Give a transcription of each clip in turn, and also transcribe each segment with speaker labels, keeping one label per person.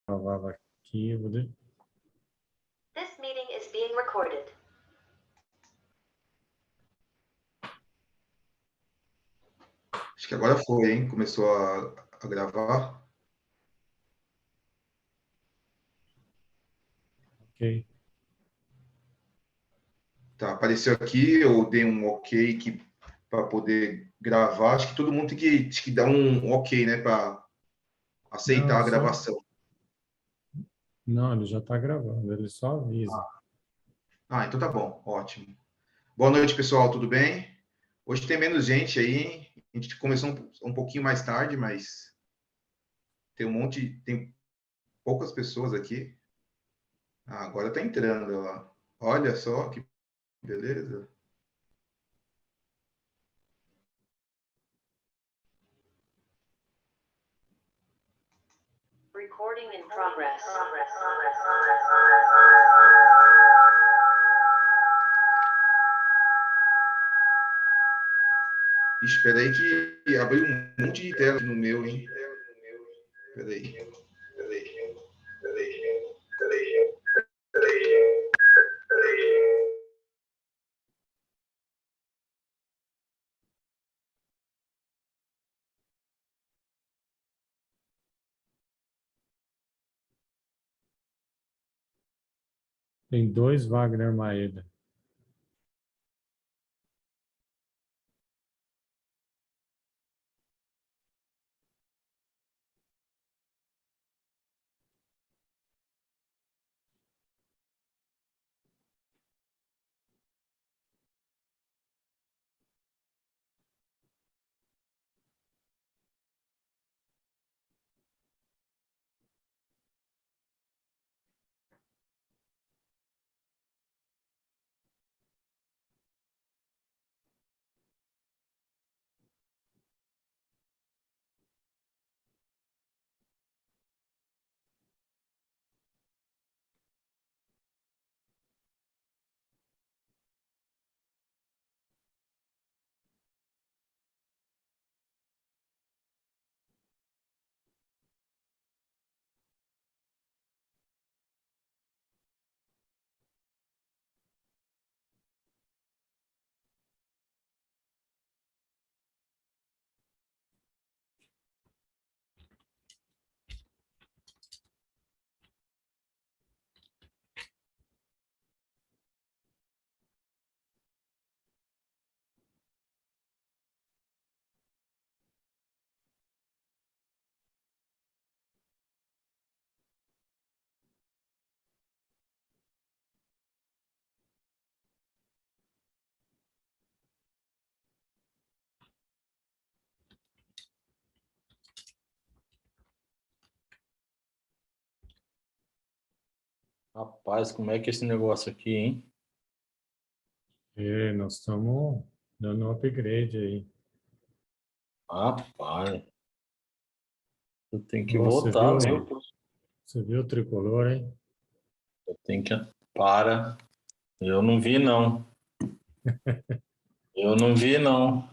Speaker 1: Gravava aqui,
Speaker 2: This meeting is being recorded.
Speaker 3: Acho que agora foi, hein? Começou a gravar.
Speaker 1: Ok.
Speaker 3: Tá, apareceu aqui, eu dei um ok para poder gravar. Acho que todo mundo tem que dar um ok, né? Para aceitar
Speaker 1: Não,
Speaker 3: a gravação.
Speaker 1: Não, ele já está gravando, ele só avisa.
Speaker 3: Então tá bom, ótimo. Boa noite, pessoal, tudo bem? Hoje tem menos gente aí, hein? A gente começou um pouquinho mais tarde, mas tem poucas pessoas aqui. Agora tá entrando, ó. Olha só que beleza.
Speaker 2: Recording in progress.
Speaker 3: Espera aí que abriu um monte de tela aqui no meu, hein? Espera aí.
Speaker 1: Tem 2 Wagner Maeda.
Speaker 4: Rapaz, como é que é esse negócio aqui, hein?
Speaker 1: Nós estamos dando um upgrade aí.
Speaker 4: Rapaz, eu tenho que
Speaker 1: Você
Speaker 4: voltar,
Speaker 1: viu,
Speaker 4: viu?
Speaker 1: você viu o tricolor, hein?
Speaker 4: Eu tenho que... Para. Eu não vi, não. Eu não vi, não.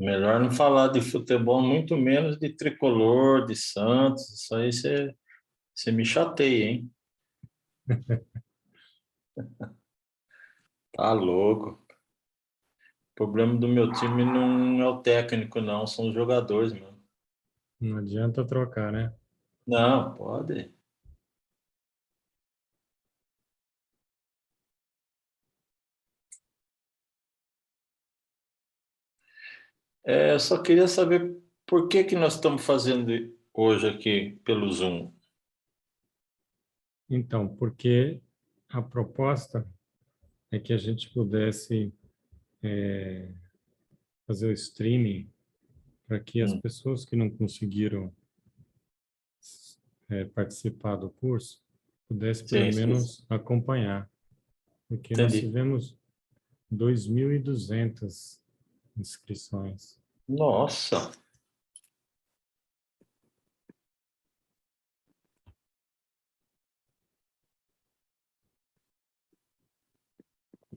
Speaker 4: Melhor não falar de futebol, muito menos de tricolor, de Santos. Isso aí você me chateia, hein? Tá louco. O problema do meu time não é o técnico, não. São os jogadores, mano.
Speaker 1: Não adianta trocar, né?
Speaker 4: Não, pode. Eu só queria saber por que nós estamos fazendo hoje aqui pelo Zoom.
Speaker 1: Então, porque a proposta é que a gente pudesse fazer o streaming para que as pessoas que não conseguiram participar do curso pudessem pelo
Speaker 4: Sim, sim.
Speaker 1: menos acompanhar, porque nós
Speaker 4: Entendi.
Speaker 1: tivemos 2.200 inscrições.
Speaker 4: Nossa,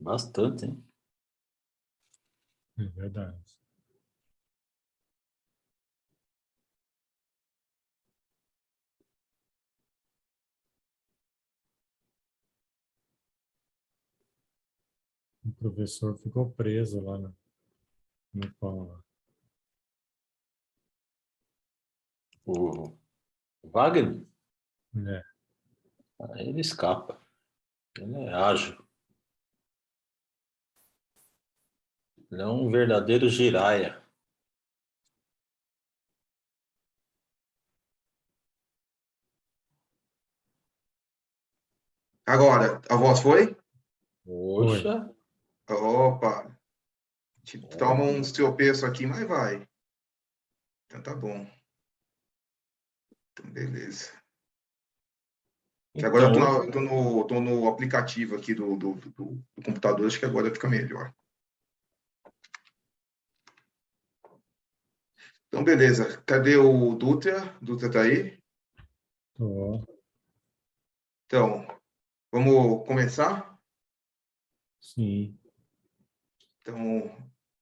Speaker 4: bastante, hein?
Speaker 1: É verdade. professor ficou preso lá no pão. Lá.
Speaker 4: O Wagner,
Speaker 1: É,
Speaker 4: aí ele escapa. Ele é ágil. Ele é um verdadeiro giraia.
Speaker 3: Agora, a voz foi?
Speaker 4: Poxa,
Speaker 3: Opa! Toma uns tropeços aqui, mas vai. Então tá bom. Então, beleza. Que agora eu tô no aplicativo aqui do computador, acho que agora fica melhor. Então, beleza. Cadê o Dutra? Dutra tá aí?
Speaker 1: tô.
Speaker 3: Então, vamos começar?
Speaker 1: Sim.
Speaker 3: Então,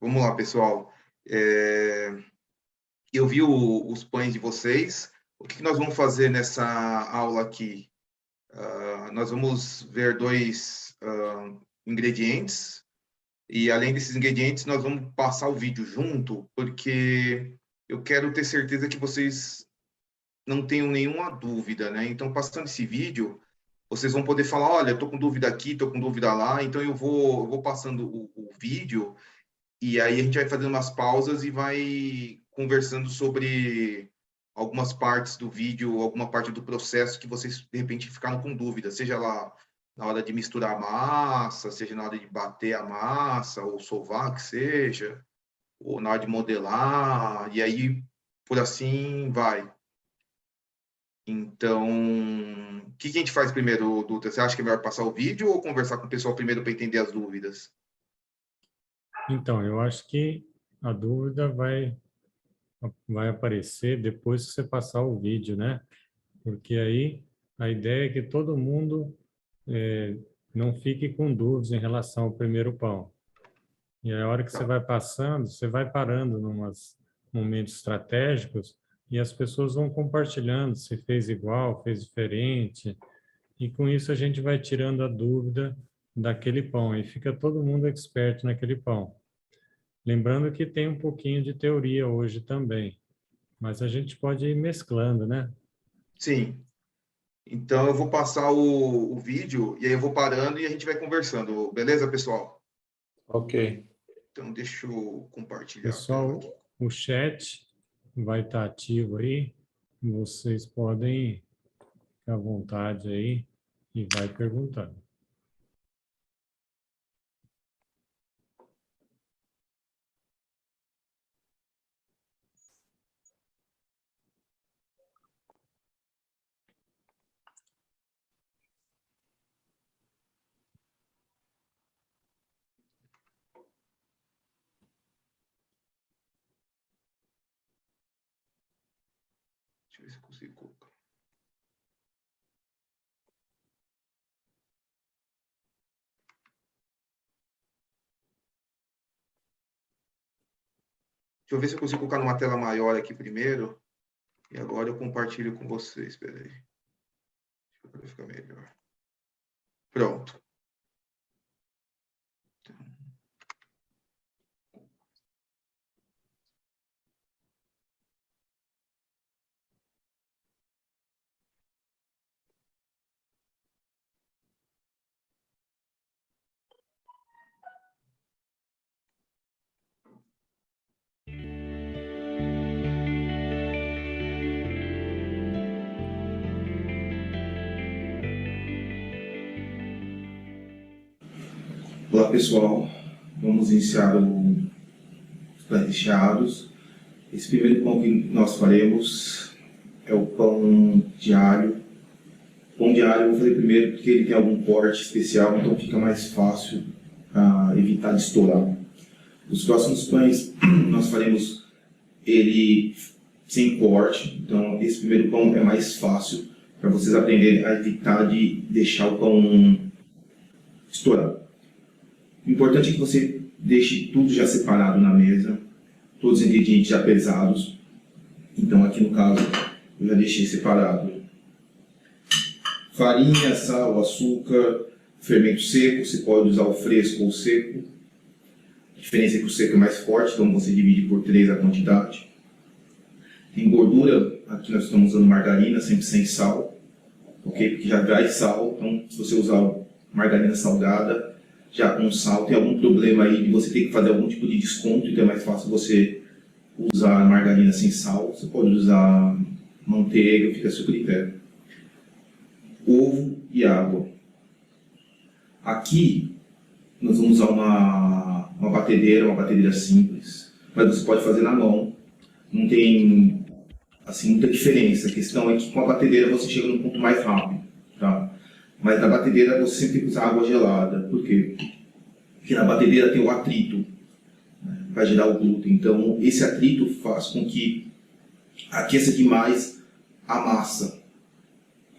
Speaker 3: vamos lá, pessoal. Eu vi os pães de vocês. O que nós vamos fazer nessa aula aqui? Nós vamos ver dois ingredientes. E, além desses ingredientes, nós vamos passar o vídeo junto, porque eu quero ter certeza que vocês não tenham nenhuma dúvida, né? Então, passando esse vídeo, vocês vão poder falar, olha, estou com dúvida aqui, estou com dúvida lá. Então, eu vou passando o vídeo e aí a gente vai fazendo umas pausas e vai conversando sobre algumas partes do vídeo, alguma parte do processo que vocês, de repente, ficaram com dúvida, seja lá na hora de misturar a massa, seja na hora de bater a massa, ou sovar, que seja, ou na hora de modelar, e aí, por assim, vai. Então, o que a gente faz primeiro, Dutra? Você acha que é melhor passar o vídeo ou conversar com o pessoal primeiro para entender as dúvidas?
Speaker 1: Então, eu acho que a dúvida vai aparecer depois que você passar o vídeo, né? Porque aí a ideia é que todo mundo não fique com dúvidas em relação ao primeiro pão. E a hora que você vai passando, você vai parando em momentos estratégicos e as pessoas vão compartilhando se fez igual, fez diferente. E com isso a gente vai tirando a dúvida daquele pão e fica todo mundo expert naquele pão. Lembrando que tem um pouquinho de teoria hoje também, mas a gente pode ir mesclando, né?
Speaker 3: Sim. Então, eu vou passar o vídeo e aí eu vou parando e a gente vai conversando. Beleza, pessoal?
Speaker 4: ok.
Speaker 3: Então, deixa eu compartilhar a tela
Speaker 1: Pessoal,
Speaker 3: aqui.
Speaker 1: o chat vai estar ativo aí. Vocês podem ficar à vontade aí e vai perguntando.
Speaker 3: Deixa eu ver se eu consigo colocar. Deixa eu ver se eu consigo colocar numa tela maior aqui primeiro. E agora eu compartilho com vocês. Espera aí. Para ficar melhor. Pronto. Olá, pessoal. Vamos iniciar os pães recheados. Esse primeiro pão que nós faremos é o pão de alho. O pão de alho eu vou fazer primeiro porque ele tem algum corte especial, então fica mais fácil para evitar de estourar. Os próximos pães nós faremos ele sem corte, então esse primeiro pão é mais fácil para vocês aprenderem a evitar de deixar o pão estourar. O importante é que você deixe tudo já separado na mesa, todos os ingredientes já pesados. Então aqui no caso eu já deixei separado farinha, sal, açúcar,
Speaker 5: fermento seco, você pode usar o fresco ou o seco. A diferença é que o seco é mais forte, então você divide por 3 a quantidade. Tem gordura, aqui nós estamos usando margarina, sempre sem sal, ok? Porque já traz sal, então se você usar margarina salgada, já com sal, tem algum problema aí de você ter que fazer algum tipo de desconto, então é mais fácil você usar margarina sem sal. Você pode usar manteiga, fica a seu critério. Ovo e água. Aqui nós vamos usar uma batedeira simples, mas você pode fazer na mão. Não tem assim, muita diferença. A questão é que com a batedeira você chega num ponto mais rápido, tá? Mas na batedeira você sempre tem que usar água gelada. Por quê? Porque na batedeira tem o atrito, né, para gerar o glúten. Então esse atrito faz com que aqueça demais a massa.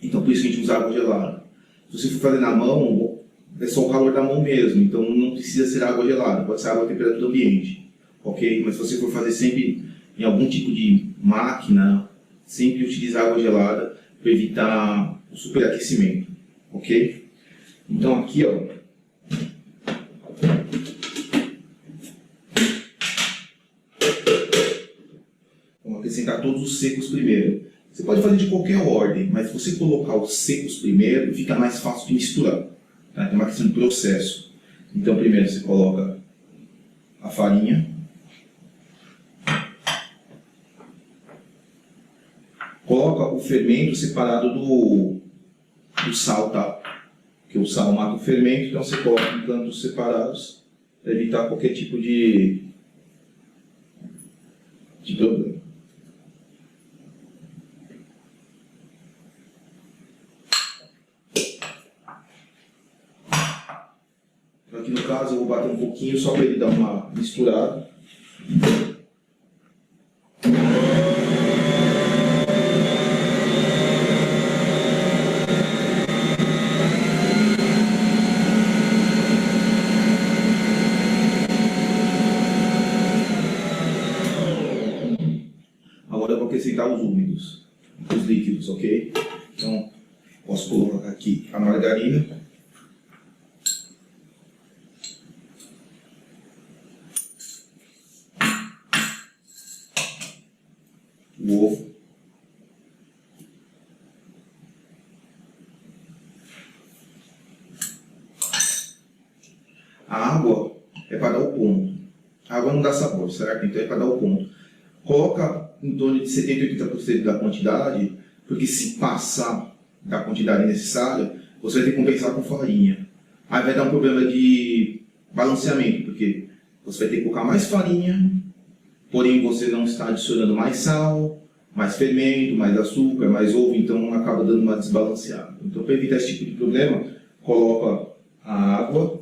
Speaker 5: Então por isso que a gente usa água gelada. Se você for fazer na mão, é só o calor da mão mesmo, então não precisa ser água gelada, pode ser água à temperatura ambiente, ok? Mas se você for fazer sempre em algum tipo de máquina, sempre utilize água gelada para evitar o superaquecimento, ok? Então aqui, ó, vamos acrescentar todos os secos primeiro. Você pode fazer de qualquer ordem, mas se você colocar os secos primeiro, fica mais fácil de misturar. Tá? Tem uma questão de processo. Então, primeiro você coloca a farinha. Coloca o fermento separado do sal, tá? Porque o sal mata o fermento, então você coloca em cantos separados para evitar qualquer tipo de problema. Aqui no caso eu vou bater um pouquinho só para ele dar uma misturada. Agora eu vou acrescentar os úmidos, os líquidos, ok? Então posso colocar aqui a margarina. O ovo, a água é para dar o ponto. A água não dá sabor, certo? Então é para dar o ponto. Coloca em torno de 70 a 80% da quantidade, porque se passar da quantidade necessária, você vai ter que compensar com farinha. Aí vai dar um problema de balanceamento, porque você vai ter que colocar mais farinha, porém você não está adicionando mais sal, mais fermento, mais açúcar, mais ovo, então acaba dando uma desbalanceada. Então, para evitar esse tipo de problema, coloca a água,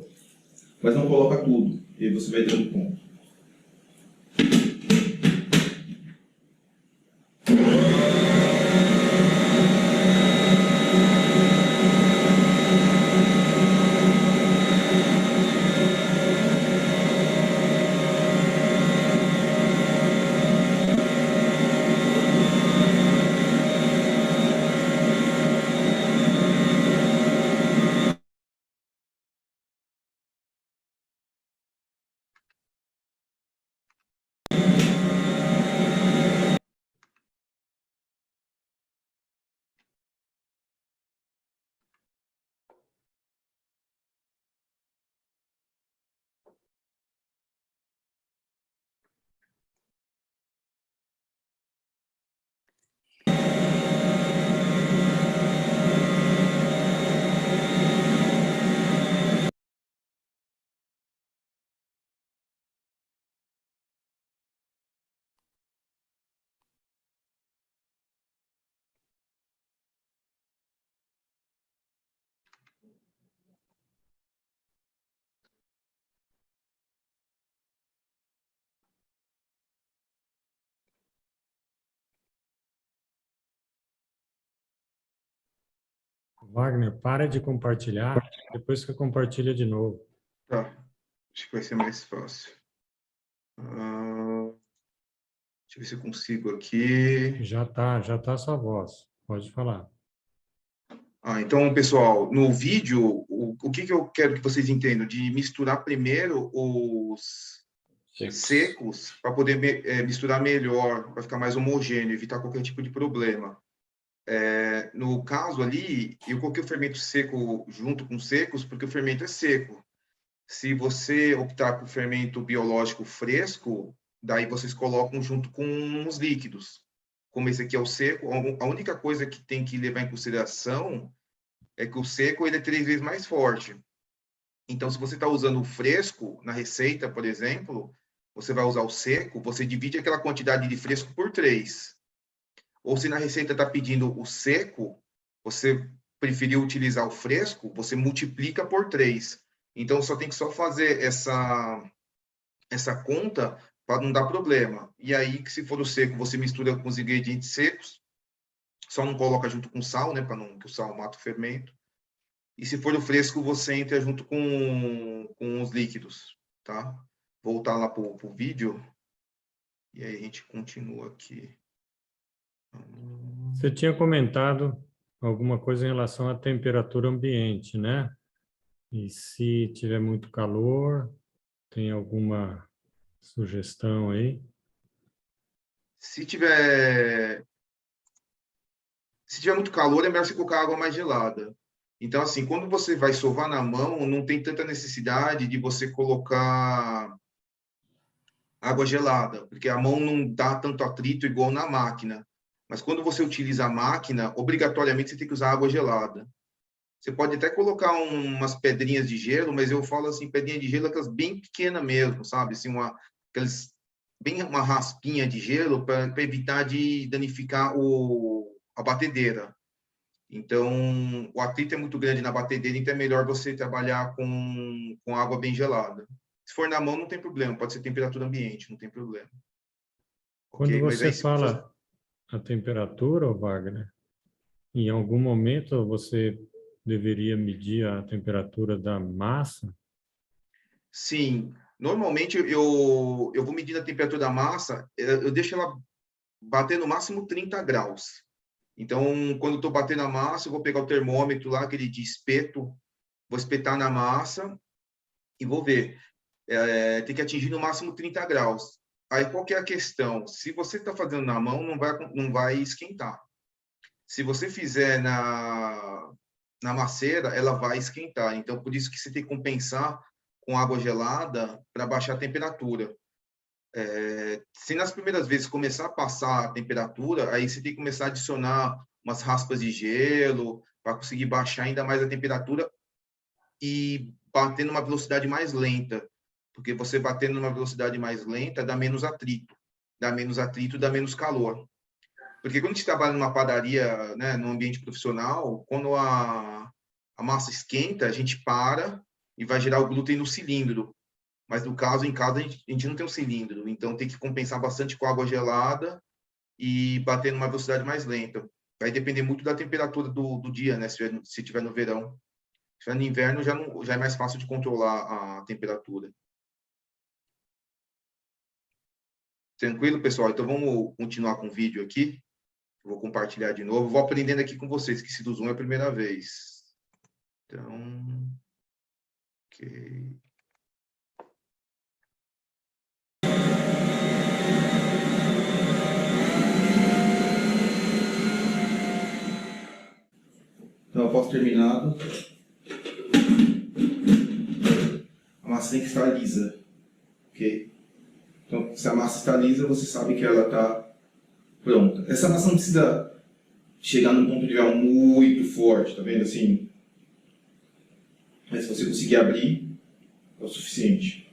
Speaker 5: mas não coloca tudo, e aí você vai dando ponto.
Speaker 1: Wagner, para de compartilhar, depois que compartilha de novo.
Speaker 3: Tá, acho que vai ser mais fácil. Deixa eu ver se eu consigo aqui.
Speaker 1: Já tá a sua voz. Pode falar.
Speaker 3: Então, pessoal, no vídeo, o que eu quero que vocês entendam? De misturar primeiro os secos para poder misturar melhor, para ficar mais homogêneo, evitar qualquer tipo de problema. No caso ali, eu coloquei o fermento seco junto com secos, porque o fermento é seco. Se você optar por fermento biológico fresco, daí vocês colocam junto com os líquidos. Como esse aqui é o seco, a única coisa que tem que levar em consideração é que o seco ele é 3 vezes mais forte. Então, se você está usando o fresco na receita, por exemplo, você vai usar o seco, você divide aquela quantidade de fresco por 3. Ou se na receita está pedindo o seco, você preferiu utilizar o fresco, você multiplica por 3. Então, só tem que fazer essa conta para não dar problema. E aí, que se for o seco, você mistura com os ingredientes secos, só não coloca junto com sal, né, para não que o sal mata o fermento. E se for o fresco, você entra junto com os líquidos, tá? Voltar lá para o vídeo. E aí a gente continua aqui.
Speaker 1: Você tinha comentado alguma coisa em relação à temperatura ambiente, né? E se tiver muito calor, tem alguma sugestão aí?
Speaker 3: Se tiver muito calor, é melhor você colocar água mais gelada. Então, assim, quando você vai sovar na mão, não tem tanta necessidade de você colocar água gelada, porque a mão não dá tanto atrito igual na máquina. Mas quando você utiliza a máquina, obrigatoriamente você tem que usar água gelada. Você pode até colocar umas pedrinhas de gelo, mas eu falo assim, pedrinha de gelo, aquelas bem pequenas mesmo, sabe? Assim, bem uma raspinha de gelo para evitar de danificar a batedeira. Então, o atrito é muito grande na batedeira, então é melhor você trabalhar com água bem gelada. Se for na mão, não tem problema, pode ser temperatura ambiente, não tem problema.
Speaker 1: Quando
Speaker 3: Okay?
Speaker 1: você fala a temperatura, Wagner, em algum momento você deveria medir a temperatura da massa?
Speaker 3: Sim, normalmente eu vou medir a temperatura da massa, eu deixo ela bater no máximo 30 graus. Então, quando eu estou batendo a massa, eu vou pegar o termômetro lá, aquele de espeto, vou espetar na massa e vou ver. Tem que atingir no máximo 30 graus. Aí, qual que é a questão? Se você está fazendo na mão, não vai esquentar. Se você fizer na maceira, ela vai esquentar. Então, por isso que você tem que compensar com água gelada para baixar a temperatura. Se nas primeiras vezes começar a passar a temperatura, aí você tem que começar a adicionar umas raspas de gelo para conseguir baixar ainda mais a temperatura e bater numa velocidade mais lenta. Porque você batendo numa velocidade mais lenta dá menos atrito. Dá menos calor. Porque quando a gente trabalha numa padaria, né, no ambiente profissional, quando a massa esquenta, a gente para e vai gerar o glúten no cilindro. Mas no caso, em casa, a gente não tem um cilindro. Então, tem que compensar bastante com água gelada e bater numa velocidade mais lenta. Vai depender muito da temperatura do dia, né? Se estiver no verão. Se estiver no inverno, já é mais fácil de controlar a temperatura. Tranquilo, pessoal? Então, vamos continuar com o vídeo aqui. Eu vou compartilhar de novo. Vou aprendendo aqui com vocês, que esse do Zoom é a primeira vez. Então, ok.
Speaker 5: Então, após terminado, a massa tem que estar lisa, ok? Então, se a massa está lisa, você sabe que ela está pronta. Essa massa não precisa chegar num ponto de grau muito forte, tá vendo assim? Mas se você conseguir abrir, é o suficiente.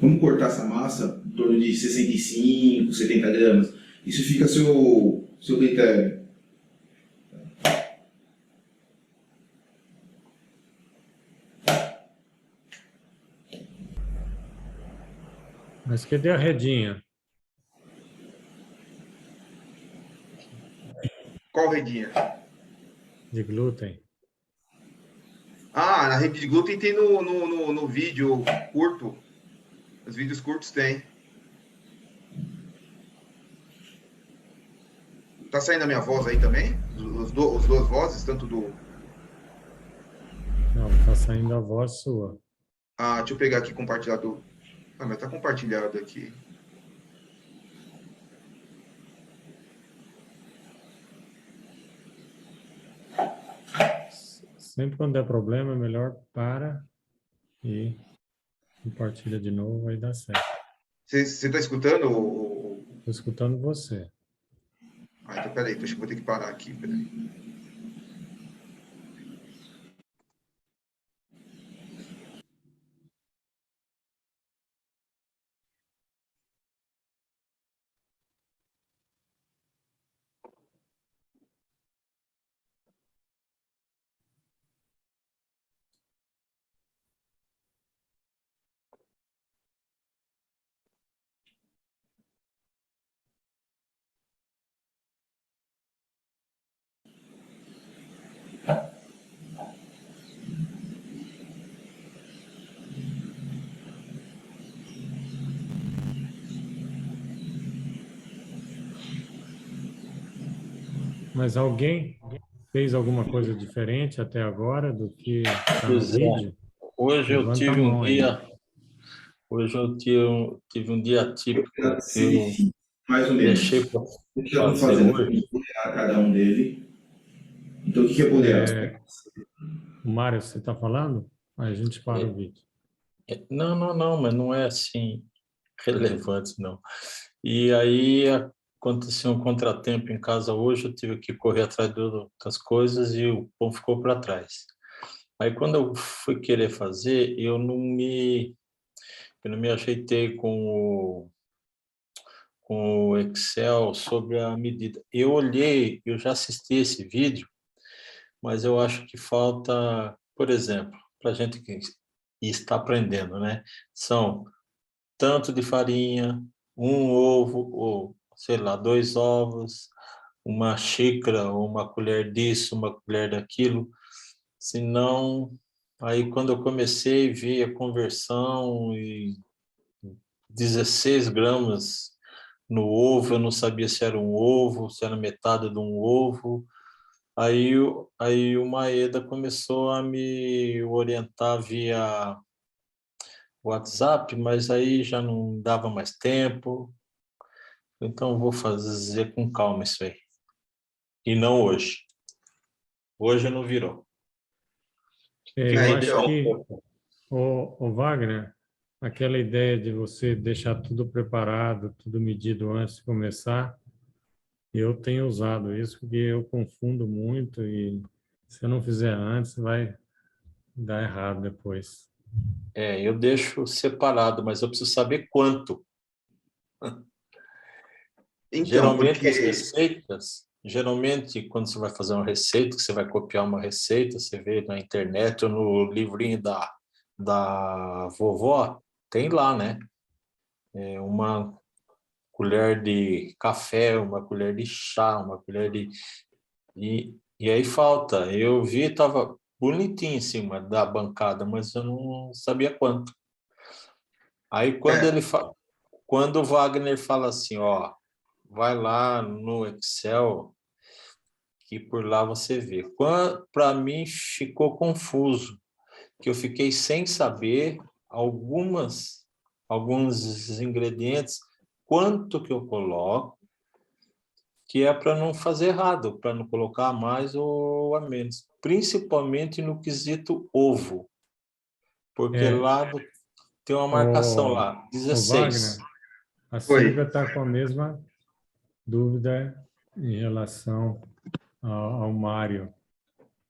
Speaker 5: Vamos cortar essa massa em torno de 65, 70 gramas. Isso fica a seu critério.
Speaker 1: Mas cadê a redinha?
Speaker 3: Qual redinha?
Speaker 1: De glúten.
Speaker 3: Na rede de glúten tem no vídeo curto. Os vídeos curtos tem. saindo a minha voz aí também? Os duas vozes, tanto do...
Speaker 1: Não, tá saindo a voz sua.
Speaker 3: Ah, deixa eu pegar aqui compartilhado. Ah, mas tá compartilhado aqui.
Speaker 1: Sempre quando der problema, é melhor para e compartilha de novo, aí dá certo.
Speaker 3: Você está escutando?
Speaker 1: Estou escutando você.
Speaker 3: Ah, então peraí, acho que vou ter que parar aqui, peraí.
Speaker 1: Mas alguém fez alguma coisa diferente até agora do que está no
Speaker 4: Pois é.
Speaker 1: vídeo?
Speaker 4: Hoje eu
Speaker 1: Levanta a
Speaker 4: tive um
Speaker 1: mão aí.
Speaker 4: dia, hoje eu tive um dia típico.
Speaker 5: Sim,
Speaker 4: Eu
Speaker 5: mais ou
Speaker 4: deixei
Speaker 5: menos.
Speaker 4: para
Speaker 5: O que vamos
Speaker 4: fazer
Speaker 5: fazer?
Speaker 4: hoje.
Speaker 5: Vamos polear cada um dele. Então, o que é polear?
Speaker 1: O Mário, você está falando? Aí a gente para o vídeo.
Speaker 4: Não, mas não é assim relevante, não. E aí aconteceu um contratempo em casa hoje, eu tive que correr atrás das coisas e o pão ficou para trás. Aí quando eu fui querer fazer, eu não me ajeitei com o Excel sobre a medida. Eu olhei, eu já assisti esse vídeo, mas eu acho que falta, por exemplo, para a gente que está aprendendo, né? São tanto de farinha, um ovo, ou sei lá, 2 ovos, uma xícara, ou uma colher disso, uma colher daquilo. Senão, aí quando eu comecei a ver a conversão e 16 gramas no ovo, eu não sabia se era um ovo, se era metade de um ovo. Aí o Maeda começou a me orientar via WhatsApp, mas aí já não dava mais tempo. Então, eu vou fazer com calma isso aí. E não hoje. Hoje não virou.
Speaker 1: Eu acho
Speaker 3: Então,
Speaker 1: que, o Wagner, aquela ideia de você deixar tudo preparado, tudo medido antes de começar, eu tenho usado isso porque eu confundo muito e se eu não fizer antes, vai dar errado depois.
Speaker 4: Eu deixo separado, mas eu preciso saber quanto.
Speaker 3: então,
Speaker 4: Geralmente as
Speaker 3: porque...
Speaker 4: receitas, geralmente quando você vai fazer uma receita, que você vai copiar uma receita, você vê na internet ou no livrinho da vovó, tem lá, né? Uma colher de café, uma colher de chá, uma colher de... E aí falta. Eu vi, estava bonitinho em cima da bancada, mas eu não sabia quanto. Aí
Speaker 3: É,
Speaker 4: quando o Wagner fala assim, ó, vai lá no Excel, que por lá você vê. Para mim ficou confuso, que eu fiquei sem saber alguns ingredientes, quanto que eu coloco, que é para não fazer errado, para não colocar a mais ou a menos, principalmente no quesito ovo, porque
Speaker 1: É,
Speaker 4: lá tem uma marcação
Speaker 1: o,
Speaker 4: lá,
Speaker 1: o
Speaker 4: 16.
Speaker 1: Wagner, a
Speaker 3: foi.
Speaker 1: Silvia está com a mesma dúvida em relação ao Mário.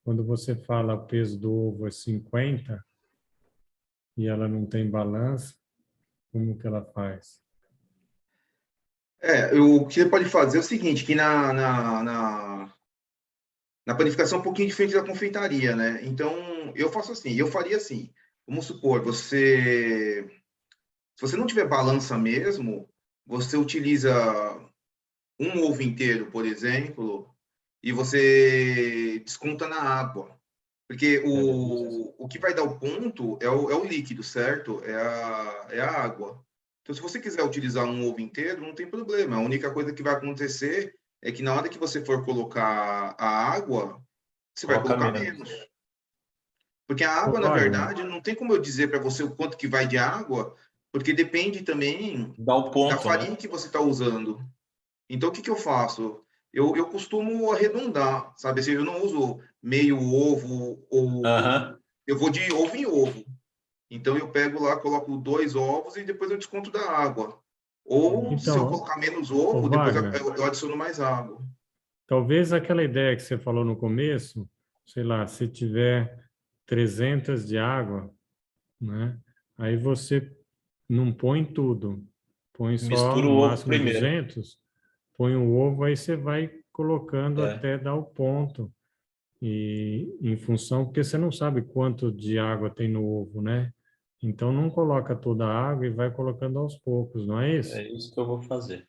Speaker 1: Quando você fala o peso do ovo é 50 e ela não tem balança, como que ela faz?
Speaker 3: O que você pode fazer é o seguinte, que na panificação é um pouquinho diferente da confeitaria, né? Então, eu faço assim, eu faria assim. Vamos supor, se você não tiver balança mesmo, você utiliza um ovo inteiro, por exemplo, e você desconta na água. Porque o que vai dar o ponto é o líquido, certo? É a água. Então, se você quiser utilizar um ovo inteiro, não tem problema. A única coisa que vai acontecer é que na hora que você for colocar a água, você vai
Speaker 4: Coloca
Speaker 3: colocar
Speaker 4: menos.
Speaker 3: menos. Porque a água, na
Speaker 1: Wagner,
Speaker 3: verdade, não tem como eu dizer para você o quanto que vai de água, porque depende também
Speaker 4: Dá o
Speaker 3: da
Speaker 4: ponto, né?
Speaker 3: farinha que você está usando. Então, o que que eu faço? Eu costumo arredondar, sabe? Assim, eu não uso meio ovo ou
Speaker 4: Aham.
Speaker 3: eu vou de ovo em ovo. Então, eu pego lá, coloco 2 ovos e depois eu desconto da água. Ou, se eu
Speaker 1: então,
Speaker 3: colocar menos
Speaker 1: ô
Speaker 3: ovo, depois
Speaker 1: Wagner,
Speaker 3: eu adiciono mais água.
Speaker 1: talvez aquela ideia que você falou no começo, sei lá, se tiver 300 de água, né? Aí você não põe tudo, põe só
Speaker 4: Mistura
Speaker 1: no
Speaker 4: o ovo
Speaker 1: máximo
Speaker 4: primeiro.
Speaker 1: 200, põe o ovo, aí você vai colocando
Speaker 4: É,
Speaker 1: até dar o ponto. E em função, porque você não sabe quanto de água tem no ovo, né? Então não coloca toda a água e vai colocando aos poucos, não é isso?
Speaker 4: é isso que eu vou fazer.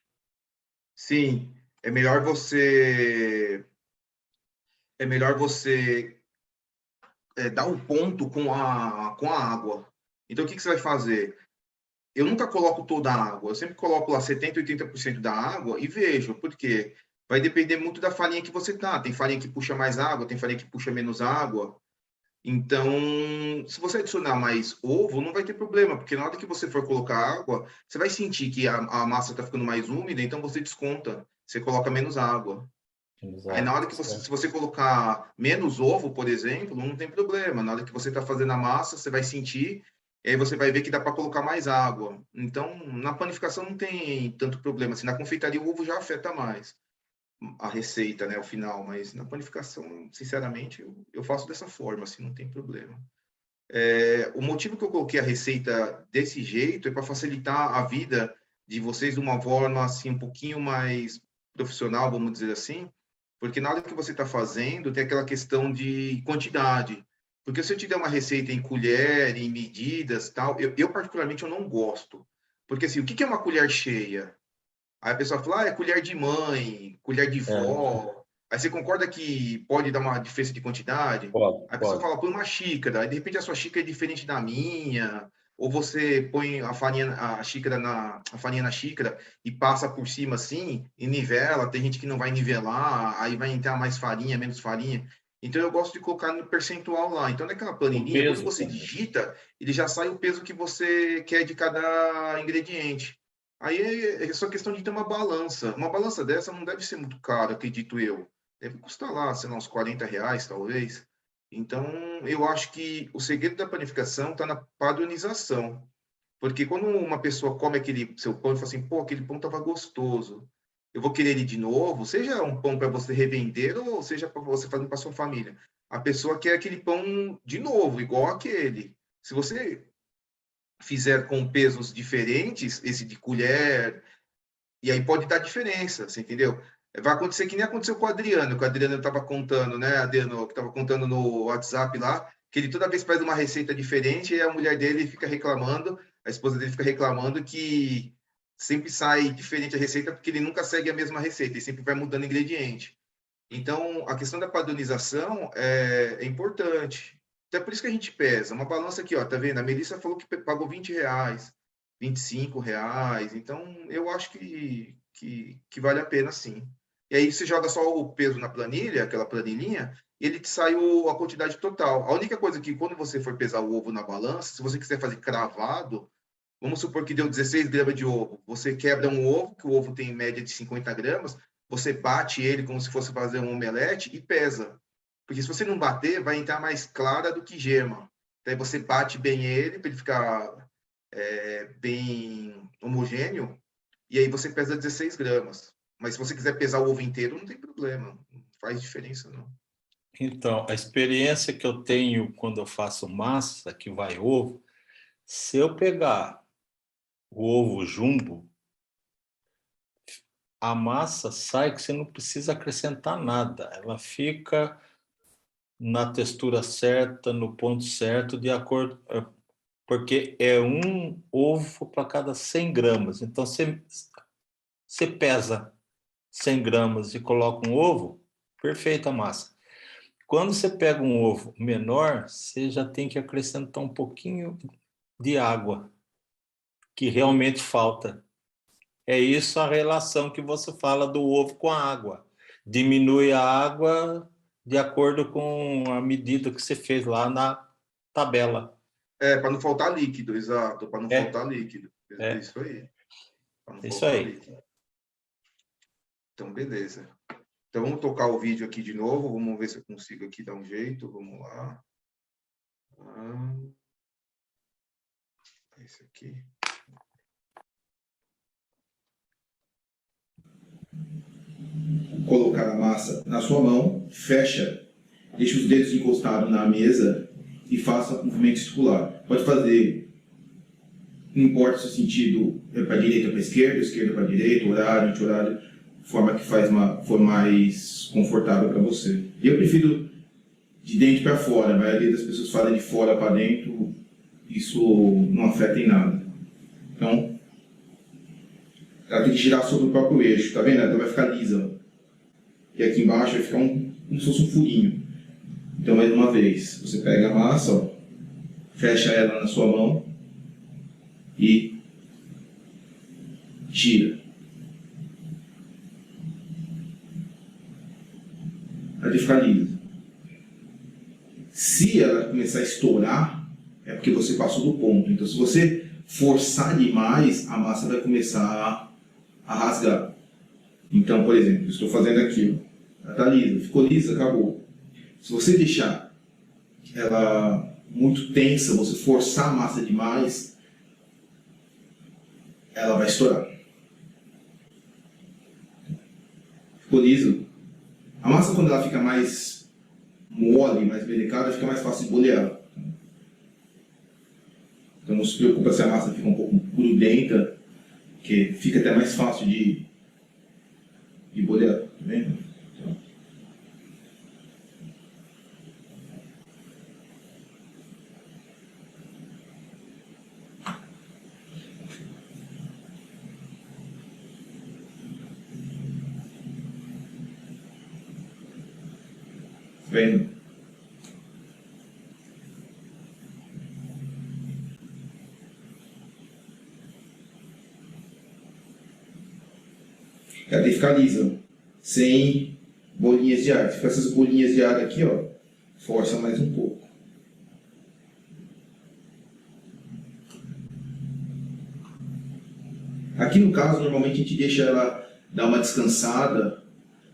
Speaker 3: Sim, é melhor você dar o ponto com a água. Então, o que que você vai fazer? Eu nunca coloco toda a água, eu sempre coloco lá 70, 80% da água e vejo, porque vai depender muito da farinha que você tá. Tem farinha que puxa mais água, tem farinha que puxa menos água. Então, se você adicionar mais ovo, não vai ter problema, porque na hora que você for colocar água, você vai sentir que a massa está ficando mais úmida, então você desconta, você coloca menos água. Aí na
Speaker 4: Exato,
Speaker 3: hora
Speaker 4: tá
Speaker 3: que você, se
Speaker 4: certo.
Speaker 3: você colocar menos ovo, por exemplo, não tem problema. Na hora que você está fazendo a massa, você vai sentir, e aí você vai ver que dá para colocar mais água. Então, na panificação não tem tanto problema. Assim, na confeitaria o ovo já afeta mais a receita, né, o final, mas na panificação, sinceramente, eu faço dessa forma, assim, não tem problema. O motivo que eu coloquei a receita desse jeito é para facilitar a vida de vocês de uma forma assim um pouquinho mais profissional, vamos dizer assim, porque na hora que você está fazendo tem aquela questão de quantidade. Porque se eu te der uma receita em colher, em medidas, tal, eu particularmente eu não gosto. Porque assim, o que é uma colher cheia? Aí a pessoa fala, é colher de mãe, colher de
Speaker 4: É,
Speaker 3: vó. Aí você concorda que pode dar uma diferença de quantidade?
Speaker 4: pode,
Speaker 3: Aí a pessoa
Speaker 4: pode.
Speaker 3: fala, põe uma xícara. Aí de repente a sua xícara é diferente da minha. Ou você põe a farinha, a farinha na xícara e passa por cima assim, e nivela. Tem gente que não vai nivelar, aí vai entrar mais farinha, menos farinha. Então eu gosto de colocar no percentual lá. Então naquela
Speaker 4: O
Speaker 3: planilhinha, quando
Speaker 4: peso
Speaker 3: você
Speaker 4: também.
Speaker 3: digita, ele já sai o peso que você quer de cada ingrediente. Aí é só questão de ter uma balança. Uma balança dessa não deve ser muito cara, acredito eu. Deve custar lá, sei lá, uns R$ 40, talvez. Então, eu acho que o segredo da panificação está na padronização. Porque quando uma pessoa come aquele seu pão e fala assim, pô, aquele pão estava gostoso, eu vou querer ele de novo, seja um pão para você revender ou seja para você fazer para sua família. A pessoa quer aquele pão de novo, igual aquele. Se você fizer com pesos diferentes, esse de colher, e aí pode dar diferença, você entendeu? Vai acontecer que nem aconteceu com o Adriano estava contando, né, Adriano, que estava contando no WhatsApp lá, que ele toda vez faz uma receita diferente e a mulher dele fica reclamando, a esposa dele fica reclamando que sempre sai diferente a receita porque ele nunca segue a mesma receita, ele sempre vai mudando ingrediente. Então, a questão da padronização é importante. Até por isso que a gente pesa. Uma balança aqui, ó, tá vendo? A Melissa falou que pagou R$ 20, R$ 25. Então, eu acho que vale a pena, sim. E aí você joga só o peso na planilha, aquela planilhinha, e ele te sai a quantidade total. A única coisa que, quando você for pesar o ovo na balança, se você quiser fazer cravado, vamos supor que deu 16 gramas de ovo. Você quebra um ovo, que o ovo tem em média de 50 gramas, você bate ele como se fosse fazer um omelete e pesa. Porque se você não bater, vai entrar mais clara do que gema. Daí você bate bem ele para ele ficar bem homogêneo, e aí você pesa 16 gramas. Mas se você quiser pesar o ovo inteiro, não tem problema. Não faz diferença, não.
Speaker 4: Então, a experiência que eu tenho quando eu faço massa, que vai ovo, se eu pegar o ovo jumbo, a massa sai que você não precisa acrescentar nada. Ela fica na textura certa, no ponto certo, de acordo, porque é um ovo para cada 100 gramas. Então, você pesa 100 gramas e coloca um ovo, perfeita a massa. Quando você pega um ovo menor, você já tem que acrescentar um pouquinho de água, que realmente falta. É isso a relação que você fala do ovo com a água. Diminui a água de acordo com a medida que você fez lá na tabela.
Speaker 3: Para não faltar líquido, exato, para não
Speaker 4: É.
Speaker 3: faltar líquido.
Speaker 4: É.
Speaker 3: Isso aí. Para não
Speaker 4: Isso
Speaker 3: faltar
Speaker 4: aí.
Speaker 3: líquido. Então, beleza. Então, vamos tocar o vídeo aqui de novo. Vamos ver se eu consigo aqui dar um jeito. Vamos lá. Esse aqui.
Speaker 5: Colocar a massa na sua mão, fecha, deixa os dedos encostados na mesa e faça um movimento circular. Pode fazer, não importa se o sentido é para a direita ou para a esquerda para a direita, horário, anti-horário, forma que for mais confortável para você. Eu prefiro de dentro para fora, a maioria das pessoas fala de fora para dentro, isso não afeta em nada. Então, ela tem que girar sobre o próprio eixo, tá vendo? Ela vai ficar lisa. E aqui embaixo vai ficar como se fosse um furinho. Então, mais uma vez, você pega a massa, ó, fecha ela na sua mão e gira. Ela vai ficar lisa. Se ela começar a estourar, é porque você passou do ponto. Então, se você forçar demais, a massa vai começar a rasgar. Então, por exemplo, eu estou fazendo aqui, ó. Ela está lisa, ficou lisa, acabou. Se você deixar ela muito tensa, você forçar a massa demais, ela vai estourar. Ficou liso. A massa, quando ela fica mais mole, mais delicada, fica mais fácil de bolear. Então não se preocupa se a massa fica um pouco grudenta, que fica até mais fácil de bolear, tá vendo? Então. Vendo? Ela tem que ficar lisa, sem bolinhas de ar. Se ficar essas bolinhas de ar aqui, ó, força mais um pouco. Aqui no caso, normalmente a gente deixa ela dar uma descansada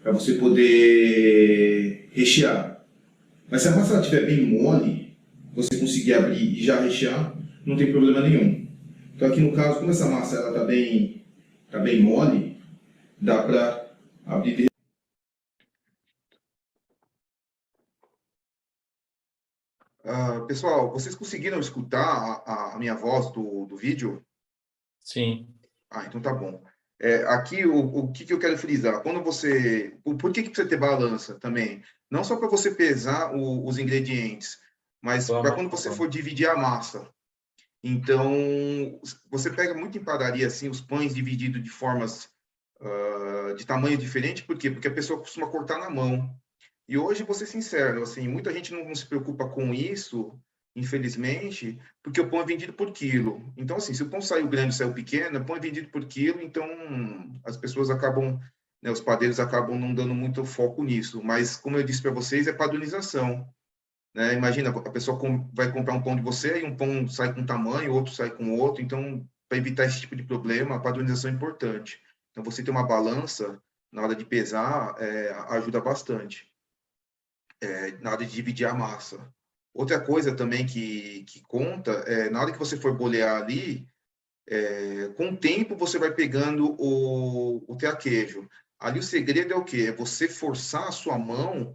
Speaker 5: para você poder rechear. Mas se a massa estiver bem mole, você conseguir abrir e já rechear, não tem problema nenhum. Então aqui no caso, como essa massa está bem mole, dá para abrir.
Speaker 3: Pessoal, vocês conseguiram escutar a minha voz do vídeo?
Speaker 4: Sim.
Speaker 3: Então tá bom. Aqui, o que eu quero frisar? Quando você... Por que precisa ter balança também? Não só para você pesar os ingredientes, mas para quando você for dividir a massa. Então, você pega muito em padaria, assim, os pães divididos de formas, de tamanho diferente. Por quê? Porque a pessoa costuma cortar na mão. E hoje, vou ser sincero, assim, muita gente não se preocupa com isso, infelizmente, porque o pão é vendido por quilo. Então, assim, se o pão saiu grande, saiu pequeno, o pão é vendido por quilo, então as pessoas acabam, né, os padeiros acabam não dando muito foco nisso. Mas, como eu disse para vocês, é padronização. Né? Imagina, a pessoa vai comprar um pão de você e um pão sai com um tamanho, outro sai com outro. Então, para evitar esse tipo de problema, a padronização é importante. Então, você ter uma balança na hora de pesar ajuda bastante. Na hora de dividir a massa. Outra coisa também que conta, na hora que você for bolear ali, com o tempo você vai pegando o traquejo. Ali o segredo é o quê? É você forçar a sua mão,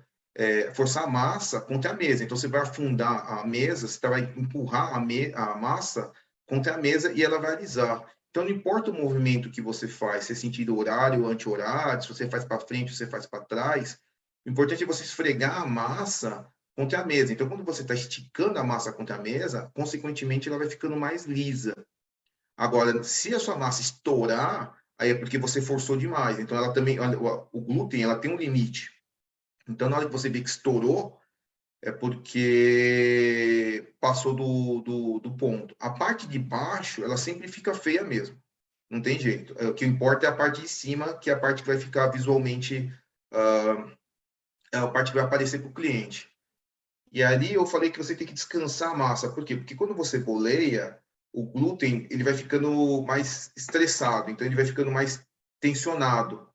Speaker 3: forçar a massa contra a mesa. Então você vai afundar a mesa, você vai empurrar a massa contra a mesa e ela vai alisar. Então não importa o movimento que você faz, se é sentido horário ou anti-horário, se você faz para frente, se você faz para trás, o importante é você esfregar a massa contra a mesa. Então, quando você está esticando a massa contra a mesa, consequentemente, ela vai ficando mais lisa. Agora, se a sua massa estourar, aí é porque você forçou demais. Então, ela também, o glúten, ela tem um limite. Então, na hora que você vê que estourou, é porque passou do ponto. A parte de baixo, ela sempre fica feia mesmo. Não tem jeito. O que importa é a parte de cima, que é a parte que vai ficar visualmente, é a parte que vai aparecer para o cliente. E ali eu falei que você tem que descansar a massa. Por quê? Porque quando você boleia, o glúten ele vai ficando mais estressado, então ele vai ficando mais tensionado.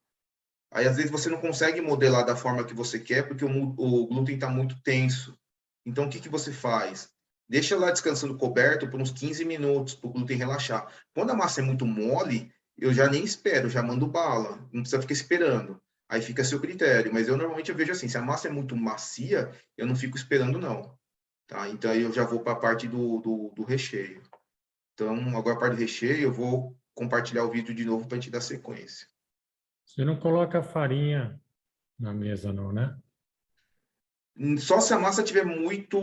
Speaker 3: Aí, às vezes, você não consegue modelar da forma que você quer, porque o glúten está muito tenso. Então, o que você faz? Deixa lá descansando coberto por uns 15 minutos, para o glúten relaxar. Quando a massa é muito mole, eu já nem espero, já mando bala. Não precisa ficar esperando. Aí fica a seu critério. Mas eu normalmente vejo assim, se a massa é muito macia, eu não fico esperando, não. Tá? Então, aí eu já vou para a parte do recheio. Então, agora a parte do recheio, eu vou compartilhar o vídeo de novo para a gente dar sequência.
Speaker 1: Você não coloca farinha na mesa, não, né?
Speaker 3: Só se a massa tiver muito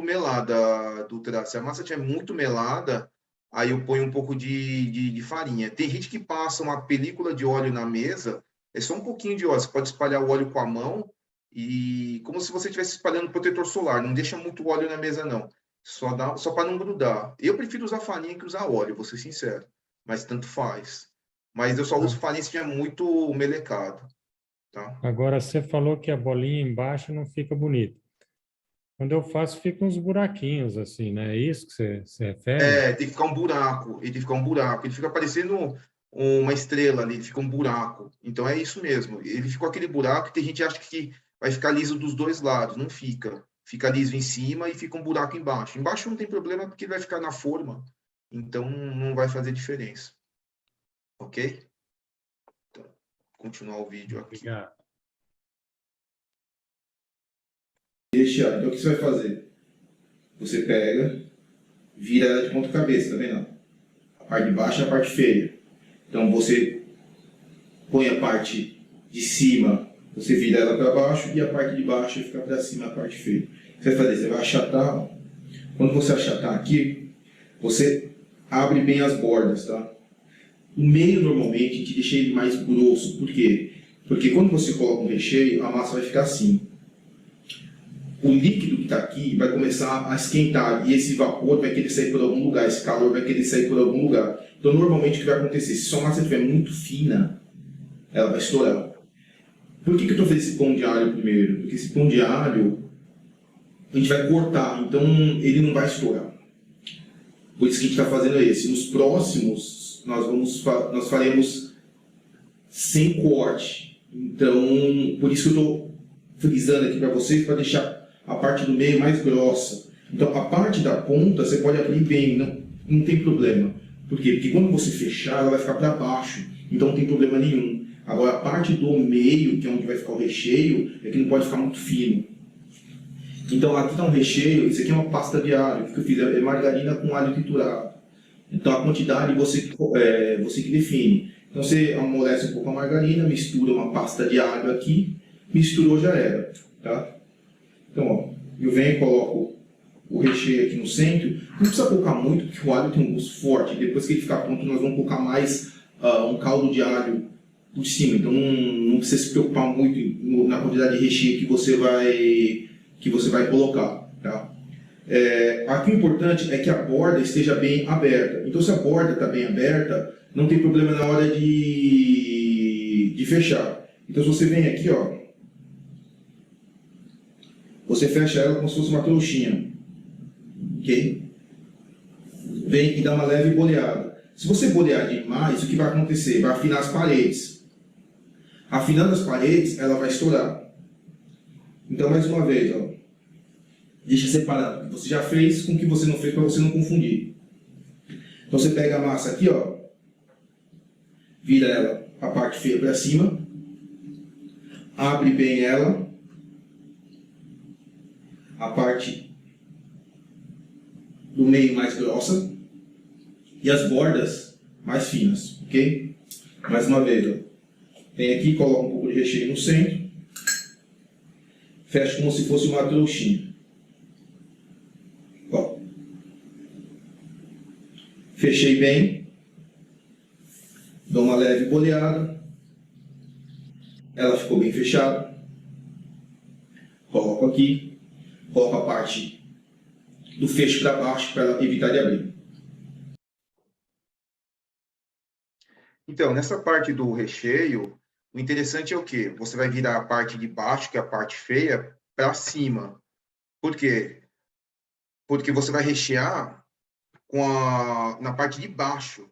Speaker 3: melada, Dutra. Se a massa tiver muito melada, aí eu ponho um pouco de farinha. Tem gente que passa uma película de óleo na mesa, é só um pouquinho de óleo. Você pode espalhar o óleo com a mão e como se você estivesse espalhando protetor solar. Não deixa muito óleo na mesa, não. Só para não grudar. Eu prefiro usar farinha que usar óleo, vou ser sincero. Mas tanto faz. Mas eu só uso farinha se tiver muito melecado. Tá?
Speaker 1: Agora, você falou que a bolinha embaixo não fica bonita. Quando eu faço, fica uns buraquinhos assim, né? É isso que você refere?
Speaker 3: Tem que ficar um buraco. Ele fica um buraco. Ele fica parecendo uma estrela ali, ele fica um buraco. Então é isso mesmo. Ele ficou aquele buraco que a gente acha que vai ficar liso dos dois lados. Não fica. Fica liso em cima e fica um buraco embaixo. Embaixo não tem problema porque ele vai ficar na forma. Então não vai fazer diferença. Ok? Então, continuar o vídeo aqui.
Speaker 1: Obrigado.
Speaker 5: Rechear. Então, o que você vai fazer? Você pega, vira ela de ponta cabeça, tá vendo? A parte de baixo é a parte feia. Então, você põe a parte de cima, você vira ela para baixo, e a parte de baixo vai ficar para cima, a parte feia. O que você vai fazer? Você vai achatar. Ó. Quando você achatar aqui, você abre bem as bordas, tá? O meio, normalmente, a gente deixa ele mais grosso. Por quê? Porque quando você coloca um recheio, a massa vai ficar assim. O líquido que está aqui vai começar a esquentar e esse vapor vai querer sair por algum lugar, esse calor vai querer sair por algum lugar. Então, normalmente, o que vai acontecer? Se sua massa estiver muito fina, ela vai estourar. Por que eu estou fazendo esse pão de alho primeiro? Porque esse pão de alho, a gente vai cortar, então ele não vai estourar. Por isso que a gente está fazendo esse. Nos próximos, nós faremos sem corte. Então, por isso que eu estou frisando aqui para vocês, para deixar a parte do meio mais grossa. Então, a parte da ponta você pode abrir bem, não tem problema. Por quê? Porque quando você fechar, ela vai ficar para baixo, então não tem problema nenhum. Agora, a parte do meio, que é onde vai ficar o recheio, é que não pode ficar muito fino. Então, aqui está um recheio, isso aqui é uma pasta de alho, que eu fiz é margarina com alho triturado. Então, a quantidade você que define. Então, você amolece um pouco a margarina, mistura uma pasta de alho aqui, misturou, já era. Tá? Então, ó, eu venho e coloco o recheio aqui no centro. Não precisa colocar muito, porque o alho tem um gosto forte. Depois que ele ficar pronto, nós vamos colocar mais um caldo de alho por cima. Então, não precisa se preocupar muito na quantidade de recheio que você vai colocar. Tá? Aqui o importante é que a borda esteja bem aberta. Então, se a borda está bem aberta, não tem problema na hora de fechar. Então, se você vem aqui, ó, você fecha ela como se fosse uma trouxinha. Ok? Vem e dá uma leve boleada. Se você bolear demais, o que vai acontecer? Vai afinar as paredes. Afinando as paredes, ela vai estourar. Então, mais uma vez, ó, deixa separado o que você já fez com o que você não fez, para você não confundir. Então, você pega a massa aqui, ó, vira ela a parte feia para cima, abre bem ela, a parte do meio mais grossa e as bordas mais finas, ok? Mais uma vez, ó. Vem aqui, coloca um pouco de recheio no centro, fecha como se fosse uma trouxinha. Ó. Fechei bem, dou uma leve boleada, ela ficou bem fechada, coloco aqui, coloco a parte do fecho para baixo para ela evitar de abrir.
Speaker 3: Então, nessa parte do recheio, o interessante é o quê? Você vai virar a parte de baixo, que é a parte feia, para cima. Por quê? Porque você vai rechear na parte de baixo.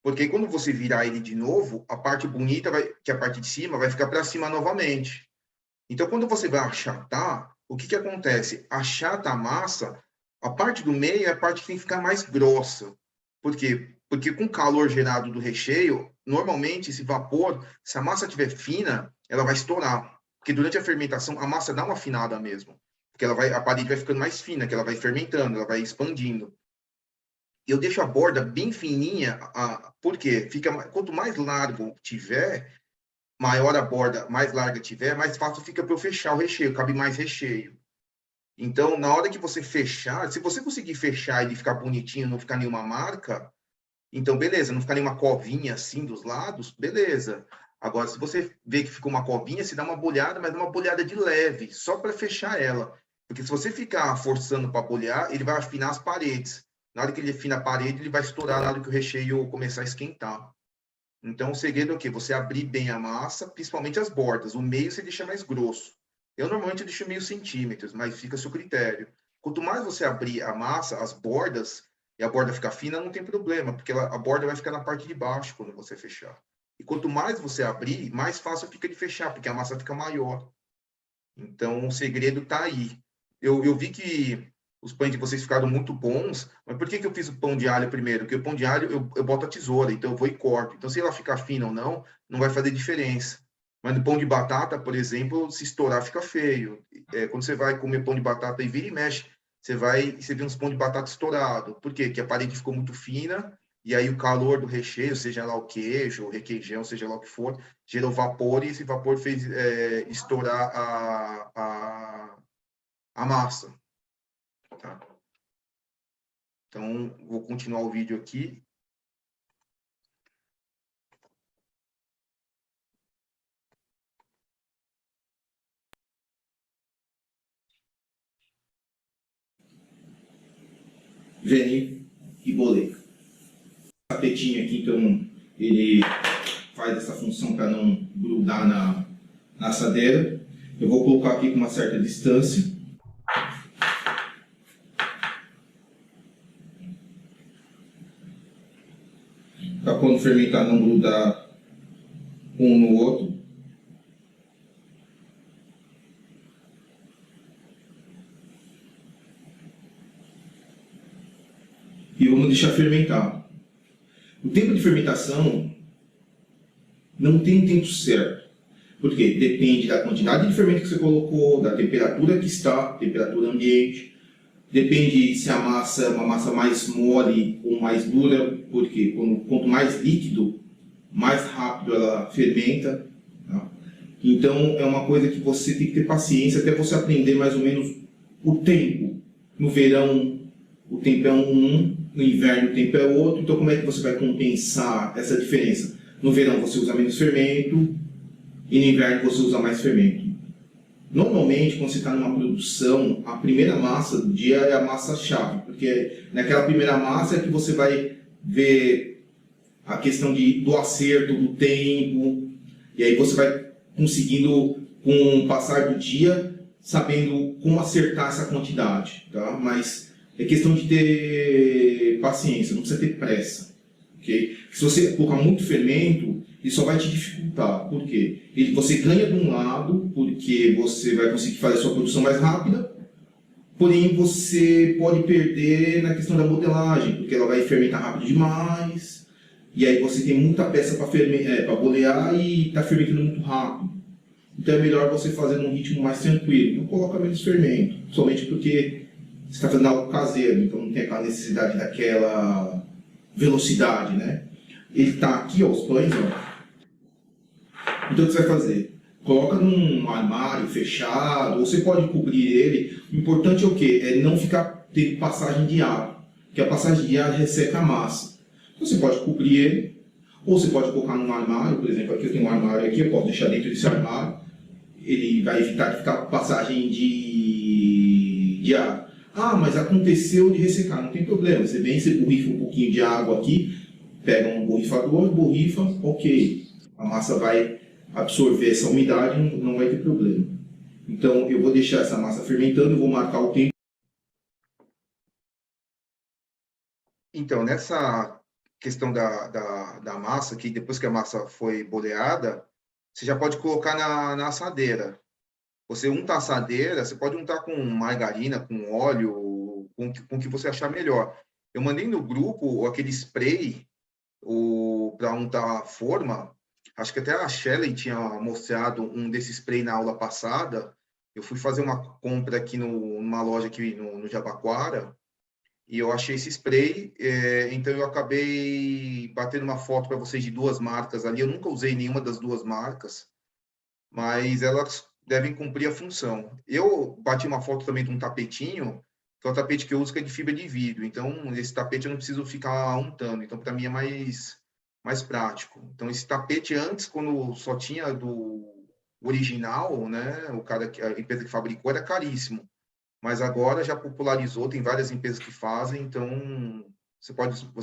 Speaker 3: Porque quando você virar ele de novo, a parte bonita, que é a parte de cima, vai ficar para cima novamente. Então, quando você vai achatar, o que acontece? Achata a massa, a parte do meio é a parte que tem que ficar mais grossa. Por quê? Porque com o calor gerado do recheio, normalmente esse vapor, se a massa estiver fina, ela vai estourar. Porque durante a fermentação, a massa dá uma afinada mesmo. Porque a parede vai ficando mais fina, que ela vai fermentando, ela vai expandindo. Eu deixo a borda bem fininha, porque quanto mais largo tiver, maior a borda, mais larga tiver, mais fácil fica para eu fechar o recheio, cabe mais recheio. Então, na hora que você fechar, se você conseguir fechar ele ficar bonitinho, não ficar nenhuma marca, então beleza, não ficar nenhuma covinha assim dos lados, beleza. Agora, se você vê que ficou uma covinha, você dá uma bolhada, mas dá uma bolhada de leve, só para fechar ela. Porque se você ficar forçando para bolhar, ele vai afinar as paredes. Na hora que ele afina a parede, ele vai estourar na hora que o recheio começar a esquentar. Então, o segredo é o quê? Você abrir bem a massa, principalmente as bordas. O meio você deixa mais grosso. Eu normalmente deixo meio centímetros, mas fica a seu critério. Quanto mais você abrir a massa, as bordas, e a borda ficar fina, não tem problema, porque a borda vai ficar na parte de baixo quando você fechar. E quanto mais você abrir, mais fácil fica de fechar, porque a massa fica maior. Então, o segredo está aí. Eu vi que os pães de vocês ficaram muito bons, mas por que eu fiz o pão de alho primeiro? Porque o pão de alho eu boto a tesoura, então eu vou e corto. Então, se ela ficar fina ou não, não vai fazer diferença. Mas no pão de batata, por exemplo, se estourar, fica feio. Quando você vai comer pão de batata e vira e mexe, você vê uns pão de batata estourado. Por quê? Porque a parede ficou muito fina, e aí o calor do recheio, seja lá o queijo, o requeijão, seja lá o que for, gerou vapor, e esse vapor fez estourar a massa. Tá? Então, vou continuar o vídeo aqui.
Speaker 5: Veni e bolei. O tapetinho aqui, então, ele faz essa função para não grudar na assadeira. Eu vou colocar aqui com uma certa distância. Para quando fermentar não grudar um no outro. E vamos deixar fermentar. O tempo de fermentação não tem tempo certo. Porque depende da quantidade de fermento que você colocou, da temperatura que está, temperatura ambiente. Depende se a massa é uma massa mais mole ou mais dura, porque quanto mais líquido, mais rápido ela fermenta. Tá? Então é uma coisa que você tem que ter paciência até você aprender mais ou menos o tempo. No verão o tempo é um, no inverno o tempo é outro, então como é que você vai compensar essa diferença? No verão você usa menos fermento e no inverno você usa mais fermento. Normalmente, quando você está numa produção, a primeira massa do dia é a massa-chave, porque naquela primeira massa é que você vai ver a questão do acerto, do tempo, e aí você vai conseguindo, com o passar do dia, sabendo como acertar essa quantidade, tá? Mas é questão de ter paciência, não precisa ter pressa, ok? Se você colocar muito fermento, isso só vai te dificultar. Por quê? Você ganha de um lado, porque você vai conseguir fazer a sua produção mais rápida, porém você pode perder na questão da modelagem, porque ela vai fermentar rápido demais, e aí você tem muita peça para bolear e está fermentando muito rápido. Então é melhor você fazer num ritmo mais tranquilo. Não coloca menos fermento, somente porque você está fazendo algo caseiro, então não tem aquela necessidade daquela velocidade, né? Ele está aqui, ó, os pães, ó. Então o que você vai fazer? Coloca num armário fechado, ou você pode cobrir ele. O importante é o quê? É não ficar tendo passagem de ar, porque a passagem de ar resseca a massa. Então você pode cobrir ele, ou você pode colocar num armário, por exemplo, aqui eu tenho um armário aqui, eu posso deixar dentro desse armário. Ele vai evitar de ficar passagem de ar. Ah, mas aconteceu de ressecar, não tem problema. Você vem, você borrifa um pouquinho de água aqui, pega um borrifador, borrifa, ok. A massa vai absorver essa umidade, não vai ter problema. Então, eu vou deixar essa massa fermentando, eu vou marcar o tempo.
Speaker 3: Então, nessa questão da massa, que depois que a massa foi boleada, você já pode colocar na assadeira. Você unta a assadeira, você pode untar com margarina, com óleo, com o que você achar melhor. Eu mandei no grupo aquele spray para untar a forma. Acho que até a Shelley tinha mostrado um desse spray na aula passada. Eu fui fazer uma compra aqui numa loja aqui no Jabaquara e eu achei esse spray, então eu acabei batendo uma foto para vocês de 2 marcas ali. Eu nunca usei nenhuma das 2 marcas, mas elas devem cumprir a função. Eu bati uma foto também de um tapetinho, que é o tapete que eu uso, que é de fibra de vidro. Então, esse tapete eu não preciso ficar untando. Então, para mim é mais prático. Então, esse tapete antes, quando só tinha do original, né, a empresa que fabricou era caríssimo. Mas agora já popularizou, tem várias empresas que fazem, então você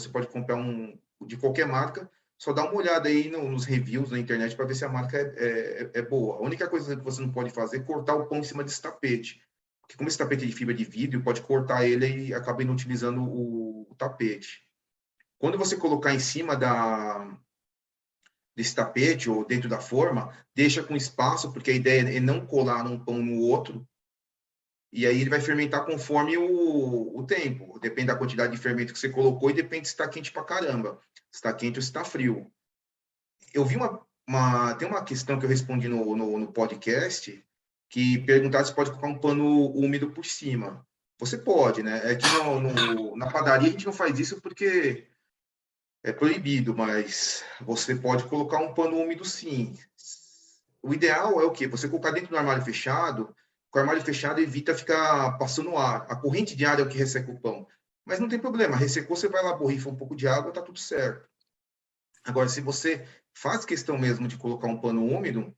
Speaker 3: pode comprar um de qualquer marca, só dá uma olhada aí nos reviews na internet para ver se a marca é boa. A única coisa que você não pode fazer é cortar o pão em cima desse tapete, porque como esse tapete é de fibra de vidro, pode cortar ele e acaba inutilizando o tapete. Quando você colocar em cima desse tapete ou dentro da forma, deixa com espaço, porque a ideia é não colar um pão no outro, e aí ele vai fermentar conforme o tempo. Depende da quantidade de fermento que você colocou e depende se está quente pra caramba. Se está quente ou se está frio. Eu vi tem uma questão que eu respondi no podcast que perguntaram se pode colocar um pano úmido por cima. Você pode, né? É que na padaria a gente não faz isso porque é proibido, mas você pode colocar um pano úmido sim. O ideal é o quê? Você colocar dentro do armário fechado. Com o armário fechado, evita ficar passando ar. A corrente de ar é o que resseca o pão. Mas não tem problema, ressecou, você vai lá, borrifa um pouco de água, tá tudo certo. Agora, se você faz questão mesmo de colocar um pano úmido,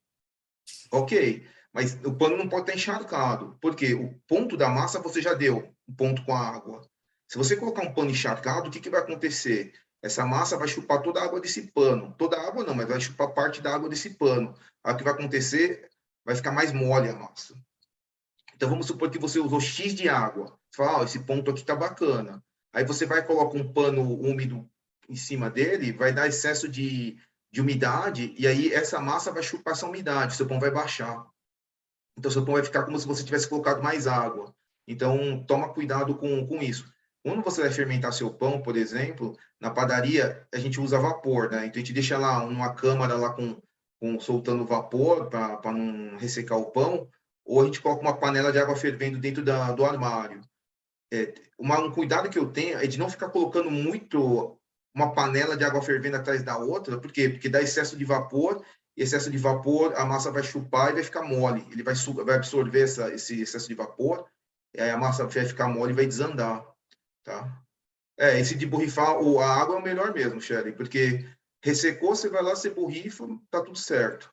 Speaker 3: ok. Mas o pano não pode estar encharcado. Porque o ponto da massa você já deu, o ponto com a água. Se você colocar um pano encharcado, o que vai acontecer? Essa massa vai chupar toda a água desse pano. Toda a água não, mas vai chupar parte da água desse pano. Aí o que vai acontecer? Vai ficar mais mole a massa. Então, vamos supor que você usou X de água. Você fala, esse ponto aqui está bacana. Aí você vai e coloca um pano úmido em cima dele, vai dar excesso de umidade, e aí essa massa vai chupar essa umidade, seu pão vai baixar. Então, seu pão vai ficar como se você tivesse colocado mais água. Então, toma cuidado com isso. Quando você vai fermentar seu pão, por exemplo, na padaria, a gente usa vapor, né? Então, a gente deixa lá uma câmara lá soltando vapor para não ressecar o pão, ou a gente coloca uma panela de água fervendo dentro do armário. Um cuidado que eu tenho é de não ficar colocando muito uma panela de água fervendo atrás da outra. Por quê? Porque dá excesso de vapor, a massa vai chupar e vai ficar mole. Ele vai absorver esse excesso de vapor, e aí a massa vai ficar mole e vai desandar. Tá? Esse de borrifar a água é o melhor mesmo, Shelley, porque ressecou, você vai lá, você borrifa, tá tudo certo.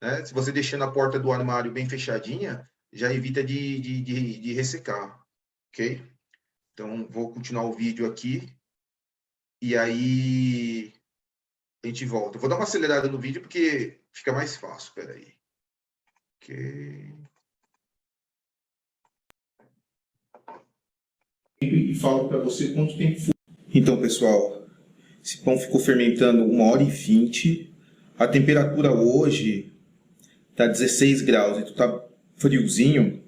Speaker 3: Né? Se você deixar na porta do armário bem fechadinha, já evita de ressecar, ok? Então, vou continuar o vídeo aqui, e aí a gente volta. Eu vou dar uma acelerada no vídeo, porque fica mais fácil, peraí. Ok.
Speaker 5: E falo para você quanto tempo foi. Então, pessoal, esse pão ficou fermentando 1h20. A temperatura hoje tá 16 graus, então tá friozinho.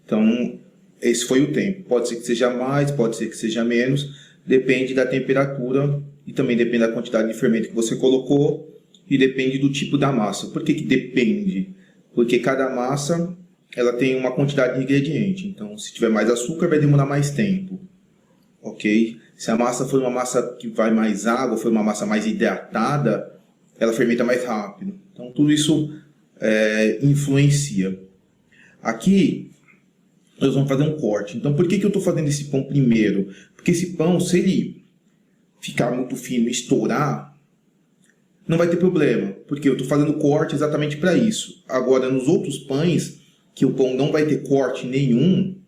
Speaker 5: Então, esse foi o tempo. Pode ser que seja mais, pode ser que seja menos. Depende da temperatura e também depende da quantidade de fermento que você colocou e depende do tipo da massa. Por que depende? Porque cada massa ela tem uma quantidade de ingrediente. Então, se tiver mais açúcar, vai demorar mais tempo. Ok? Se a massa for uma massa que vai mais água, for uma massa mais hidratada, ela fermenta mais rápido. Então, tudo isso influencia. Aqui, nós vamos fazer um corte. Então, por que eu estou fazendo esse pão primeiro? Porque esse pão, se ele ficar muito fino e estourar, não vai ter problema. Porque eu estou fazendo corte exatamente para isso. Agora, nos outros pães, que o pão não vai ter corte nenhum,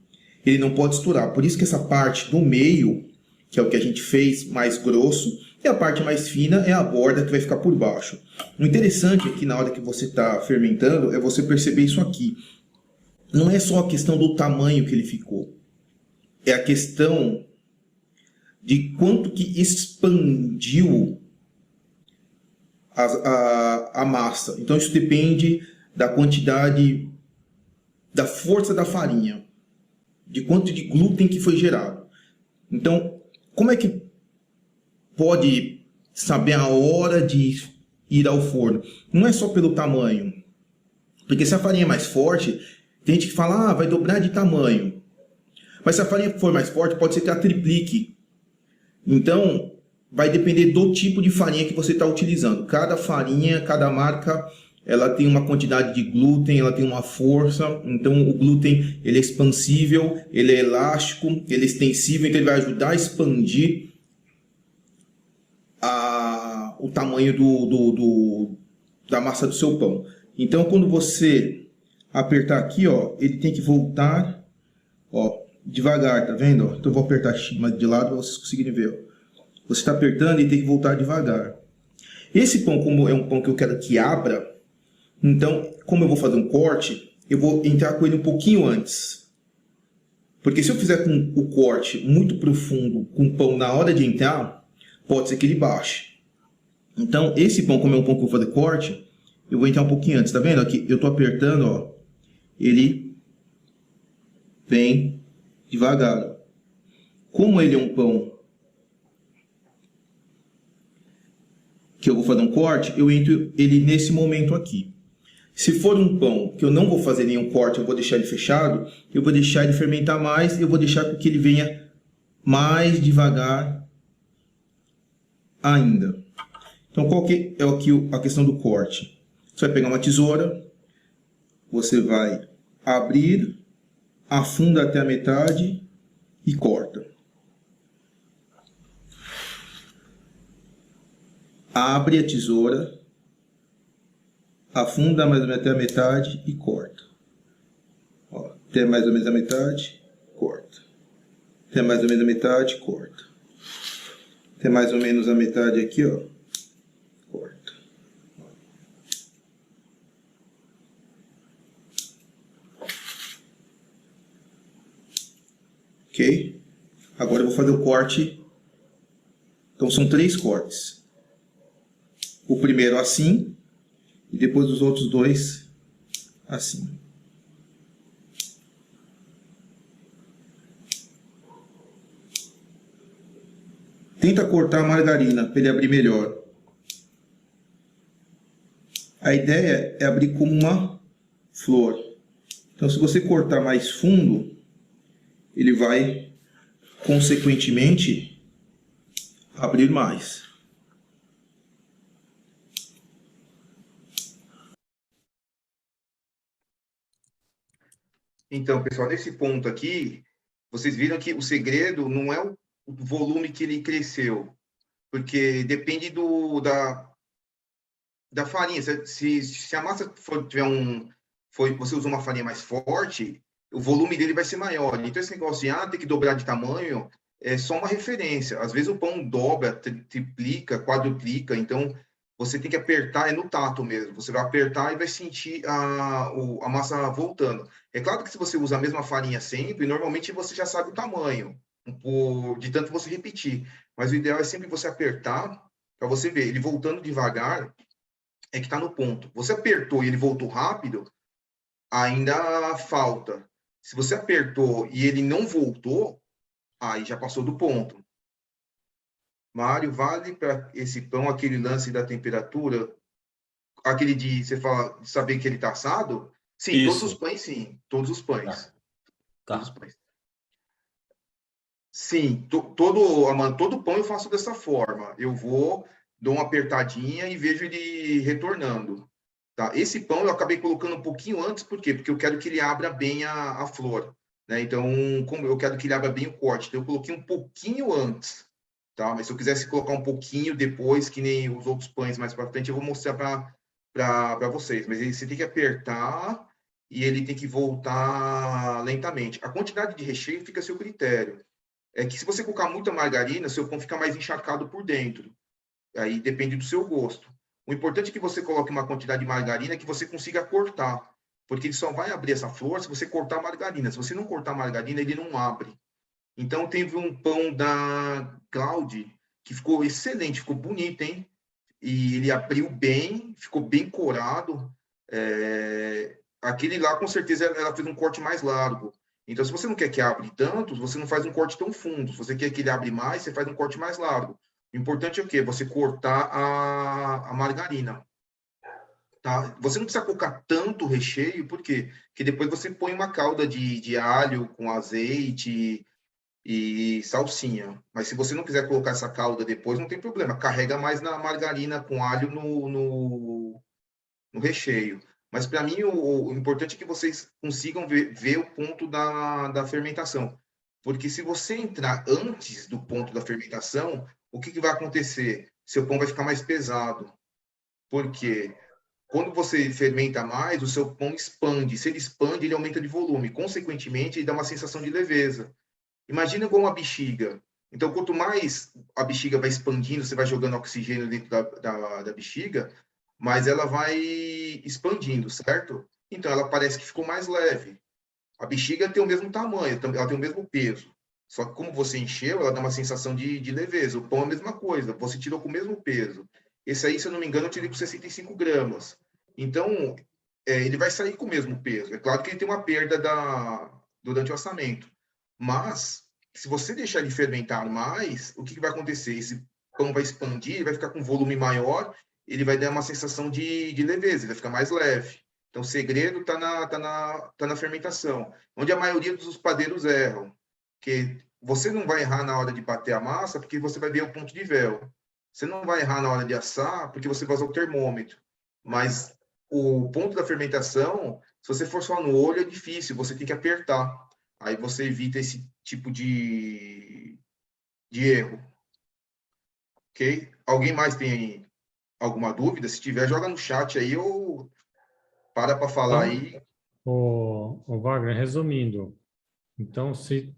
Speaker 5: ele não pode estourar. Por isso que essa parte do meio, que é o que a gente fez, mais grosso, e a parte mais fina é a borda que vai ficar por baixo. O interessante aqui na hora que você está fermentando é você perceber isso aqui. Não é só a questão do tamanho que ele ficou, é a questão de quanto que expandiu a massa. Então isso depende da quantidade, da força da farinha, de quanto de glúten que foi gerado. Então, como é que pode saber a hora de ir ao forno? Não é só pelo tamanho, porque se a farinha é mais forte, tem gente que fala, vai dobrar de tamanho. Mas se a farinha for mais forte, pode ser que ela triplique. Então, vai depender do tipo de farinha que você está utilizando. Cada farinha, cada marca, ela tem uma quantidade de glúten, ela tem uma força. Então, o glúten ele é expansível, ele é elástico, ele é extensível, então ele vai ajudar a expandir o tamanho da massa do seu pão. Então, quando você apertar aqui, ó, ele tem que voltar, ó, devagar, tá vendo? Ó? Então, eu vou apertar mais de lado para vocês conseguirem ver. Ó. Você está apertando e tem que voltar devagar. Esse pão, como é um pão que eu quero que abra, então, como eu vou fazer um corte, eu vou entrar com ele um pouquinho antes. Porque se eu fizer com o corte muito profundo com o pão na hora de entrar, pode ser que ele baixe. Então, esse pão, como é um pão que eu vou fazer corte, eu vou entrar um pouquinho antes. Tá vendo? Aqui eu estou apertando, ó, ele vem devagar. Como ele é um pão que eu vou fazer um corte, eu entro ele nesse momento aqui. Se for um pão que eu não vou fazer nenhum corte, eu vou deixar ele fechado, eu vou deixar ele fermentar mais, eu vou deixar com que ele venha mais devagar ainda. Então, qual que é aqui a questão do corte? Você vai pegar uma tesoura, você vai abrir, afunda até a metade e corta. Abre a tesoura, afunda mais ou menos até a metade e corta. Ó, até mais ou menos a metade, corta. Até mais ou menos a metade, corta. Até mais ou menos a metade aqui, ó, corta. Ok? Agora eu vou fazer o corte. Então são 3 cortes. O primeiro assim, e depois os outros 2 assim. Tenta cortar a margarina para ele abrir melhor. A ideia é abrir como uma flor. Então, se você cortar mais fundo, ele vai, consequentemente, abrir mais.
Speaker 3: Então, pessoal, nesse ponto aqui, vocês viram que o segredo não é o volume que ele cresceu, porque depende da farinha. Se a massa você usou uma farinha mais forte, o volume dele vai ser maior. Então, esse negócio de ter que dobrar de tamanho é só uma referência. Às vezes o pão dobra, triplica, quadruplica, então você tem que apertar, é no tato mesmo. Você vai apertar e vai sentir a massa voltando. É claro que se você usa a mesma farinha sempre, normalmente você já sabe o tamanho, de tanto você repetir. Mas o ideal é sempre você apertar, para você ver, ele voltando devagar, é que está no ponto. Você apertou e ele voltou rápido, ainda falta. Se você apertou e ele não voltou, aí já passou do ponto. Mário, vale para esse pão aquele lance da temperatura? Aquele de você fala de saber que ele está assado? Sim,
Speaker 4: Isso.
Speaker 3: todos os pães, sim. Todos os pães.
Speaker 4: Tá.
Speaker 3: Todos os pães. Sim, todo pão eu faço dessa forma. Eu dou uma apertadinha e vejo ele retornando. Tá? Esse pão eu acabei colocando um pouquinho antes, por quê? Porque eu quero que ele abra bem a flor. Né? Então, como eu quero que ele abra bem o corte, então eu coloquei um pouquinho antes. Tá? Mas se eu quisesse colocar um pouquinho depois, que nem os outros pães mais para frente, eu vou mostrar para vocês. Mas você tem que apertar e ele tem que voltar lentamente. A quantidade de recheio fica a seu critério. é que se você colocar muita margarina, seu pão fica mais encharcado por dentro. Aí depende do seu gosto. O importante é que você coloque uma quantidade de margarina que você consiga cortar, porque ele só vai abrir essa flor se você cortar a margarina. Se você não cortar a margarina, ele não abre. Então, teve um pão da Claude que ficou excelente, ficou bonito, hein? E ele abriu bem, ficou bem corado. Aquele lá, com certeza, ela fez um corte mais largo. Então, se você não quer que abra tanto, você não faz um corte tão fundo. Se você quer que ele abra mais, você faz um corte mais largo. O importante é o quê? Você cortar a margarina. Tá? Você não precisa colocar tanto recheio, por quê? Porque depois você põe uma calda de alho com azeite e salsinha. Mas se você não quiser colocar essa calda depois, não tem problema. Carrega mais na margarina com alho no recheio. Mas para mim, o importante é que vocês consigam ver o ponto da fermentação. Porque se você entrar antes do ponto da fermentação, o que vai acontecer? Seu pão vai ficar mais pesado. Por quê? Quando você fermenta mais, o seu pão expande. Se ele expande, ele aumenta de volume. Consequentemente, ele dá uma sensação de leveza. Imagina igual uma bexiga. Então, quanto mais a bexiga vai expandindo, você vai jogando oxigênio dentro da bexiga, mais ela vai expandindo, certo? Então, ela parece que ficou mais leve. A bexiga tem o mesmo tamanho, ela tem o mesmo peso. Só que como você encheu, ela dá uma sensação de leveza. O pão é a mesma coisa, você tirou com o mesmo peso. Esse aí, se eu não me engano, eu tirei com 65 gramas. Então, ele vai sair com o mesmo peso. É claro que ele tem uma perda durante o assamento. Mas, se você deixar ele fermentar mais, o que vai acontecer? Esse pão vai expandir, ele vai ficar com um volume maior, ele vai dar uma sensação de leveza, ele vai ficar mais leve. Então, o segredo está na fermentação, onde a maioria dos padeiros erram. Que você não vai errar na hora de bater a massa, porque você vai ver o ponto de véu. Você não vai errar na hora de assar, porque você vai usar o termômetro. Mas o ponto da fermentação, se você for só no olho, é difícil, você tem que apertar. Aí você evita esse tipo de erro. Ok? Alguém mais tem alguma dúvida? Se tiver, joga no chat aí ou para falar
Speaker 1: Então,
Speaker 3: aí.
Speaker 1: o Wagner, resumindo, então, se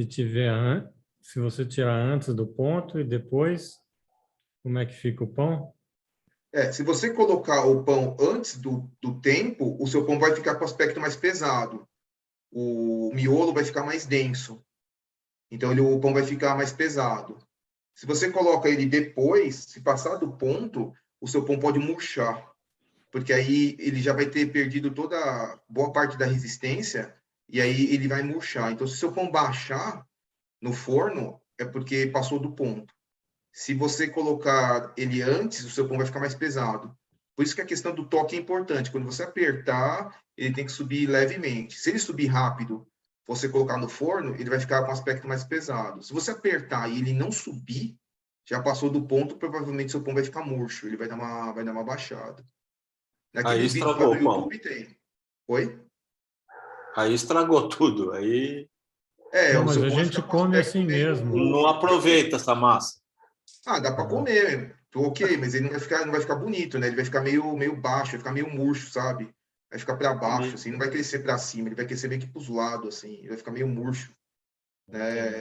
Speaker 1: tiver, se você tirar antes do ponto e depois, como é que fica o pão?
Speaker 3: Se você colocar o pão antes do tempo, o seu pão vai ficar com aspecto mais pesado. O miolo vai ficar mais denso. Então, o pão vai ficar mais pesado. Se você coloca ele depois, se passar do ponto, o seu pão pode murchar. Porque aí ele já vai ter perdido boa parte da resistência e aí ele vai murchar. Então, se o seu pão baixar no forno, é porque passou do ponto. Se você colocar ele antes, o seu pão vai ficar mais pesado. Por isso que a questão do toque é importante. Quando você apertar, ele tem que subir levemente. Se ele subir rápido, você colocar no forno, ele vai ficar com um aspecto mais pesado. Se você apertar e ele não subir, já passou do ponto, provavelmente seu pão vai ficar murcho, ele vai dar uma baixada.
Speaker 4: Aí
Speaker 3: Naqueles vídeos lá
Speaker 4: estragou
Speaker 3: do
Speaker 4: o pão.
Speaker 3: YouTube tem. Oi?
Speaker 4: Aí estragou tudo. Aí
Speaker 1: Não,
Speaker 3: O
Speaker 1: mas
Speaker 3: seu
Speaker 1: a
Speaker 3: pão vai
Speaker 1: gente
Speaker 3: ficar com um
Speaker 1: come
Speaker 3: aspecto
Speaker 1: assim mesmo.
Speaker 4: não aproveita essa massa.
Speaker 3: dá para comer. Ok, mas ele não vai ficar bonito, né? Ele vai ficar meio baixo, vai ficar meio murcho, sabe? Vai ficar para baixo, assim, não vai crescer para cima, ele vai crescer meio que para os lados, assim, ele vai ficar meio murcho.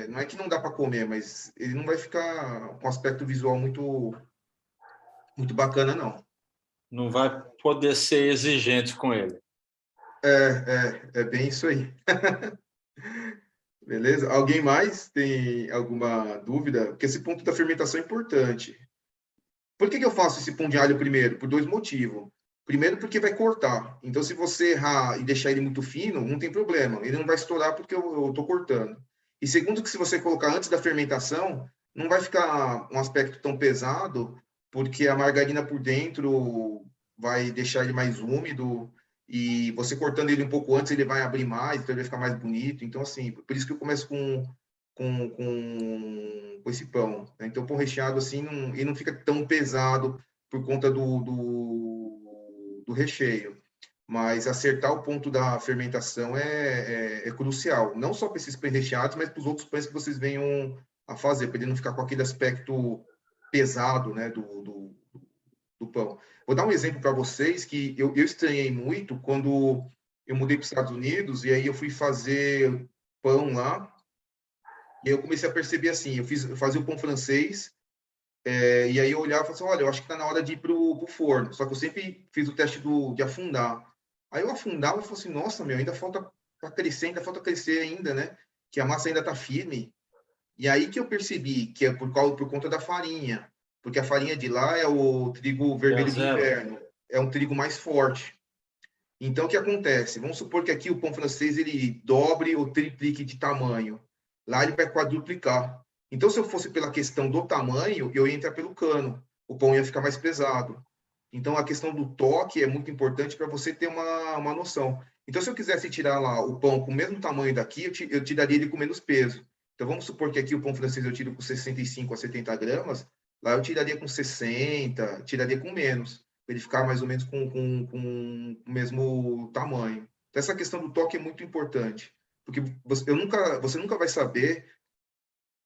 Speaker 3: Não é que não dá para comer, mas ele não vai ficar com aspecto visual muito, muito bacana, não.
Speaker 4: Não vai poder ser exigente com ele.
Speaker 3: É bem isso aí. Beleza? Alguém mais tem alguma dúvida? Porque esse ponto da fermentação é importante. Por que eu faço esse pão de alho primeiro? Por dois motivos. Primeiro, porque vai cortar. Então, se você errar e deixar ele muito fino, não tem problema. Ele não vai estourar porque eu estou cortando. E segundo, que se você colocar antes da fermentação, não vai ficar um aspecto tão pesado, porque a margarina por dentro vai deixar ele mais úmido. E você cortando ele um pouco antes, ele vai abrir mais, então ele vai ficar mais bonito. Então, assim, por isso que eu começo com esse pão. Né? Então, o pão recheado, assim, ele não fica tão pesado por conta do recheio. Mas acertar o ponto da fermentação é crucial. Não só para esses pães recheados, mas para os outros pães que vocês venham a fazer, para ele não ficar com aquele aspecto pesado, né, do pão. Vou dar um exemplo para vocês que eu estranhei muito quando eu mudei para os Estados Unidos e aí eu fui fazer pão lá. E aí eu comecei a perceber assim, eu fazia o pão francês, e aí eu olhava e falava assim, olha, eu acho que está na hora de ir para o forno. Só que eu sempre fiz o teste de afundar. Aí eu afundava e falei assim, nossa, meu, ainda falta para crescer ainda, né? Que a massa ainda está firme. E aí que eu percebi que é por conta da farinha, porque a farinha de lá é o trigo vermelho de inverno, é um trigo mais forte. Então, o que acontece? Vamos supor que aqui o pão francês ele dobre ou triplique de tamanho. Lá ele vai quadruplicar. Então, se eu fosse pela questão do tamanho, eu ia entrar pelo cano. O pão ia ficar mais pesado. Então, a questão do toque é muito importante para você ter uma noção. Então, se eu quisesse tirar lá o pão com o mesmo tamanho daqui, eu tiraria ele com menos peso. Então, vamos supor que aqui o pão francês eu tiro com 65 a 70 gramas, lá eu tiraria com 60, tiraria com menos, para ele ficar mais ou menos com o mesmo tamanho. Então, essa questão do toque é muito importante, porque você nunca vai saber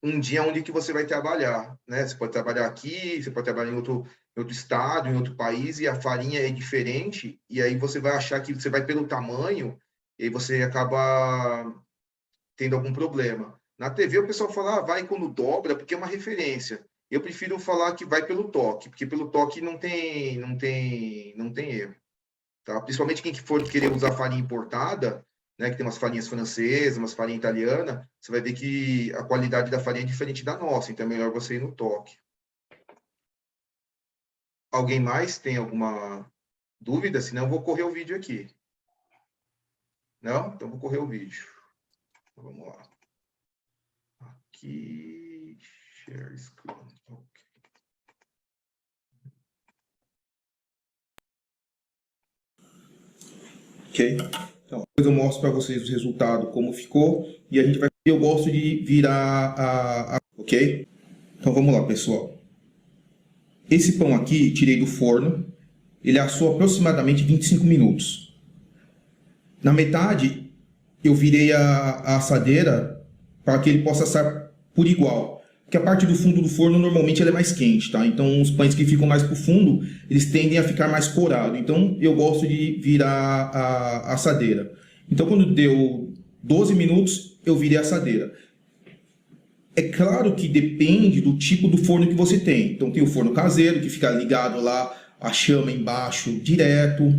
Speaker 3: um dia onde que você vai trabalhar, né? Você pode trabalhar aqui, você pode trabalhar em outro estado, em outro país, e a farinha é diferente, e aí você vai achar que você vai pelo tamanho, e aí você acaba tendo algum problema. Na TV o pessoal fala, vai quando dobra, porque é uma referência. Eu prefiro falar que vai pelo toque, porque pelo toque não tem erro. Tá? Principalmente quem for querer usar farinha importada, né, que tem umas farinhas francesas, umas farinhas italianas, você vai ver que a qualidade da farinha é diferente da nossa, então é melhor você ir no toque. Alguém mais tem alguma dúvida? Senão eu vou correr o vídeo aqui. Não? Então vou correr o vídeo. Então, vamos lá. Aqui, share screen.
Speaker 5: Ok? Então, depois eu mostro para vocês o resultado, como ficou, e a gente vai... Eu gosto de virar ok? Então vamos lá, pessoal. Esse pão aqui, tirei do forno, ele assou aproximadamente 25 minutos. Na metade, eu virei a assadeira para que ele possa assar por igual. Porque a parte do fundo do forno, normalmente, ela é mais quente, tá? Então, os pães que ficam mais para o fundo, eles tendem a ficar mais corados. Então, eu gosto de virar a assadeira. Então, quando deu 12 minutos, eu virei a assadeira. É claro que depende do tipo do forno que você tem. Então, tem o forno caseiro, que fica ligado lá, a chama embaixo, direto.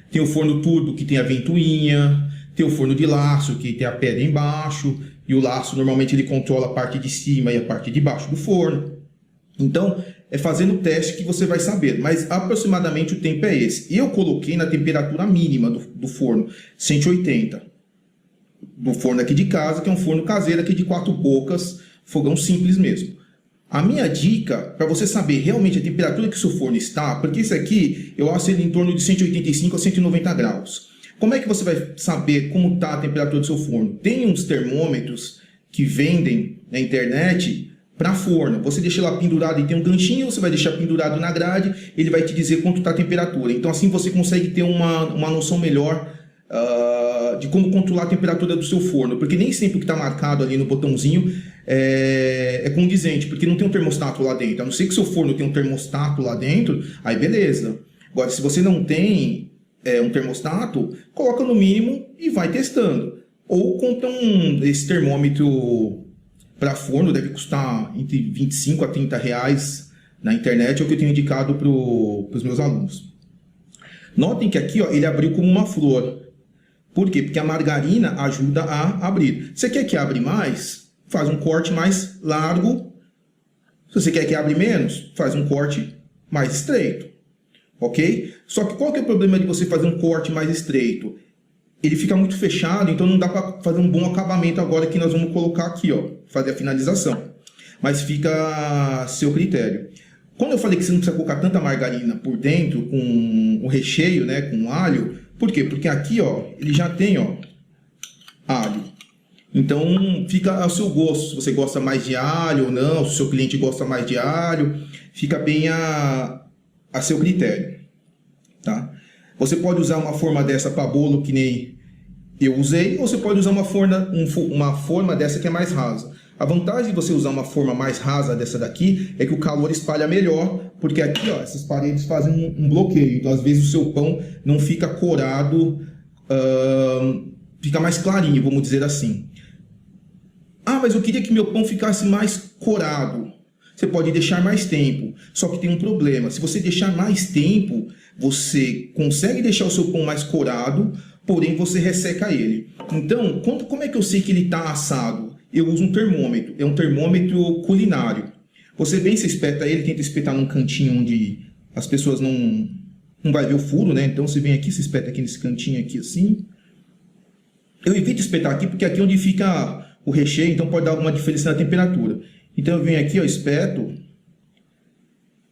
Speaker 5: Tem o forno turbo, que tem a ventoinha. Tem o forno de laço, que tem a pedra embaixo. E o laço, normalmente, ele controla a parte de cima e a parte de baixo do forno. Então, é fazendo o teste que você vai saber. Mas, aproximadamente, o tempo é esse. Eu coloquei na temperatura mínima do forno, 180. Do forno aqui de casa, que é um forno caseiro aqui de 4 bocas, fogão simples mesmo. A minha dica, para você saber realmente a temperatura que o seu forno está, porque esse aqui, eu acho ele em torno de 185 a 190 graus. Como é que você vai saber como está a temperatura do seu forno? Tem uns termômetros que vendem na internet para forno. Você deixa lá pendurado e tem um ganchinho, você vai deixar pendurado na grade, ele vai te dizer quanto está a temperatura. Então assim você consegue ter uma noção melhor de como controlar a temperatura do seu forno. Porque nem sempre o que está marcado ali no botãozinho é condizente, porque não tem um termostato lá dentro. A não ser que seu forno tenha um termostato lá dentro, aí beleza. Agora, se você não tem um termostato, coloca no mínimo e vai testando. Ou compra esse termômetro para forno, deve custar entre 25 a 30 reais na internet, é o que eu tenho indicado para os meus alunos. Notem que aqui ó, ele abriu como uma flor. Por quê? Porque a margarina ajuda a abrir. Você quer que abra mais? Faz um corte mais largo. Se você quer que abra menos, faz um corte mais estreito. Ok? Só que qual que é o problema de você fazer um corte mais estreito? Ele fica muito fechado, então não dá para fazer um bom acabamento agora que nós vamos colocar aqui, ó, fazer a finalização. Mas fica a seu critério. Quando eu falei que você não precisa colocar tanta margarina por dentro, com o recheio, né, com alho, por quê? Porque aqui, ó, ele já tem, ó, alho. Então, fica ao seu gosto, se você gosta mais de alho ou não, se o seu cliente gosta mais de alho, fica bem a seu critério, tá? Você pode usar uma forma dessa para bolo que nem eu usei, ou você pode usar uma forma dessa que é mais rasa. A vantagem de você usar uma forma mais rasa dessa daqui é que o calor espalha melhor, porque aqui ó, essas paredes fazem um bloqueio, então às vezes o seu pão não fica corado, fica mais clarinho, vamos dizer assim. Ah, mas eu queria que meu pão ficasse mais corado. Você pode deixar mais tempo, só que tem um problema. Se você deixar mais tempo, você consegue deixar o seu pão mais corado, porém você resseca ele. Então, como é que eu sei que ele está assado? Eu uso um termômetro, é um termômetro culinário. Você vem, você espeta ele, tenta espetar num cantinho onde as pessoas não vai ver o furo, né? Então você vem aqui, você espeta aqui nesse cantinho aqui assim. Eu evito espetar aqui porque aqui é onde fica o recheio, então pode dar alguma diferença na temperatura. Então eu venho aqui, ó, espeto.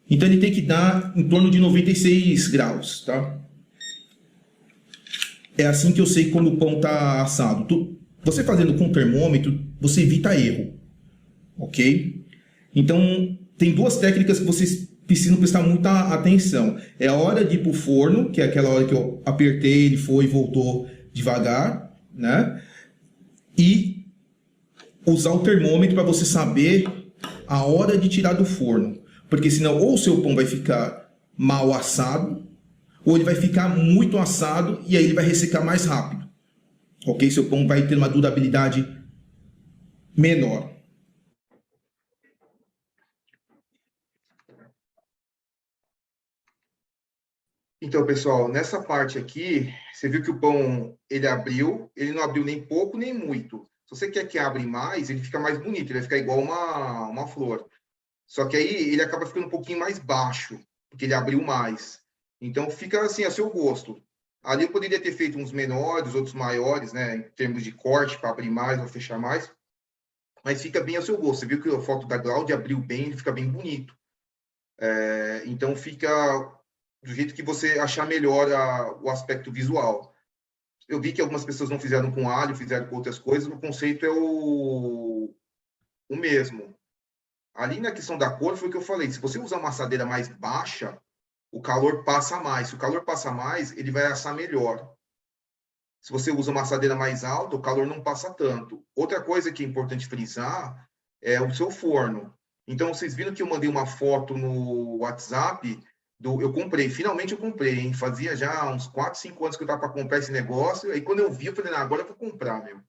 Speaker 5: Então ele tem que dar em torno de 96 graus, tá? É assim que eu sei quando o pão está assado. Você fazendo com termômetro, você evita erro, ok? Então tem duas técnicas que vocês precisam prestar muita atenção. É a hora de ir para o forno, que é aquela hora que eu apertei, ele foi e voltou devagar, né? E usar o termômetro para você saber a hora de tirar do forno. Porque senão ou o seu pão vai ficar mal assado, ou ele vai ficar muito assado e aí ele vai ressecar mais rápido. Ok? Seu pão vai ter uma durabilidade menor.
Speaker 3: Então, pessoal, nessa parte aqui, você viu que o pão, ele não abriu nem pouco nem muito. Se você quer que abra mais, ele fica mais bonito, ele vai ficar igual uma flor. Só que aí ele acaba ficando um pouquinho mais baixo, porque ele abriu mais. Então fica assim a seu gosto. Ali eu poderia ter feito uns menores, outros maiores, né, em termos de corte, para abrir mais ou fechar mais. Mas fica bem a seu gosto. Você viu que a foto da Cláudia abriu bem, ele fica bem bonito. Então fica do jeito que você achar melhor o aspecto visual. Eu vi que algumas pessoas não fizeram com alho, fizeram com outras coisas, o conceito é o mesmo. Ali na questão da cor foi o que eu falei, se você usar uma assadeira mais baixa, o calor passa mais. Se o calor passa mais, ele vai assar melhor. Se você usa uma assadeira mais alta, o calor não passa tanto. Outra coisa que é importante frisar é o seu forno. Então, vocês viram que eu mandei uma foto no WhatsApp eu comprei, finalmente eu comprei, hein? Fazia já uns 4, 5 anos que eu estava para comprar esse negócio, aí quando eu vi, eu falei, não, agora eu vou comprar, meu.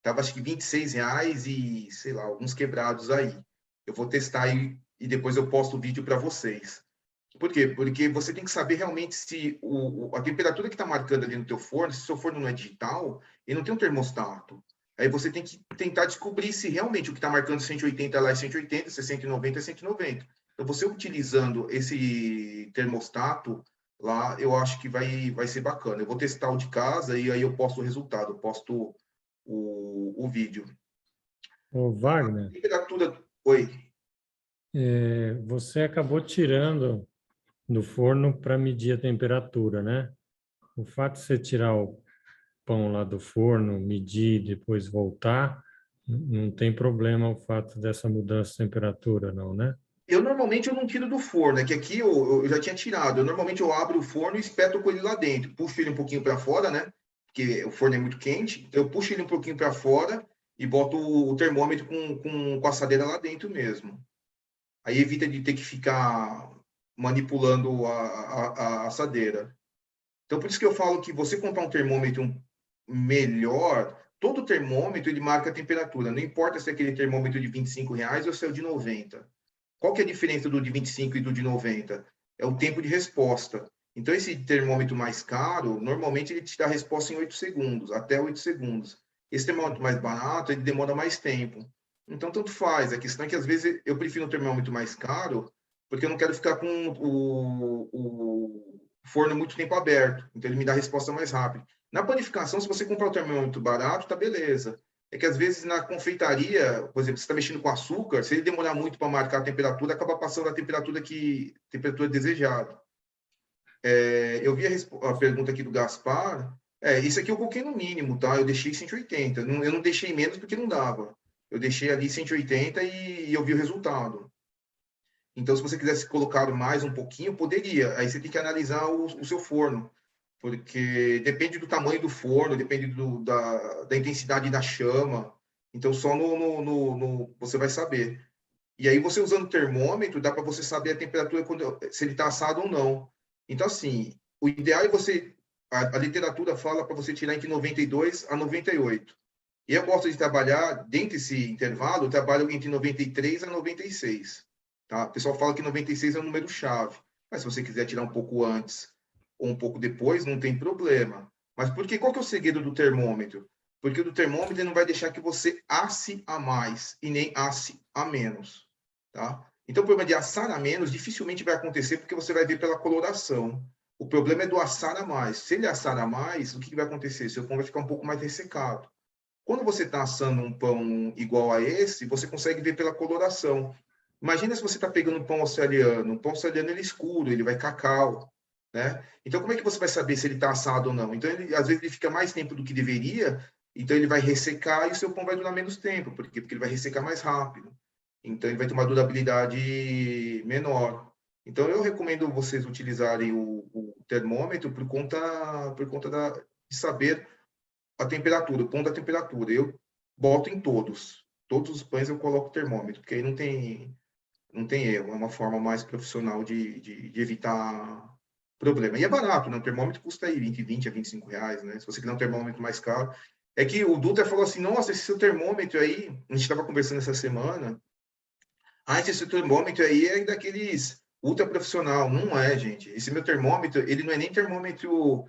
Speaker 3: Tava acho que R$26 e, sei lá, alguns quebrados aí. Eu vou testar e depois eu posto o vídeo para vocês. Por quê? Porque você tem que saber realmente se a temperatura que está marcando ali no teu forno, se o seu forno não é digital, ele não tem um termostato. Aí você tem que tentar descobrir se realmente o que está marcando 180 lá é 180, 60 e 90 é 190. Então, você utilizando esse termostato lá, eu acho que vai ser bacana. Eu vou testar o de casa e aí eu posto o resultado, eu posto o vídeo.
Speaker 1: Ô, Wagner,
Speaker 3: Temperatura... Oi.
Speaker 1: você acabou tirando do forno para medir a temperatura, né? O fato de você tirar o pão lá do forno, medir, depois voltar, não tem problema o fato dessa mudança de temperatura, não, né?
Speaker 3: Normalmente eu não tiro do forno, é que aqui eu já tinha tirado. Normalmente eu abro o forno e espeto com ele lá dentro. Puxo ele um pouquinho para fora, né? Porque o forno é muito quente. Então eu puxo ele um pouquinho para fora e boto o termômetro com a assadeira lá dentro mesmo. Aí evita de ter que ficar manipulando a assadeira. Então por isso que eu falo que você comprar um termômetro melhor, todo termômetro ele marca a temperatura. Não importa se é aquele termômetro de R$25 ou se é o de 90. Qual que é a diferença do de 25 e do de 90? É o tempo de resposta. Então, esse termômetro mais caro, normalmente ele te dá a resposta em 8 segundos, até 8 segundos. Esse termômetro mais barato, ele demora mais tempo. Então, tanto faz. A questão é que, às vezes, eu prefiro um termômetro mais caro, porque eu não quero ficar com o forno muito tempo aberto. Então, ele me dá a resposta mais rápido. Na panificação, se você comprar o termômetro barato, tá beleza. É que, às vezes, na confeitaria, por exemplo, você está mexendo com açúcar, se ele demorar muito para marcar a temperatura, acaba passando a temperatura desejada. Eu vi a pergunta aqui do Gaspar. Isso aqui eu coloquei no mínimo, tá? Eu deixei 180. Eu não deixei menos porque não dava. Eu deixei ali 180 e eu vi o resultado. Então, se você quisesse colocar mais um pouquinho, poderia. Aí você tem que analisar o seu forno. Porque depende do tamanho do forno, depende da intensidade da chama. Então, só você vai saber. E aí, você usando o termômetro, dá para você saber a temperatura, se ele está assado ou não. Então, assim, o ideal é você... A literatura fala para você tirar entre 92 a 98. E eu gosto de trabalhar, dentro desse intervalo, eu trabalho entre 93 a 96. Tá? O pessoal fala que 96 é o número-chave. Mas se você quiser tirar um pouco antes ou um pouco depois, não tem problema. Mas qual que é o segredo do termômetro? Porque o do termômetro não vai deixar que você asse a mais e nem asse a menos. Tá? Então, o problema de assar a menos dificilmente vai acontecer porque você vai ver pela coloração. O problema é do assar a mais. Se ele assar a mais, o que vai acontecer? Seu pão vai ficar um pouco mais ressecado. Quando você está assando um pão igual a esse, você consegue ver pela coloração. Imagina se você está pegando um pão australiano. Um pão australiano ele é escuro, ele vai cacau, né? Então, como é que você vai saber se ele está assado ou não? Então, às vezes, ele fica mais tempo do que deveria, então ele vai ressecar e o seu pão vai durar menos tempo. Por quê? Porque ele vai ressecar mais rápido. Então, ele vai ter uma durabilidade menor. Então, eu recomendo vocês utilizarem o termômetro por conta de saber a temperatura, o ponto da temperatura. Eu boto em todos. Todos os pães eu coloco termômetro, porque aí não tem erro. É uma forma mais profissional de evitar problema. E é barato, né? O termômetro custa aí 20 a 25 reais, né? Se você quiser um termômetro mais caro. É que o Dutra falou assim, nossa, esse seu termômetro aí, a gente estava conversando essa semana, esse seu termômetro aí é daqueles ultra profissional. Não é, gente. Esse meu termômetro, ele não é nem termômetro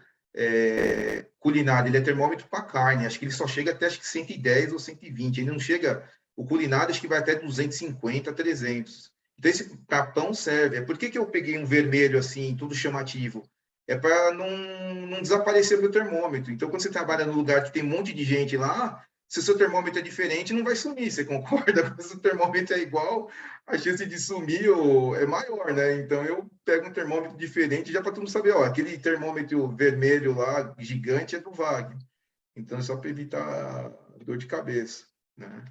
Speaker 3: culinário, ele é termômetro para carne. Acho que ele só chega até acho que 110 ou 120. Ele não chega. O culinário acho que vai até 250, 300. Então, esse capão serve. Por que eu peguei um vermelho assim, tudo chamativo? É para não desaparecer o meu termômetro. Então, quando você trabalha no lugar que tem um monte de gente lá, se o seu termômetro é diferente, não vai sumir. Você concorda? Se o termômetro é igual, a chance de sumir é maior, né? Então eu pego um termômetro diferente já para todo mundo saber, ó, aquele termômetro vermelho lá, gigante, é do Wagner. Então é só para evitar dor de cabeça, né?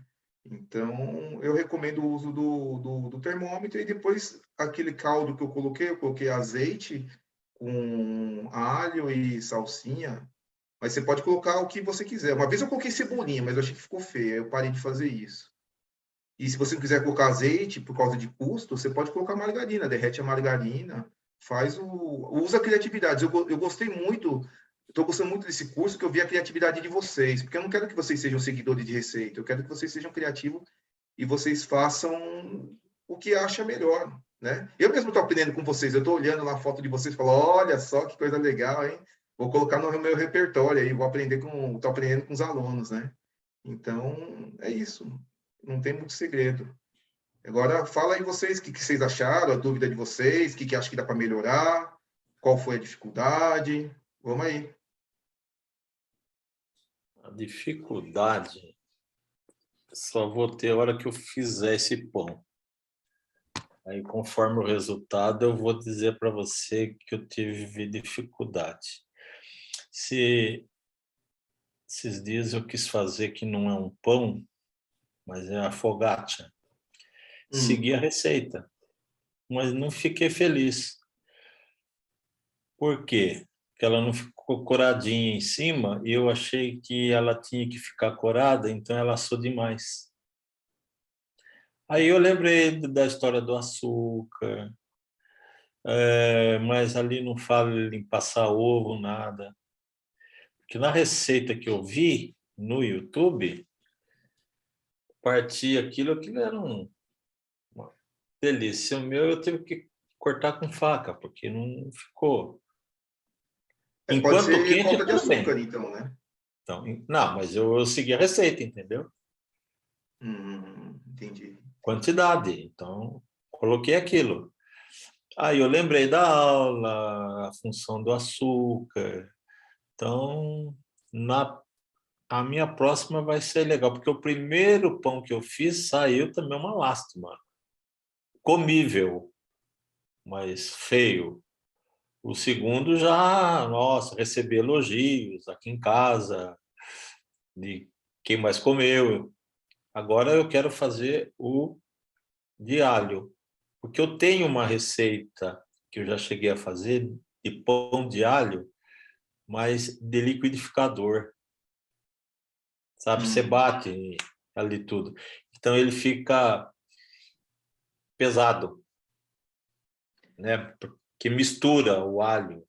Speaker 3: Então eu recomendo o uso do termômetro e depois aquele caldo que eu coloquei azeite com alho e salsinha, mas você pode colocar o que você quiser. Uma vez eu coloquei cebolinha, mas eu achei que ficou feio, eu parei de fazer isso. E se você não quiser colocar azeite por causa de custo, você pode colocar margarina, derrete a margarina, usa a criatividade. Eu gostei muito, estou gostando muito desse curso, que eu vi a criatividade de vocês, porque eu não quero que vocês sejam seguidores de receita, eu quero que vocês sejam criativos e vocês façam o que acha melhor, né? Eu mesmo estou aprendendo com vocês, eu estou olhando lá a foto de vocês e falo, olha só que coisa legal, hein? Vou colocar no meu repertório aí, estou aprendendo com os alunos, né? Então, é isso. Não tem muito segredo. Agora, fala aí vocês, o que vocês acharam, a dúvida de vocês, o que acham que dá para melhorar, qual foi a dificuldade. Vamos aí.
Speaker 4: A dificuldade só vou ter a hora que eu fizer esse pão. Aí, conforme o resultado, eu vou dizer para você que eu tive dificuldade. Esses dias eu quis fazer que não é um pão, mas é a focaccia. Segui a receita, mas não fiquei feliz. Por quê? Porque ela não ficou coradinha em cima e eu achei que ela tinha que ficar corada, então ela assou demais. Aí eu lembrei da história do açúcar, mas ali não fala em passar ovo, nada. Porque na receita que eu vi no YouTube, partia aquilo era uma delícia. O meu eu tive que cortar com faca, porque não ficou.
Speaker 3: Pode
Speaker 4: Enquanto
Speaker 3: ser
Speaker 4: quente,
Speaker 3: falta de
Speaker 4: tudo
Speaker 3: açúcar,
Speaker 4: bem.
Speaker 3: então, né?
Speaker 4: Então, não, mas eu segui a receita, entendeu?
Speaker 3: Entendi.
Speaker 4: Quantidade. Então, coloquei aquilo. Aí eu lembrei da aula, a função do açúcar. Então, a minha próxima vai ser legal, porque o primeiro pão que eu fiz saiu também uma lástima. Comível, mas feio. O segundo já, nossa, recebi elogios aqui em casa, de quem mais comeu. Agora eu quero fazer o de alho, porque eu tenho uma receita que eu já cheguei a fazer de pão de alho, mas de liquidificador. Sabe, você bate ali tudo. Então ele fica pesado, né? Que mistura o alho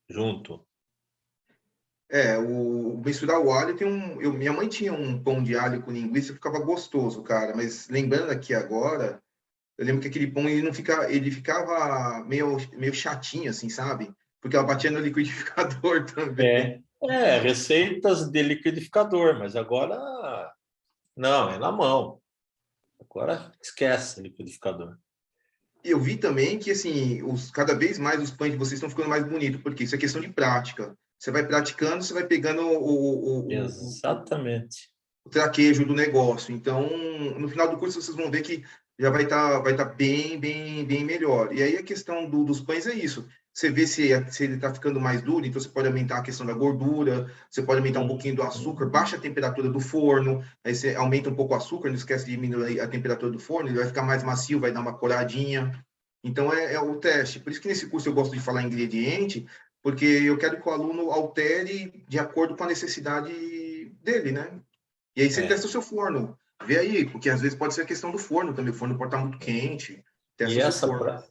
Speaker 4: junto.
Speaker 3: Misturar o alho tem minha mãe tinha um pão de alho com linguiça que ficava gostoso, cara. Mas lembrando aqui agora, eu lembro que aquele pão ele ficava meio chatinho, assim, sabe? Porque ela batia no liquidificador também.
Speaker 4: Receitas de liquidificador, mas agora não, é na mão. Agora esquece liquidificador.
Speaker 3: Eu vi também que, assim, cada vez mais os pães de vocês estão ficando mais bonitos, porque isso é questão de prática. Você vai praticando, você vai pegando
Speaker 4: Exatamente.
Speaker 3: o traquejo do negócio. Então, no final do curso, vocês vão ver que já vai tá bem, bem, bem melhor. E aí a questão dos pães é isso. Você vê se ele está ficando mais duro, então você pode aumentar a questão da gordura, você pode aumentar um pouquinho do açúcar, baixa a temperatura do forno, aí você aumenta um pouco o açúcar, não esquece de diminuir a temperatura do forno, ele vai ficar mais macio, vai dar uma coradinha. Então, é o teste. Por isso que nesse curso eu gosto de falar ingrediente, porque eu quero que o aluno altere de acordo com a necessidade dele, né? E aí você testa o seu forno. Vê aí, porque às vezes pode ser a questão do forno também. O forno pode estar muito quente. Testa
Speaker 4: E
Speaker 3: o seu
Speaker 4: essa,
Speaker 3: forno.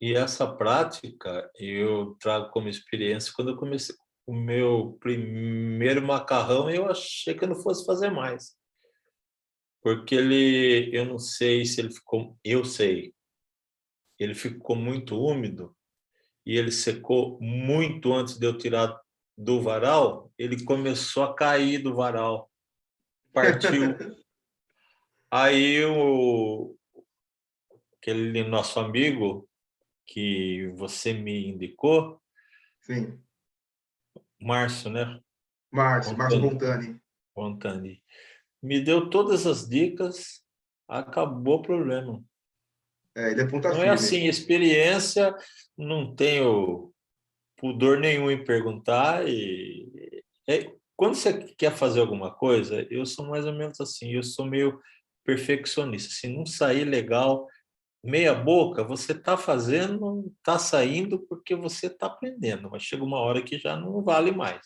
Speaker 4: e essa prática eu trago como experiência quando eu comecei o meu primeiro macarrão, eu achei que eu não fosse fazer mais. Porque eu não sei se ele ficou, eu sei, ele ficou muito úmido e ele secou muito antes de eu tirar do varal, ele começou a cair do varal, partiu. Aí aquele nosso amigo que você me indicou,
Speaker 3: Sim.
Speaker 4: Márcio, né?
Speaker 3: Márcio
Speaker 4: Montani,
Speaker 3: Bontani.
Speaker 4: Montani, me deu todas as dicas, acabou o problema.
Speaker 3: Ele é ponta
Speaker 4: Não é
Speaker 3: firme.
Speaker 4: assim, experiência, não tenho pudor nenhum em perguntar. Quando você quer fazer alguma coisa, eu sou mais ou menos assim, eu sou meio perfeccionista. Se não sair legal, meia boca, você está fazendo, está saindo porque você está aprendendo, mas chega uma hora que já não vale mais.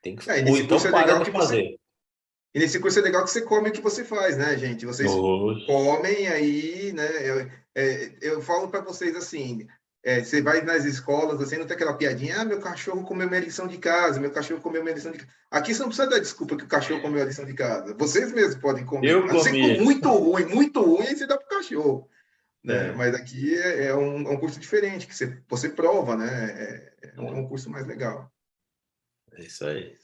Speaker 3: E
Speaker 4: Ou
Speaker 3: nesse curso
Speaker 4: então
Speaker 3: é
Speaker 4: para
Speaker 3: legal
Speaker 4: de
Speaker 3: que você.
Speaker 4: fazer.
Speaker 3: E nesse curso é legal que você come o que você faz, né, gente? Vocês
Speaker 4: Oxe.
Speaker 3: comem aí, né? Eu falo para vocês assim, você vai nas escolas, assim, não tem aquela piadinha, meu cachorro comeu minha lição de casa, meu cachorro comeu minha lição de casa. Aqui você não precisa dar desculpa que o cachorro comeu a lição de casa. Vocês mesmos podem comer.
Speaker 4: Eu
Speaker 3: A não ser que for
Speaker 4: comi.
Speaker 3: muito ruim, aí você dá pro cachorro, né?
Speaker 4: É,
Speaker 3: Mas aqui é um curso diferente, que você prova, né? É um curso mais legal.
Speaker 4: é isso aí.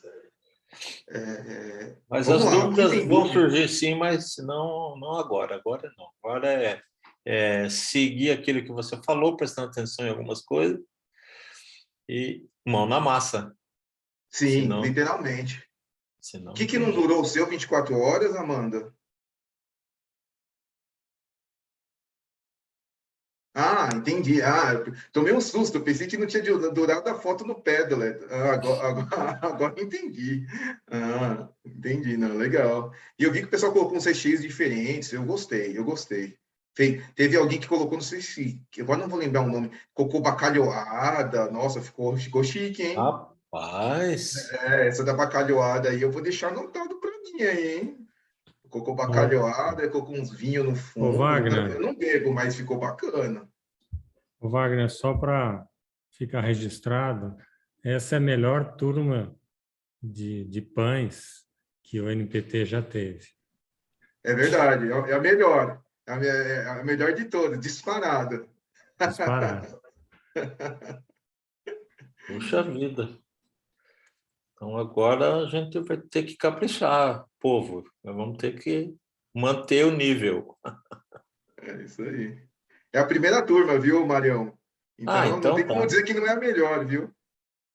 Speaker 3: É,
Speaker 4: Mas
Speaker 3: vamos
Speaker 4: as
Speaker 3: lá, quem
Speaker 4: dúvidas
Speaker 3: tem
Speaker 4: vão
Speaker 3: dúvida?
Speaker 4: surgir sim, mas não agora. Agora não. Agora é seguir aquilo que você falou, prestando atenção em algumas coisas e mão na massa.
Speaker 3: Sim,
Speaker 4: Senão,
Speaker 3: literalmente. O
Speaker 4: senão
Speaker 3: que
Speaker 4: não
Speaker 3: que
Speaker 4: tem
Speaker 3: não
Speaker 4: jeito.
Speaker 3: durou o seu 24 horas, Amanda? Ah, entendi. Ah, eu tomei um susto. Eu pensei que não tinha durado a foto no Padlet. Agora entendi. Ah, entendi. Não, legal. E eu vi que o pessoal colocou uns recheios diferentes. Eu gostei, eu gostei. Teve alguém que colocou, não sei se, que agora não vou lembrar o nome, colocou bacalhoada. Nossa, ficou chique, hein?
Speaker 4: Rapaz,
Speaker 3: Essa da bacalhoada aí eu vou deixar anotado para mim aí, hein? Colocou
Speaker 1: Ô,
Speaker 3: bacalhoada, colocou uns vinhos no
Speaker 1: ô
Speaker 3: fundo. Eu
Speaker 1: Wagner,
Speaker 3: não bebo, mas ficou bacana.
Speaker 1: ô Wagner, só para ficar registrado, essa é a melhor turma de pães que o NPT já teve.
Speaker 3: É verdade, é a melhor. É a melhor de todas, disparada.
Speaker 1: Disparado.
Speaker 4: puxa vida. Então agora a gente vai ter que caprichar, povo. Nós vamos ter que manter o nível.
Speaker 3: É isso aí. É a primeira turma, viu, Marião?
Speaker 4: Ah,
Speaker 3: Então não
Speaker 4: então
Speaker 3: tem como
Speaker 4: tá.
Speaker 3: dizer que não é a melhor, viu?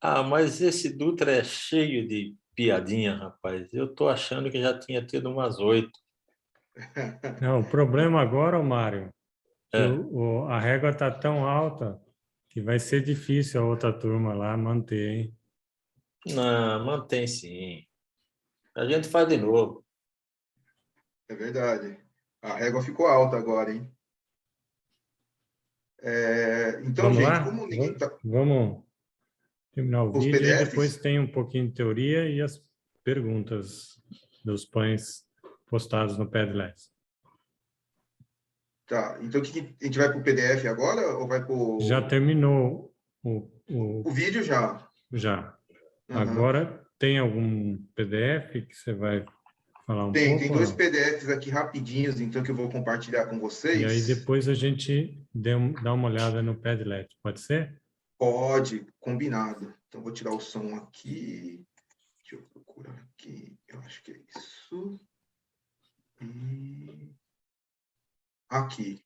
Speaker 4: Ah, mas esse Dutra é cheio de piadinha, rapaz. Eu tô achando que já tinha tido umas 8.
Speaker 1: Não, o problema agora, ô Mário, que
Speaker 4: É.
Speaker 1: a régua está tão alta que vai ser difícil a outra turma lá manter, hein?
Speaker 4: Não, mantém sim. A gente faz de novo.
Speaker 3: É verdade. A régua ficou alta agora, hein? Então,
Speaker 1: Vamos
Speaker 3: gente,
Speaker 1: lá?
Speaker 3: como ninguém tá.
Speaker 1: Vamos terminar o
Speaker 3: Os
Speaker 1: vídeo e depois
Speaker 3: PDFs?
Speaker 1: tem um pouquinho de teoria e as perguntas dos pães postados no Padlet.
Speaker 3: Tá. Então, a gente vai para o PDF agora ou vai para
Speaker 1: Já
Speaker 3: o
Speaker 1: terminou o
Speaker 3: vídeo já?
Speaker 1: já.
Speaker 3: Aham.
Speaker 1: Agora, tem algum PDF que você vai falar um
Speaker 3: Tem
Speaker 1: pouco? ou
Speaker 3: dois
Speaker 1: não?
Speaker 3: PDFs aqui rapidinhos, então, que eu vou compartilhar com
Speaker 1: E aí
Speaker 3: vocês.
Speaker 1: depois a gente dá uma olhada no Padlet, pode ser?
Speaker 3: Pode, combinado. Então, vou tirar o som aqui. Deixa eu procurar aqui. Eu acho que é isso. E aqui.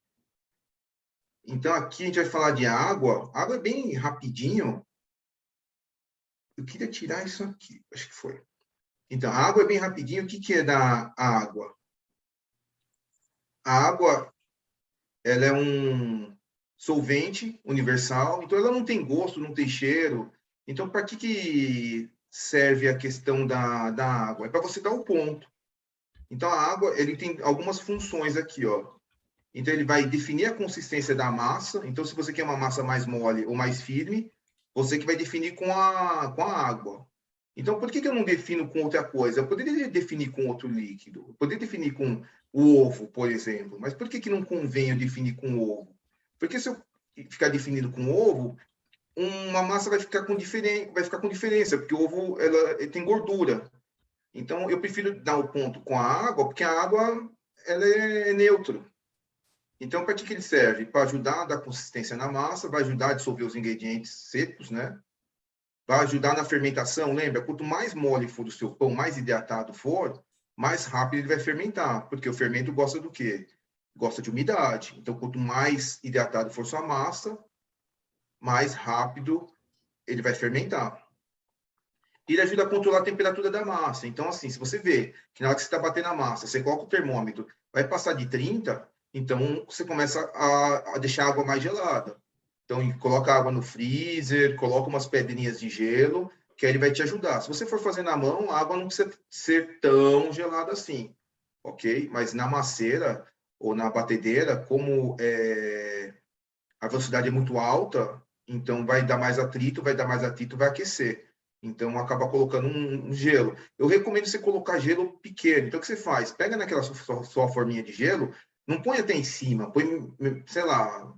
Speaker 3: Então, aqui a gente vai falar de água. Água é bem rapidinho. Eu queria tirar isso aqui. Acho que foi. Então, a água é bem rapidinho. O que que é da água? A água, ela é um solvente universal. Então, ela não tem gosto, não tem cheiro. Então, para que serve a questão da água? É para você dar o ponto. Então, a água, ele tem algumas funções aqui, ó. Então, ele vai definir a consistência da massa. Então, se você quer uma massa mais mole ou mais firme, você que vai definir com a água. Então, por que eu não defino com outra coisa? Eu poderia definir com outro líquido. Eu poderia definir com o ovo, por exemplo. Mas por que não convém eu definir com o ovo? Porque se eu ficar definido com ovo, uma massa vai ficar com diferença, porque o ovo ele tem gordura. Então, eu prefiro dar o ponto com a água, porque a água ela é neutra. Então, para que ele serve? Para ajudar a dar consistência na massa, vai ajudar a dissolver os ingredientes secos, né? Vai ajudar na fermentação. Lembra, quanto mais mole for o seu pão, mais hidratado for, mais rápido ele vai fermentar, porque o fermento gosta do quê? Gosta de umidade. Então, quanto mais hidratado for sua massa, mais rápido ele vai fermentar. Ele ajuda a controlar a temperatura da massa. Então, assim, se você vê que na hora que você está batendo a massa, você coloca o termômetro, vai passar de 30, então você começa a deixar a água mais gelada. Então, coloca a água no freezer, coloca umas pedrinhas de gelo, que aí ele vai te ajudar. Se você for fazer na mão, a água não precisa ser tão gelada assim, ok? Mas na maceira ou na batedeira, como a velocidade é muito alta, então vai dar mais atrito, vai aquecer. Então, acaba colocando um gelo. Eu recomendo você colocar gelo pequeno. Então, o que você faz? Pega naquela sua forminha de gelo, não põe até em cima, põe, sei lá,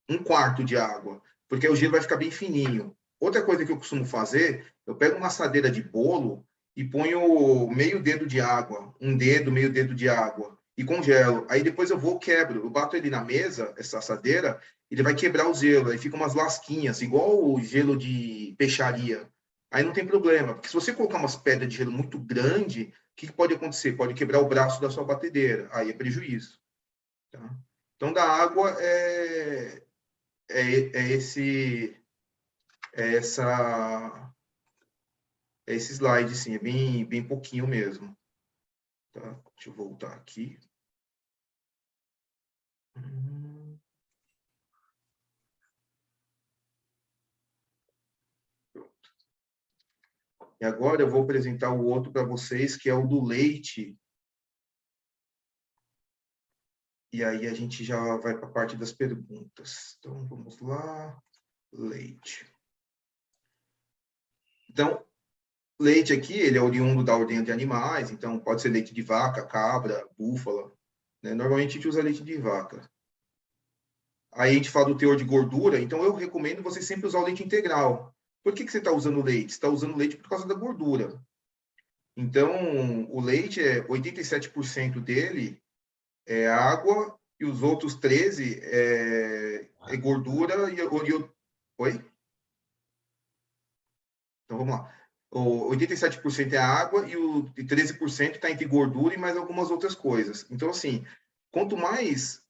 Speaker 3: 1/4 de água, porque aí o gelo vai ficar bem fininho. Outra coisa que eu costumo fazer, eu pego uma assadeira de bolo e ponho meio dedo de água, um dedo, meio dedo de água, e congelo. Aí depois eu quebro, eu bato ele na mesa, essa assadeira, ele vai quebrar o gelo, aí fica umas lasquinhas, igual o gelo de peixaria. Aí não tem problema, porque se você colocar umas pedras de gelo muito grande, o que pode acontecer? Pode quebrar o braço da sua batedeira, aí é prejuízo. Tá? Então, da água esse slide, sim, é bem pouquinho mesmo. Tá? Deixa eu voltar aqui. E agora eu vou apresentar o outro para vocês, que é o do leite. E aí a gente já vai para a parte das perguntas. Então, vamos lá. Leite. Então, leite aqui, ele é oriundo da ordem de animais, então pode ser leite de vaca, cabra, búfala. Né? Normalmente a gente usa leite de vaca. Aí a gente fala do teor de gordura, então eu recomendo você sempre usar o leite integral. Por que você está usando leite? Você está usando leite por causa da gordura. Então, o leite, 87% dele é água e os outros 13% é gordura Oi? Então, vamos lá. O 87% é água e o 13% está entre gordura e mais algumas outras coisas. Então, assim, quanto mais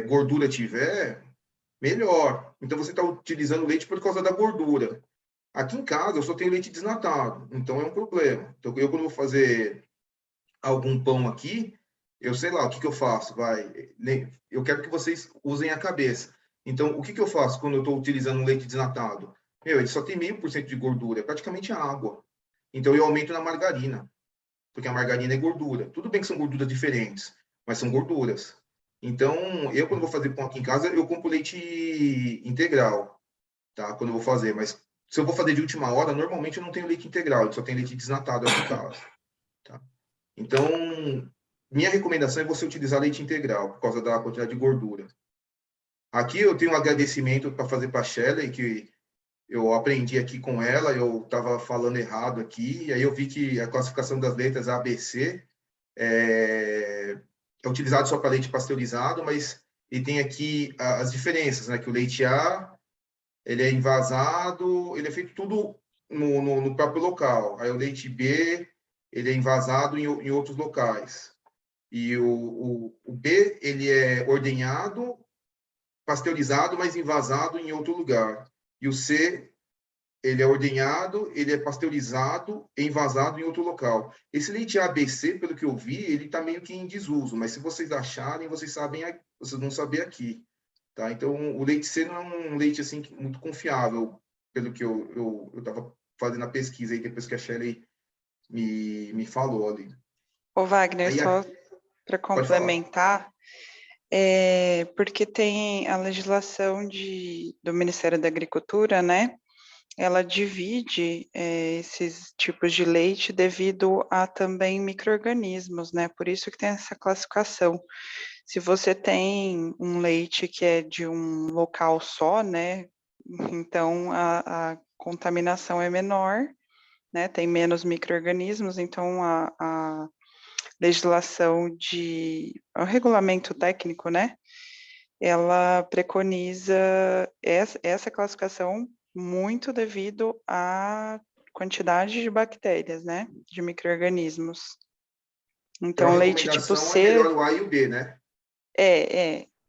Speaker 3: gordura tiver, melhor. Então, você está utilizando leite por causa da gordura. Aqui em casa, eu só tenho leite desnatado, então é um problema. Então, eu quando vou fazer algum pão aqui, eu sei lá, o que eu faço? Eu quero que vocês usem a cabeça. Então, o que eu faço quando eu estou utilizando um leite desnatado? Ele só tem 0,5% de gordura, é praticamente água. Então, eu aumento na margarina, porque a margarina é gordura. Tudo bem que são gorduras diferentes, mas são gorduras. Então, eu quando vou fazer pão aqui em casa, eu compro leite integral, tá? Quando eu vou fazer, mas se eu vou fazer de última hora, normalmente eu não tenho leite integral, eu só tenho leite desnatado aqui em casa, tá? Então, minha recomendação é você utilizar leite integral, por causa da quantidade de gordura. Aqui eu tenho um agradecimento para fazer para a Shelley, que eu aprendi aqui com ela, eu estava falando errado aqui, e aí eu vi que a classificação das letras A, B, C é utilizado só para leite pasteurizado, mas ele tem aqui as diferenças, né? Que o leite A, ele é envasado, ele é feito tudo no próprio local. Aí o leite B, ele é envasado em outros locais. E o B, ele é ordenhado, pasteurizado, mas envasado em outro lugar. E o C, ele é ordenhado, ele é pasteurizado, envasado em outro local. Esse leite ABC, pelo que eu vi, ele está meio que em desuso, mas se vocês acharem, vocês vão saber aqui. Tá? Então, o leite C não é um leite assim, muito confiável, pelo que eu estava fazendo a pesquisa aí, depois que a Shelley me falou ali.
Speaker 6: Ô, Wagner,
Speaker 3: Aí,
Speaker 6: só para
Speaker 3: pode falar.
Speaker 6: complementar, porque tem a legislação do Ministério da Agricultura, né? Ela divide esses tipos de leite devido a também micro-organismos, né? Por isso que tem essa classificação. Se você tem um leite que é de um local só, né? Então a contaminação é menor, né? Tem menos micro-organismos, então a legislação o regulamento técnico, né? Ela preconiza essa classificação muito devido à quantidade de bactérias, né? De micro-organismos. Então,
Speaker 3: Então, a
Speaker 6: leite tipo
Speaker 3: recomendação
Speaker 6: C...
Speaker 3: é melhor o A e o B, né?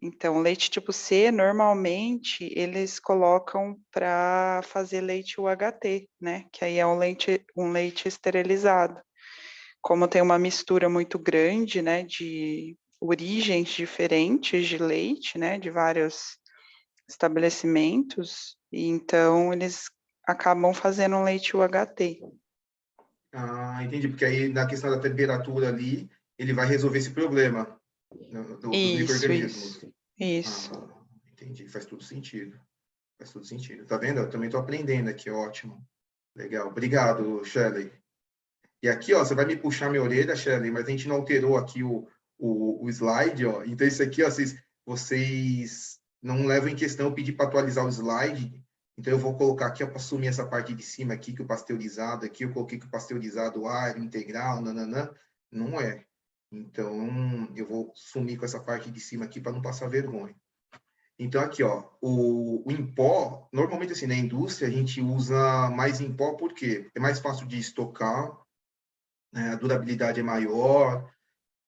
Speaker 6: Então, leite tipo C, normalmente, eles colocam para fazer leite UHT, né? Que aí é um leite esterilizado. Como tem uma mistura muito grande, né? De origens diferentes de leite, né? De vários estabelecimentos, e então eles acabam fazendo um leite UHT.
Speaker 3: Ah, entendi, porque aí na questão da temperatura ali, ele vai resolver esse problema dos micro-organismos.
Speaker 6: Isso.
Speaker 3: Ah, entendi, faz todo sentido. Faz todo sentido. Tá vendo? Eu também estou aprendendo aqui, ótimo. Legal. Obrigado, Shelley. E aqui, ó, você vai me puxar minha orelha, Shelley, mas a gente não alterou aqui o slide, ó. Então, isso aqui, ó, vocês não levam em questão eu pedir para atualizar o slide. Então, eu vou colocar aqui, ó, para sumir essa parte de cima aqui, que o pasteurizado aqui, eu coloquei que o pasteurizado A, integral, nananã. Não é. Então, eu vou sumir com essa parte de cima aqui para não passar vergonha. Então, aqui, ó, o em pó, normalmente, assim, na indústria, a gente usa mais em pó, por quê? É mais fácil de estocar, né? A durabilidade é maior,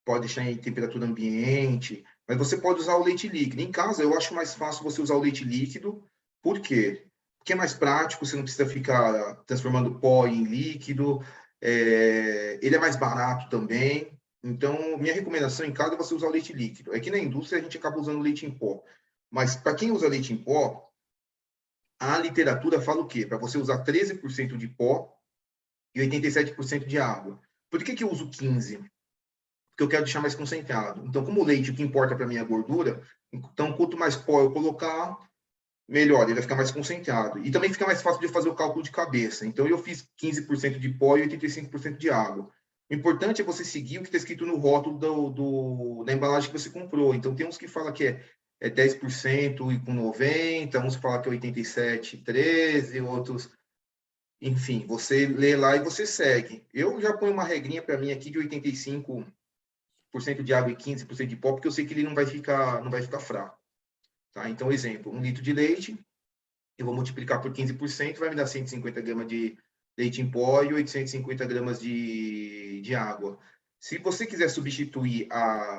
Speaker 3: pode deixar em temperatura ambiente, mas você pode usar o leite líquido. Em casa, eu acho mais fácil você usar o leite líquido, por quê? Porque é mais prático, você não precisa ficar transformando pó em líquido, ele é mais barato também. Então, minha recomendação em casa é você usar o leite líquido. Aqui na indústria, a gente acaba usando leite em pó. Mas, para quem usa leite em pó, a literatura fala o quê? Para você usar 13% de pó e 87% de água. Por que eu uso 15%? Porque eu quero deixar mais concentrado. Então, como o leite, o que importa para mim é a gordura, então, quanto mais pó eu colocar, melhor, ele vai ficar mais concentrado. E também fica mais fácil de fazer o cálculo de cabeça. Então, eu fiz 15% de pó e 85% de água. O importante é você seguir o que está escrito no rótulo da embalagem que você comprou. Então, tem uns que falam que é 10% e com 90%, uns falam que é 87%, 13%, outros... Enfim, você lê lá e você segue. Eu já ponho uma regrinha para mim aqui de 85% de água e 15% de pó, porque eu sei que ele não vai ficar fraco. Tá? Então, exemplo, 1 litro de leite, eu vou multiplicar por 15%, vai me dar 150 gramas de leite em pó e 850 gramas de água. Se você quiser substituir,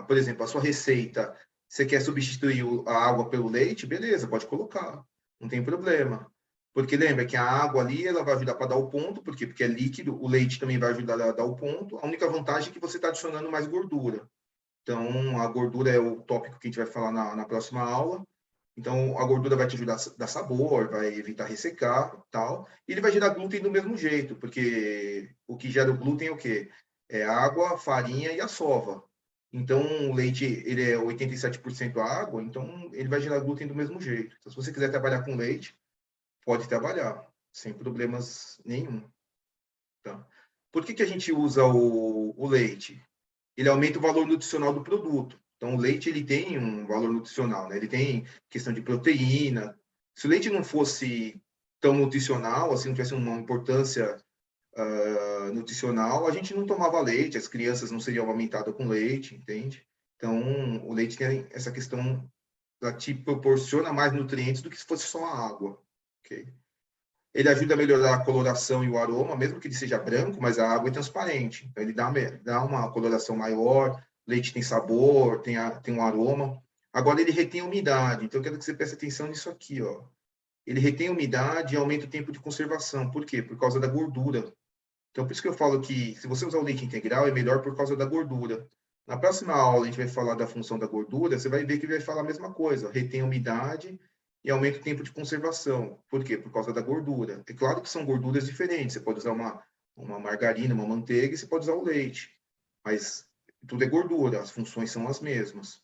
Speaker 3: por exemplo, a sua receita, você quer substituir a água pelo leite, beleza, pode colocar, não tem problema. Porque lembra que a água ali, ela vai ajudar para dar o ponto, por quê? Porque é líquido, o leite também vai ajudar a dar o ponto. A única vantagem é que você está adicionando mais gordura. Então, a gordura é o tópico que a gente vai falar na próxima aula. Então, a gordura vai te ajudar a dar sabor, vai evitar ressecar, tal. E ele vai gerar glúten do mesmo jeito, porque o que gera o glúten é o quê? É água, farinha e a sova. Então, o leite, ele é 87% água, então ele vai gerar glúten do mesmo jeito. Então, se você quiser trabalhar com leite, pode trabalhar, sem problemas nenhum. Tá? Por que a gente usa o leite? Ele aumenta o valor nutricional do produto. Então, o leite ele tem um valor nutricional, né? Ele tem questão de proteína. Se o leite não fosse tão nutricional, assim, não tivesse uma importância nutricional, a gente não tomava leite, as crianças não seriam amamentadas com leite, entende? Então, o leite tem essa questão, ela te proporciona mais nutrientes do que se fosse só a água, ok? Ele ajuda a melhorar a coloração e o aroma, mesmo que ele seja branco, mas a água é transparente. Então, ele dá uma coloração maior, o leite tem sabor, tem um aroma. Agora, ele retém umidade. Então, eu quero que você preste atenção nisso aqui, ó. Ele retém umidade e aumenta o tempo de conservação. Por quê? Por causa da gordura. Então, por isso que eu falo que, se você usar o leite integral, é melhor por causa da gordura. Na próxima aula, a gente vai falar da função da gordura, você vai ver que vai falar a mesma coisa. Retém umidade e aumenta o tempo de conservação. Por quê? Por causa da gordura. É claro que são gorduras diferentes. Você pode usar uma margarina, uma manteiga, e você pode usar o leite. Mas tudo é gordura, as funções são as mesmas.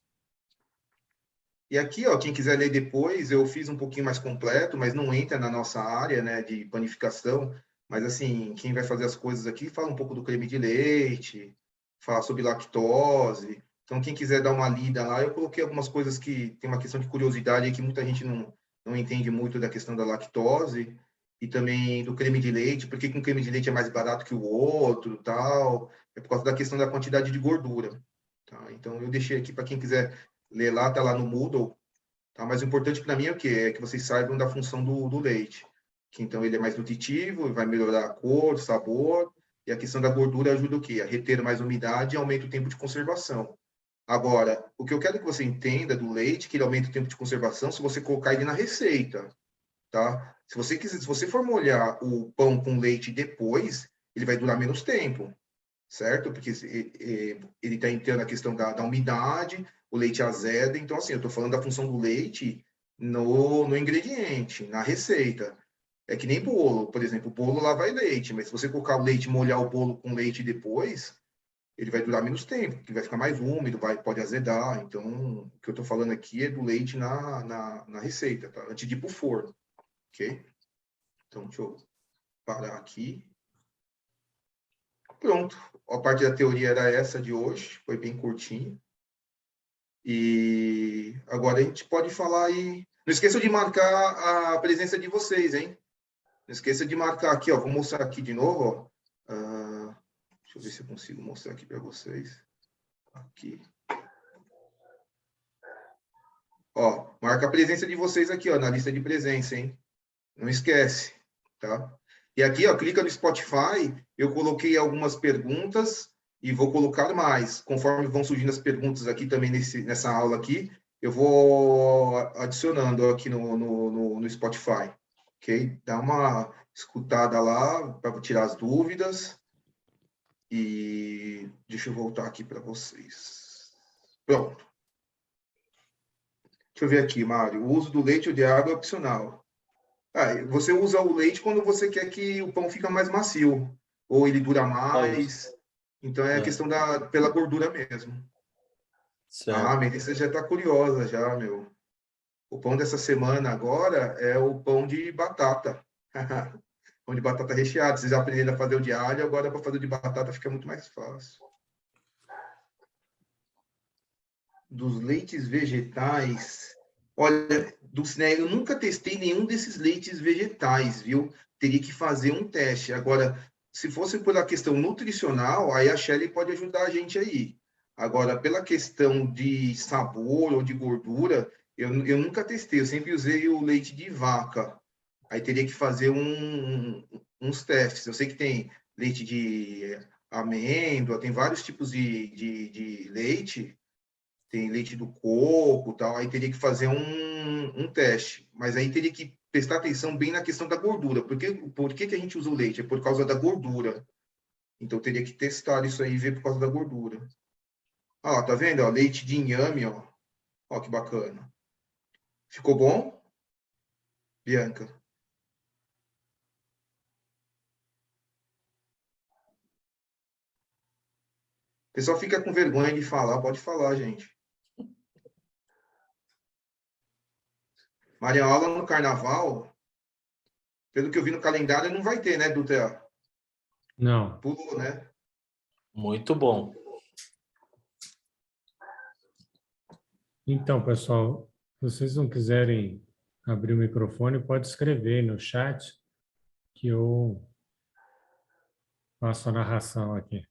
Speaker 3: E aqui, ó, quem quiser ler depois, eu fiz um pouquinho mais completo, mas não entra na nossa área, né, de panificação. Mas, assim, quem vai fazer as coisas aqui, fala um pouco do creme de leite, fala sobre lactose. Então, quem quiser dar uma lida lá, eu coloquei algumas coisas que tem uma questão de curiosidade aí que muita gente não entende muito da questão da lactose e também do creme de leite, porque que um creme de leite é mais barato que o outro, tal. É por causa da questão da quantidade de gordura. Tá? Então, eu deixei aqui para quem quiser ler lá, tá lá no Moodle. Tá? Mas o importante para mim é o quê? É que vocês saibam da função do leite. Que, então, ele é mais nutritivo, vai melhorar a cor, sabor, e a questão da gordura ajuda o quê? A reter mais umidade e aumenta o tempo de conservação. Agora, o que eu quero que você entenda do leite, que ele aumenta o tempo de conservação, se você colocar ele na receita, tá? Se você for molhar o pão com leite depois, ele vai durar menos tempo, certo? Porque ele está entrando a questão da umidade, o leite azeda. Então, assim, eu estou falando da função do leite no ingrediente, na receita. É que nem bolo, por exemplo, o bolo lá vai leite, mas se você colocar o leite, molhar o bolo com leite depois, ele vai durar menos tempo, porque vai ficar mais úmido, pode azedar. Então, o que eu estou falando aqui é do leite na receita, tá? Antes de ir para o forno, ok? Então, deixa eu parar aqui. Pronto. A parte da teoria era essa de hoje, foi bem curtinha. E agora a gente pode falar aí. Não esqueça de marcar a presença de vocês, hein? Não esqueça de marcar aqui, ó. Vou mostrar aqui de novo, ó. Deixa eu ver se eu consigo mostrar aqui para vocês. Aqui. Ó, marca a presença de vocês aqui, ó, na lista de presença, hein? Não esquece, tá? E aqui, ó, clica no Spotify, eu coloquei algumas perguntas e vou colocar mais. Conforme vão surgindo as perguntas aqui também nessa aula aqui, eu vou adicionando aqui no Spotify, ok? Dá uma escutada lá para tirar as dúvidas. E deixa eu voltar aqui para vocês. Pronto. Deixa eu ver aqui, Mário. O uso do leite ou de água é opcional. Você usa o leite quando você quer que o pão fique mais macio, ou ele dura mais. Então, é a questão pela gordura mesmo.
Speaker 4: Certo.
Speaker 3: Mas você já está curiosa já, meu. O pão dessa semana agora é o pão de batata. Pão de batata recheado. Vocês já aprenderam a fazer o de alho, agora para fazer o de batata fica muito mais fácil. Dos leites vegetais... Olha, Dulcinea, eu nunca testei nenhum desses leites vegetais, viu? Teria que fazer um teste. Agora, se fosse pela questão nutricional, aí a Shelley pode ajudar a gente aí. Agora, pela questão de sabor ou de gordura, eu nunca testei. Eu sempre usei o leite de vaca. Aí teria que fazer uns testes. Eu sei que tem leite de amêndoa, tem vários tipos de leite. Tem leite do coco, tal, aí teria que fazer um teste, mas aí teria que prestar atenção bem na questão da gordura. Por que a gente usa o leite? É por causa da gordura. Então teria que testar isso aí e ver por causa da gordura. Ah, tá vendo? Ó, leite de inhame, ó. Ó, que bacana. Ficou bom, Bianca? O pessoal fica com vergonha de falar, pode falar, gente. Maria Aula no carnaval, pelo que eu vi no calendário, não vai ter, né, Dutra?
Speaker 1: Não.
Speaker 3: Pulou, né?
Speaker 4: Muito bom.
Speaker 1: Então, pessoal, se vocês não quiserem abrir o microfone, pode escrever no chat que eu faço a narração aqui.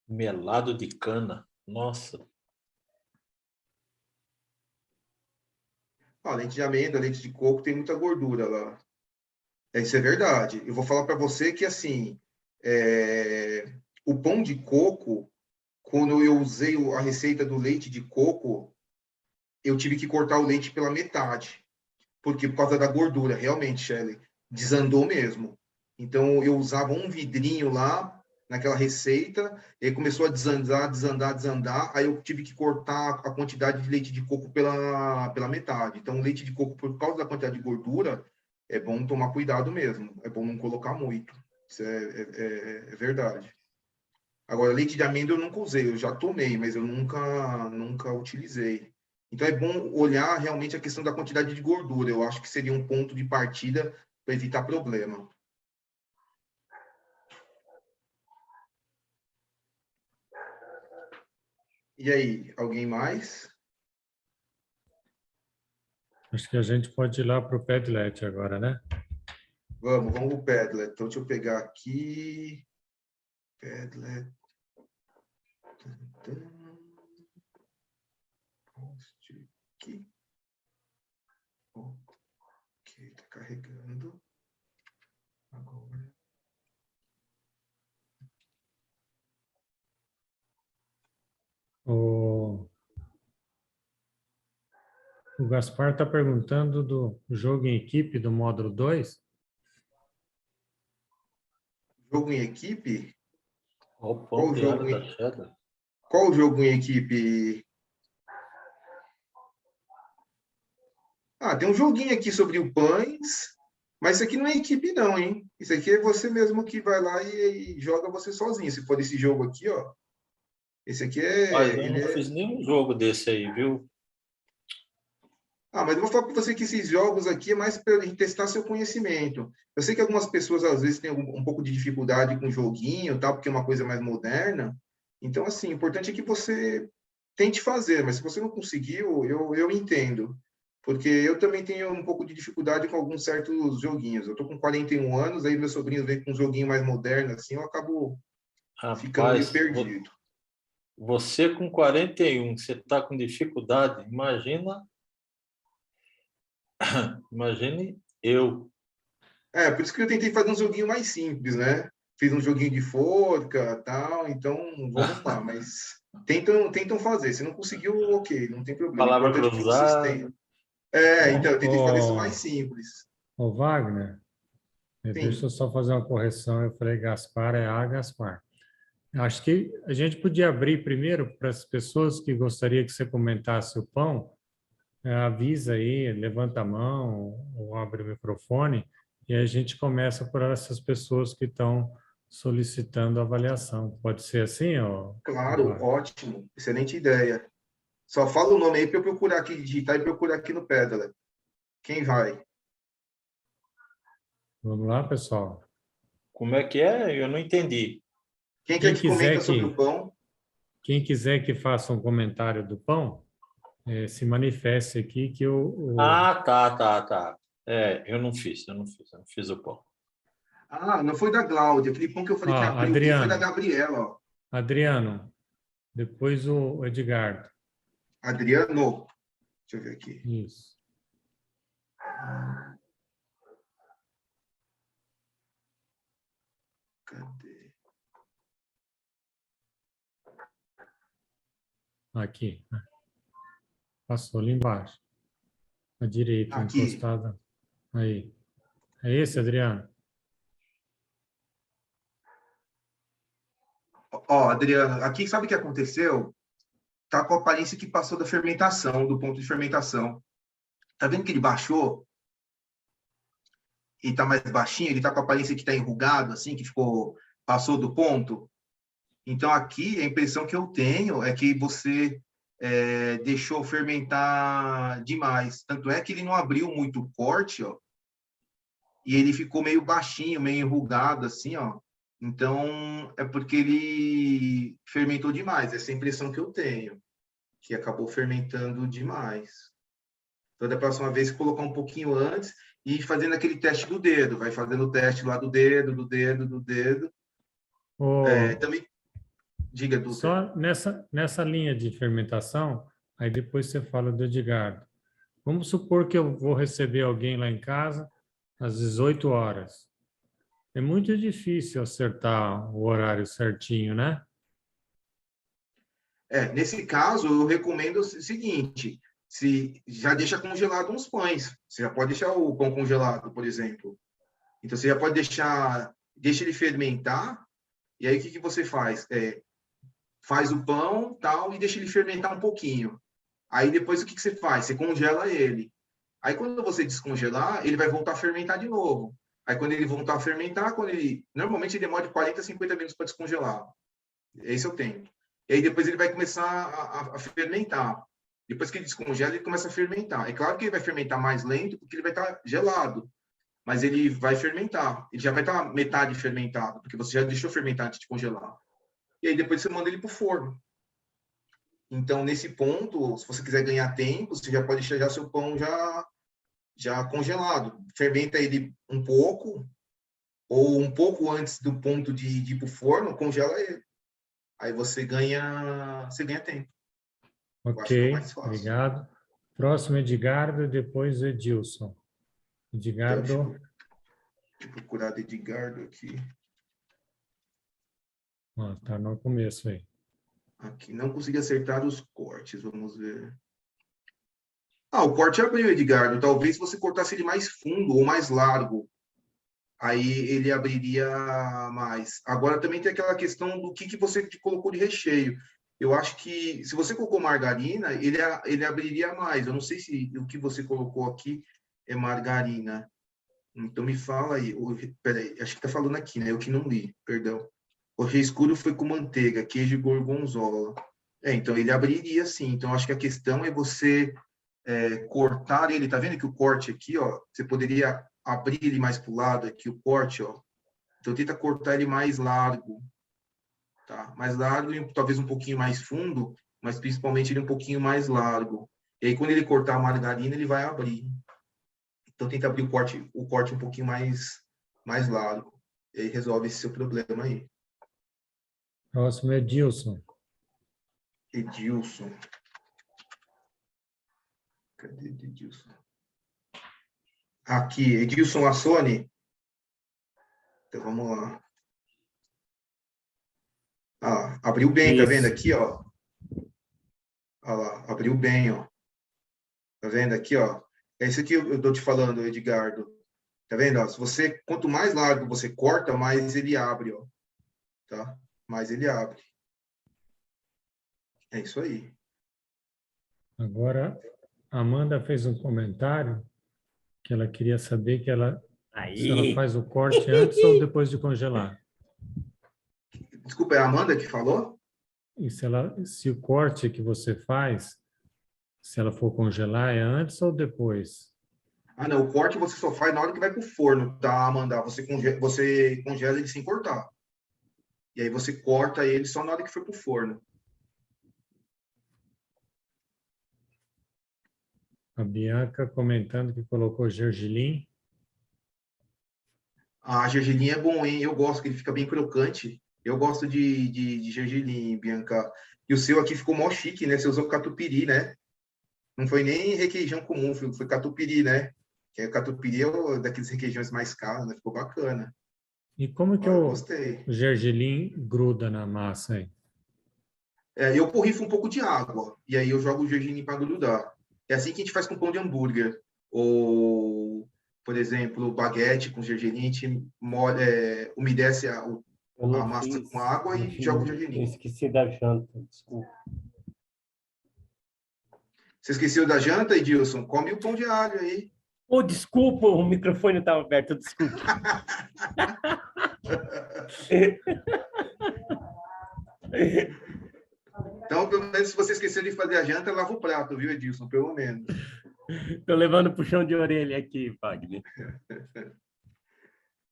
Speaker 4: Melado de cana. Nossa.
Speaker 3: Ó, leite de amêndoa, leite de coco tem muita gordura lá. Isso é verdade. Eu vou falar para você que, assim, o pão de coco, quando eu usei a receita do leite de coco, eu tive que cortar o leite pela metade. Porque por causa da gordura, realmente, Shelley, desandou mesmo. Então, eu usava um vidrinho lá, naquela receita, e aí começou a desandar, desandar, desandar, aí eu tive que cortar a quantidade de leite de coco pela metade. Então, o leite de coco, por causa da quantidade de gordura, é bom tomar cuidado mesmo, é bom não colocar muito. Isso é verdade. Agora, leite de amêndoa eu nunca usei, eu já tomei, mas eu nunca utilizei. Então, é bom olhar realmente a questão da quantidade de gordura. Eu acho que seria um ponto de partida para evitar problema. E aí, alguém mais?
Speaker 1: Acho que a gente pode ir lá para o Padlet agora, né?
Speaker 3: Vamos pro Padlet. Então, deixa eu pegar aqui. Padlet. Post aqui. Ok, tá carregando. Agora.
Speaker 1: O Gaspar está perguntando do jogo em equipe do módulo 2.
Speaker 3: Jogo em equipe?
Speaker 4: Olha o
Speaker 3: Qual
Speaker 4: pão de
Speaker 3: jogo
Speaker 4: alho da
Speaker 3: em,
Speaker 4: cheddar.
Speaker 3: qual jogo em equipe? Ah, tem um joguinho aqui sobre o pães, mas isso aqui não é equipe não, hein? Isso aqui é você mesmo que vai lá e joga você sozinho. Se for esse jogo aqui, ó. Esse aqui
Speaker 4: Mas eu
Speaker 3: ele
Speaker 4: não
Speaker 3: é...
Speaker 4: fiz nenhum jogo desse aí, viu?
Speaker 3: Ah, mas eu vou falar para você que esses jogos aqui é mais para testar seu conhecimento. Eu sei que algumas pessoas às vezes têm um pouco de dificuldade com joguinho, tal, porque é uma coisa mais moderna. Então, assim, o importante é que você tente fazer, mas se você não conseguiu, eu entendo. Porque eu também tenho um pouco de dificuldade com alguns certos joguinhos. Eu tô com 41 anos, aí meus sobrinhos vêm com um joguinho mais moderno, assim, eu acabo ficando meio
Speaker 4: Rapaz,
Speaker 3: perdido.
Speaker 4: você com 41, você está com dificuldade? Imagine eu.
Speaker 3: Por isso que eu tentei fazer um joguinho mais simples, né? Fiz um joguinho de forca, tal, então vamos lá, mas tentam fazer. Se não conseguiu, ok, não tem problema. O
Speaker 4: Palavra
Speaker 3: importante é que vocês
Speaker 4: cruzada.
Speaker 3: tenham. Então, eu tentei fazer isso mais simples.
Speaker 1: O Wagner, deixa eu
Speaker 3: Sim,
Speaker 1: só fazer uma correção. Eu falei Gaspar, é a Gaspar. Acho que a gente podia abrir primeiro para as pessoas que gostariam que você comentasse o pão. Avisa aí, levanta a mão ou abre o microfone e a gente começa por essas pessoas que estão solicitando avaliação. Pode ser assim, ó,
Speaker 3: claro,
Speaker 1: Wagner?
Speaker 3: ótimo, excelente ideia. Só fala o nome aí para eu procurar aqui, digitar e procurar aqui no Pedala. Quem vai?
Speaker 1: Vamos lá, pessoal.
Speaker 4: Como é que é? Eu não entendi.
Speaker 3: Quem quer
Speaker 1: Quem
Speaker 3: que comenta
Speaker 1: quiser
Speaker 3: sobre o
Speaker 1: que,
Speaker 3: pão?
Speaker 1: quem quiser que faça um comentário do pão, se manifeste aqui que
Speaker 4: Ah, tá. Eu não fiz o pão.
Speaker 3: Ah, não foi da Cláudia, aquele pão que eu falei que abriu aqui foi da
Speaker 1: Adriano,
Speaker 3: Gabriela, ó.
Speaker 1: Adriano, depois o Edgardo.
Speaker 3: Adriano. Deixa eu ver aqui.
Speaker 1: Isso.
Speaker 3: Cadê?
Speaker 1: Aqui. Passou ali embaixo. À direita,
Speaker 3: Aqui.
Speaker 1: encostada. Aí. É esse, Adriano?
Speaker 3: Ó, Adriano, aqui sabe o que aconteceu? Tá com a aparência que passou da fermentação, do ponto de fermentação. Tá vendo que ele baixou? E tá mais baixinho, ele tá com a aparência que tá enrugado, assim, que passou do ponto. Então, aqui, a impressão que eu tenho é que você deixou fermentar demais. Tanto é que ele não abriu muito o corte, ó, e ele ficou meio baixinho, meio enrugado, assim, ó. Então, é porque ele fermentou demais. Essa é a impressão que eu tenho, que acabou fermentando demais. Então, da próxima vez, colocar um pouquinho antes e ir fazendo aquele teste do dedo. Vai fazendo o teste lá do dedo, do dedo, do dedo.
Speaker 1: Ô,
Speaker 3: Também, diga, Dutra.
Speaker 1: só nessa linha de fermentação, aí depois você fala do Edgardo. Vamos supor que eu vou receber alguém lá em casa às 18 horas. É muito difícil acertar o horário certinho, né?
Speaker 3: Nesse caso, eu recomendo o seguinte, se já deixa congelado uns pães. Você já pode deixar o pão congelado, por exemplo. Então, você já pode deixa ele fermentar, e aí o que você faz? Faz o pão, tal, e deixa ele fermentar um pouquinho. Aí depois o que você faz? Você congela ele. Aí quando você descongelar, ele vai voltar a fermentar de novo. Aí quando ele voltar a fermentar, normalmente ele demora de 40 a 50 minutos para descongelar. Esse é o tempo. E aí depois ele vai começar a fermentar. Depois que ele descongela, ele começa a fermentar. É claro que ele vai fermentar mais lento, porque ele vai estar gelado. Mas ele vai fermentar. Ele já vai estar metade fermentado, porque você já deixou fermentar antes de congelar. E aí depois você manda ele para o forno. Então, nesse ponto, se você quiser ganhar tempo, você já pode deixar seu pão já congelado. Fermenta ele um pouco, ou um pouco antes do ponto de ir para o forno, congela ele. Aí você ganha tempo. Eu acho que é o
Speaker 1: Ok,
Speaker 3: mais fácil.
Speaker 1: obrigado. Próximo, Edgardo, e depois Edilson.
Speaker 3: Então, deixa
Speaker 1: Edgardo,
Speaker 3: eu procurar do Edgardo aqui.
Speaker 1: tá no começo aí.
Speaker 3: Aqui, não consegui acertar os cortes, vamos ver. O corte abriu, Edgardo. Talvez se você cortasse ele mais fundo ou mais largo, aí ele abriria mais. Agora também tem aquela questão do que você colocou de recheio. Eu acho que se você colocou margarina, ele abriria mais. Eu não sei se o que você colocou aqui é margarina. Então me fala aí. Peraí, acho que está falando aqui, né? Eu que não li, perdão. O recheio escuro foi com manteiga, queijo e gorgonzola. Então ele abriria sim. Então acho que a questão é você cortar ele. Tá vendo que o corte aqui, ó, você poderia abrir ele mais para o lado aqui, o corte, ó. Então tenta cortar ele mais largo, tá? Mais largo e talvez um pouquinho mais fundo, mas principalmente ele um pouquinho mais largo. E aí quando ele cortar a margarina, ele vai abrir. Então tenta abrir o corte um pouquinho mais largo. E aí resolve esse seu problema aí.
Speaker 1: Próximo é Edilson.
Speaker 3: Edilson. Cadê Edilson? Aqui, Edilson Assoni. Então vamos lá. Abriu bem, tá vendo aqui, ó? Olha lá, abriu bem, ó. Tá vendo aqui, ó? É isso que eu tô te falando, Edgardo. Tá vendo? Ó? Quanto mais largo você corta, mais ele abre, ó. Tá? Mais ele abre. É isso aí.
Speaker 1: Agora, a Amanda fez um comentário que ela queria saber se ela faz o corte antes ou depois de congelar.
Speaker 3: Desculpa, é a Amanda que falou?
Speaker 1: E se o corte que você faz, se ela for congelar, é antes ou depois?
Speaker 3: Não, o corte você só faz na hora que vai pro forno, tá, Amanda? Você congela ele sem cortar. E aí você corta ele só na hora que for pro forno.
Speaker 1: A Bianca comentando que colocou gergelim.
Speaker 3: A gergelim é bom, hein? Eu gosto, que ele fica bem crocante. Eu gosto de gergelim, Bianca. E o seu aqui ficou mó chique, né? Você usou catupiry, né? Não foi nem requeijão comum, foi catupiry, né? Que catupiry é daqueles requeijões mais caros, né? Ficou bacana.
Speaker 1: E como que
Speaker 3: Eu
Speaker 1: o
Speaker 3: gostei.
Speaker 1: gergelim gruda na massa aí?
Speaker 3: Eu borrifo um pouco de água, e aí eu jogo o gergelim para grudar. É assim que a gente faz com pão de hambúrguer. Ou, por exemplo, baguete com gergelim, a gente umedece a massa com água e joga o gergelim.
Speaker 7: Eu esqueci da janta, desculpa.
Speaker 3: Você esqueceu da janta, Edilson? Come o pão de alho aí.
Speaker 7: Desculpa, o microfone estava aberto, desculpa.
Speaker 3: Então, pelo menos, se você esqueceu de fazer a janta, lava o prato, viu, Edilson? Pelo menos.
Speaker 7: Estou levando puxão de orelha aqui, Wagner.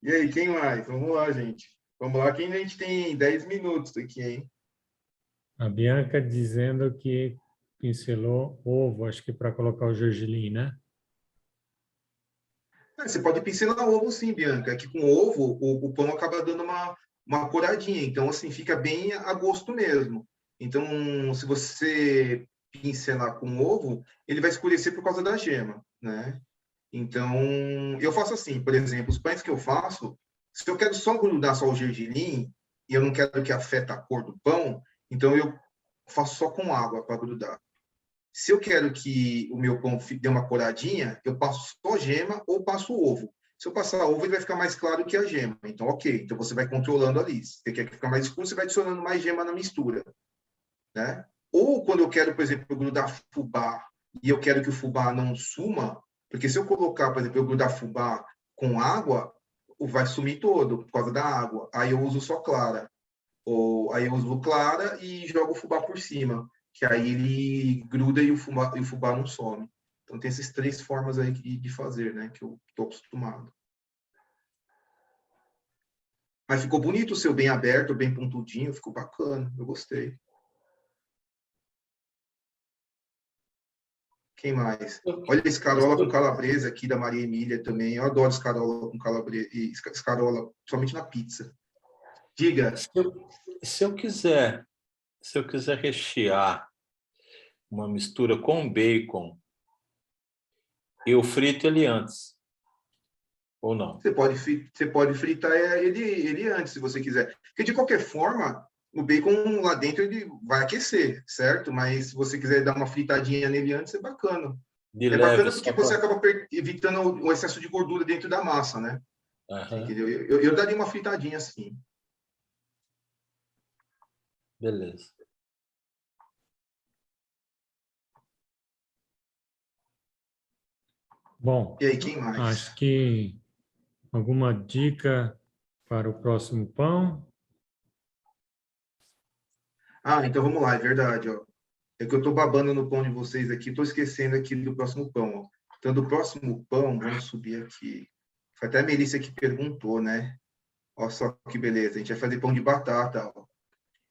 Speaker 3: E aí, quem mais? Vamos lá, gente. Vamos lá, que a gente tem 10 minutos aqui, hein?
Speaker 1: A Bianca dizendo que pincelou ovo, acho que para colocar o gergelim, né?
Speaker 3: Você pode pincelar ovo sim, Bianca. É que com ovo, o pão acaba dando uma coradinha. Então, assim, fica bem a gosto mesmo. Então, se você pincelar com ovo, ele vai escurecer por causa da gema, né? Então, eu faço assim, por exemplo, os pães que eu faço, se eu quero só grudar só o gergelim, e eu não quero que afete a cor do pão, então eu faço só com água para grudar. Se eu quero que o meu pão dê uma coradinha, eu passo só gema ou passo ovo. Se eu passar ovo, ele vai ficar mais claro que a gema. Então, ok. Então, você vai controlando ali. Se você quer que fique mais escuro, você vai adicionando mais gema na mistura, né? Ou quando eu quero, por exemplo, grudar fubá e eu quero que o fubá não suma, porque se eu colocar, por exemplo, eu grudar fubá com água, vai sumir todo por causa da água. Aí eu uso só clara. Ou aí eu uso clara e jogo o fubá por cima, que aí ele gruda e o fubá não some. Então tem essas 3 formas aí de fazer, né, que eu estou acostumado. Mas ficou bonito o seu, bem aberto, bem pontudinho, ficou bacana, eu gostei. Quem mais? Olha a escarola com calabresa aqui da Maria Emília também. Eu adoro escarola com calabresa e escarola, somente na pizza. Diga.
Speaker 4: Se eu quiser rechear uma mistura com bacon, eu frito ele antes, ou não?
Speaker 3: Você pode fritar ele antes, se você quiser. Porque, de qualquer forma, o bacon lá dentro ele vai aquecer, certo? Mas se você quiser dar uma fritadinha nele antes, é bacana.
Speaker 4: De
Speaker 3: É
Speaker 4: leve,
Speaker 3: bacana porque você acaba evitando o excesso de gordura dentro da massa, né? Entendeu? Eu daria uma fritadinha assim.
Speaker 4: Beleza.
Speaker 1: Bom,
Speaker 3: E aí, quem mais?
Speaker 1: acho que alguma dica para o próximo pão?
Speaker 3: Então vamos lá, é verdade, ó. É que eu tô babando no pão de vocês aqui, tô esquecendo aqui do próximo pão, ó. Então, do próximo pão, vamos subir aqui. Foi até a Melissa que perguntou, né? Olha só que beleza, a gente vai fazer pão de batata, ó.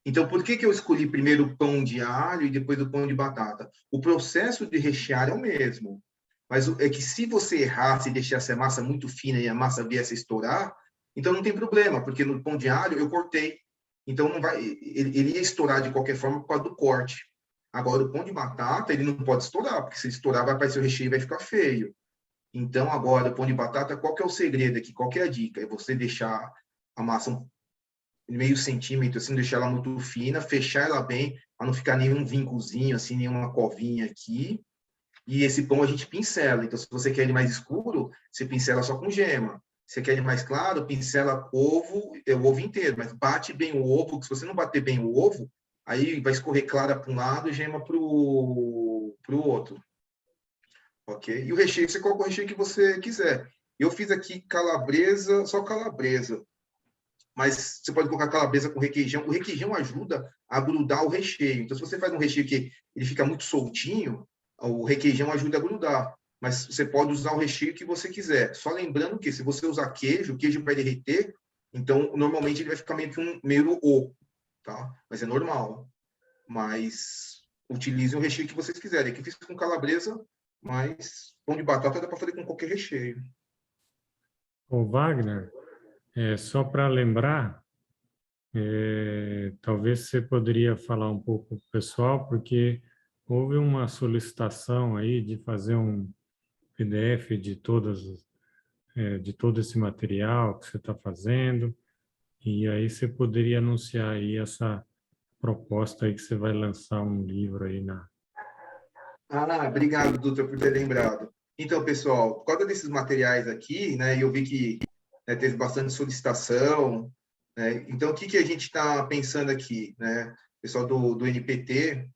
Speaker 3: Então, por que eu escolhi primeiro o pão de alho e depois o pão de batata? O processo de rechear é o mesmo. Mas é que se você errasse e deixasse a massa muito fina e a massa viesse a estourar, então não tem problema, porque no pão de alho eu cortei. Então não vai, ele ia estourar de qualquer forma por causa do corte. Agora, o pão de batata, ele não pode estourar, porque se estourar vai aparecer o recheio e vai ficar feio. Então, agora, o pão de batata, qual que é o segredo aqui? Qual que é a dica? É você deixar a massa meio centímetro, assim, deixar ela muito fina, fechar ela bem, para não ficar nenhum vincozinho, assim, nenhuma covinha aqui. E esse pão a gente pincela. Então, se você quer ele mais escuro, você pincela só com gema. Se você quer ele mais claro, pincela o ovo inteiro, mas bate bem o ovo, porque se você não bater bem o ovo, aí vai escorrer clara para um lado e gema para o outro. Ok? E o recheio, você coloca o recheio que você quiser. Eu fiz aqui calabresa, só calabresa. Mas você pode colocar calabresa com requeijão. O requeijão ajuda a grudar o recheio. Então, se você faz um recheio que ele fica muito soltinho, o requeijão ajuda a grudar. Mas você pode usar o recheio que você quiser. Só lembrando que, se você usar queijo, o queijo vai derreter, então, normalmente, ele vai ficar meio oco, tá? Mas é normal. Mas utilize o recheio que vocês quiserem. Aqui eu fiz com calabresa, mas pão de batata dá para fazer com qualquer recheio.
Speaker 1: O Wagner, só para lembrar, talvez você poderia falar um pouco para o pessoal, porque houve uma solicitação aí de fazer um PDF de de todo esse material que você está fazendo, e aí você poderia anunciar aí essa proposta aí que você vai lançar um livro aí na...
Speaker 3: Obrigado, Dutra, por ter lembrado. Então, pessoal, por causa desses materiais aqui, né, eu vi que teve bastante solicitação, né, então o que a gente está pensando aqui, né? O pessoal do NPT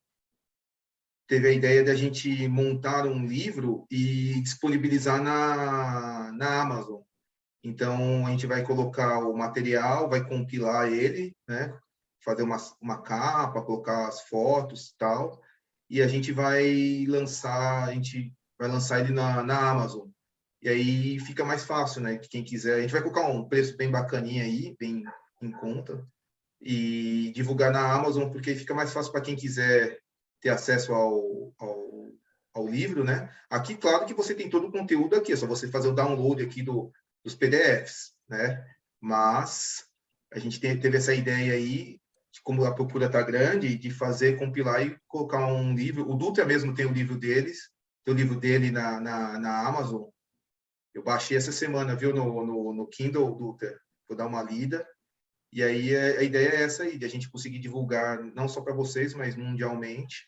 Speaker 3: teve a ideia de a gente montar um livro e disponibilizar na Amazon. Então, a gente vai colocar o material, vai compilar ele, né? Fazer uma capa, colocar as fotos e tal, e a gente vai lançar ele na Amazon. E aí fica mais fácil, né? Quem quiser, a gente vai colocar um preço bem bacaninha aí, bem em conta, e divulgar na Amazon, porque fica mais fácil para quem quiser ter acesso ao livro, né? Aqui, claro que você tem todo o conteúdo aqui, é só você fazer o download aqui dos PDFs, né? Mas a gente teve essa ideia aí, de como a procura está grande, de fazer, compilar e colocar um livro. O Dutra mesmo tem o livro deles, tem o livro dele na Amazon. Eu baixei essa semana, viu, no Kindle, Dutra. Vou dar uma lida. E aí a ideia é essa aí, de a gente conseguir divulgar, não só para vocês, mas mundialmente,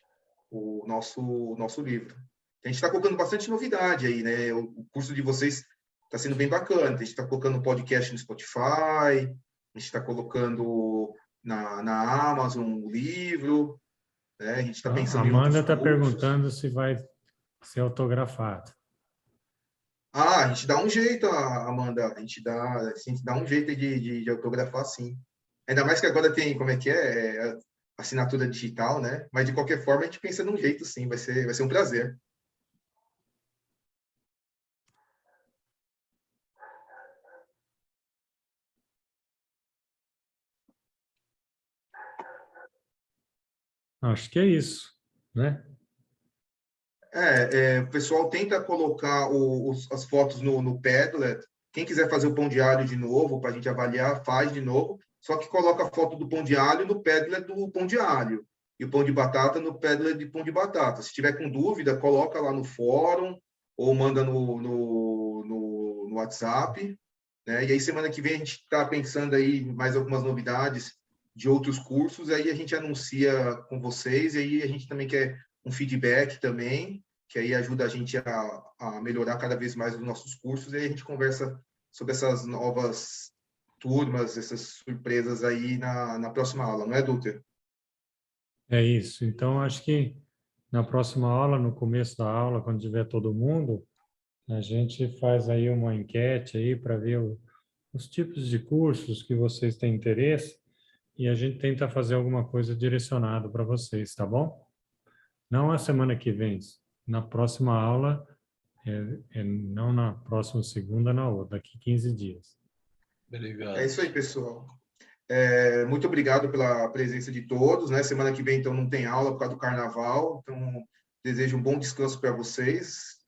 Speaker 3: o nosso livro. A gente está colocando bastante novidade aí, né? O curso de vocês está sendo bem bacana. A gente está colocando podcast no Spotify, a gente está colocando na Amazon o livro, né? A gente está pensando em outros
Speaker 1: Amanda está
Speaker 3: cursos.
Speaker 1: perguntando se vai ser autografado.
Speaker 3: A gente dá um jeito, Amanda. A gente dá um jeito de autografar, sim. Ainda mais que agora tem, como é que é? Assinatura digital, né? Mas, de qualquer forma, a gente pensa num jeito, sim. Vai ser um prazer.
Speaker 1: Acho que é isso, né?
Speaker 3: O pessoal tenta colocar as fotos no Padlet. Quem quiser fazer o pão de alho de novo, para a gente avaliar, faz de novo. Só que coloca a foto do pão de alho no Padlet do pão de alho. E o pão de batata no Padlet de pão de batata. Se tiver com dúvida, coloca lá no fórum ou manda no WhatsApp. Né? E aí, semana que vem, a gente está pensando aí mais algumas novidades de outros cursos. Aí a gente anuncia com vocês. E aí a gente também quer um feedback também, que aí ajuda a gente a melhorar cada vez mais os nossos cursos, e aí a gente conversa sobre essas novas turmas, essas surpresas aí na próxima aula, não é, Dutra?
Speaker 1: É isso. Então, acho que na próxima aula, no começo da aula, quando tiver todo mundo, a gente faz aí uma enquete aí para ver os tipos de cursos que vocês têm interesse e a gente tenta fazer alguma coisa direcionada para vocês, tá bom? Não a semana que vem, na próxima aula, não na próxima segunda, na outra, daqui 15 dias.
Speaker 4: Obrigado.
Speaker 3: É isso aí, pessoal. Muito obrigado pela presença de todos, né? Semana que vem, então, não tem aula por causa do carnaval, então desejo um bom descanso para vocês.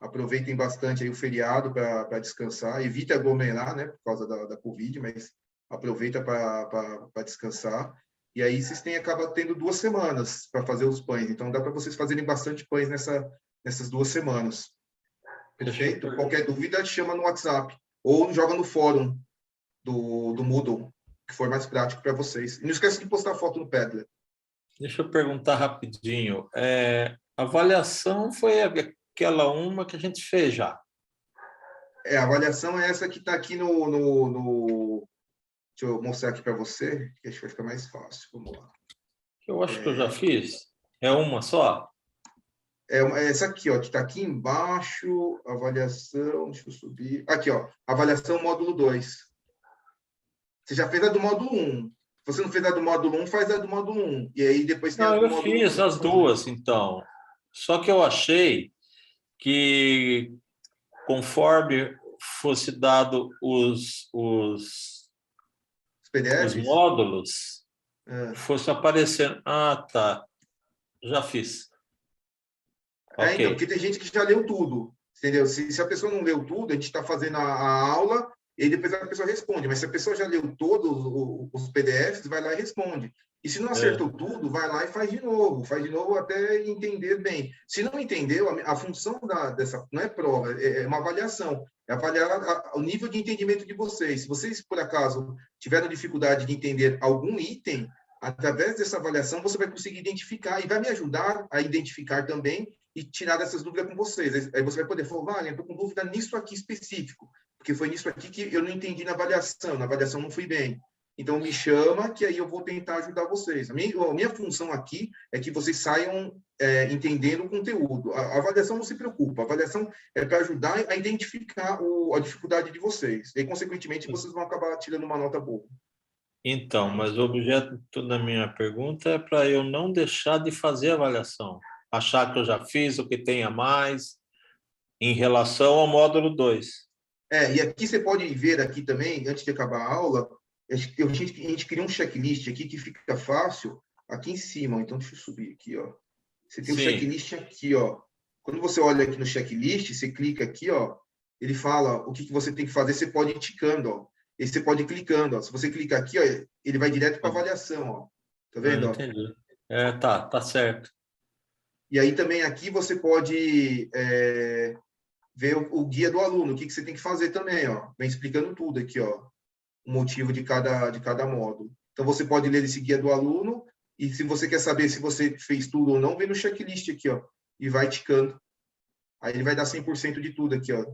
Speaker 3: Aproveitem bastante aí o feriado para descansar. Evite aglomerar, né? Por causa da Covid, mas aproveita para descansar. E aí vocês acabam tendo 2 semanas para fazer os pães. Então, dá para vocês fazerem bastante pães nessas 2 semanas. Perfeito? Qualquer dúvida, chama no WhatsApp. Ou joga no fórum do Moodle, que for mais prático para vocês. E não esqueça de postar foto no Padlet.
Speaker 4: Deixa eu perguntar rapidinho. A avaliação foi aquela uma que a gente fez já.
Speaker 3: A avaliação é essa que está aqui no... Deixa eu mostrar aqui para você, que acho que vai ficar mais fácil. Vamos lá.
Speaker 4: Eu acho que eu já fiz. É uma só?
Speaker 3: É essa aqui, ó, que está aqui embaixo, avaliação, deixa eu subir. Aqui, ó, avaliação módulo 2. Você já fez a do módulo 1. Se você não fez a do módulo 1, faz a do módulo 1. E aí depois tem a do módulo 2.
Speaker 4: Eu fiz as duas, então. Só que eu achei que conforme fosse dado os
Speaker 3: PDFs?
Speaker 4: módulos, fosse aparecendo. Ah, tá. Já fiz. Ok.
Speaker 3: Então, porque tem gente que já leu tudo, entendeu? Se a pessoa não leu tudo, a gente está fazendo a aula e aí depois a pessoa responde. Mas se a pessoa já leu todos os PDFs, vai lá e responde. E se não acertou tudo, vai lá e faz de novo até entender bem. Se não entendeu, a função dessa não é prova, é uma avaliação. É avaliar o nível de entendimento de vocês. Se vocês, por acaso, tiveram dificuldade de entender algum item, através dessa avaliação, você vai conseguir identificar e vai me ajudar a identificar também e tirar dessas dúvidas com vocês. Aí você vai poder falar, Wagner, estou com dúvida nisso aqui específico, porque foi nisso aqui que eu não entendi na avaliação não fui bem. Então, me chama, que aí eu vou tentar ajudar vocês. A minha função aqui é que vocês saiam entendendo o conteúdo. A avaliação não se preocupa. A avaliação é para ajudar a identificar a dificuldade de vocês. E, consequentemente, vocês vão acabar tirando uma nota boa.
Speaker 4: Então, mas o objeto da minha pergunta é para eu não deixar de fazer a avaliação. Achar que eu já fiz o que tem a mais em relação ao módulo 2.
Speaker 3: E aqui você pode ver aqui também, antes de acabar a aula, a gente cria um checklist aqui que fica fácil aqui em cima. Então, deixa eu subir aqui, ó. Você tem o
Speaker 4: Sim.
Speaker 3: checklist aqui, ó. Quando você olha aqui no checklist, você clica aqui, ó, ele fala o que você tem que fazer, você pode ir ticando, ó. E você pode ir clicando, ó. Se você clicar aqui, ó, ele vai direto para avaliação, ó. Tá vendo, ó?
Speaker 4: Entendi. Tá certo.
Speaker 3: E aí também aqui você pode ver o guia do aluno, o que você tem que fazer também, ó. Vem explicando tudo aqui, ó. O motivo de cada módulo. Então, você pode ler esse guia do aluno e se você quer saber se você fez tudo ou não, vem no checklist aqui, ó. E vai ticando. Aí ele vai dar 100% de tudo aqui, ó.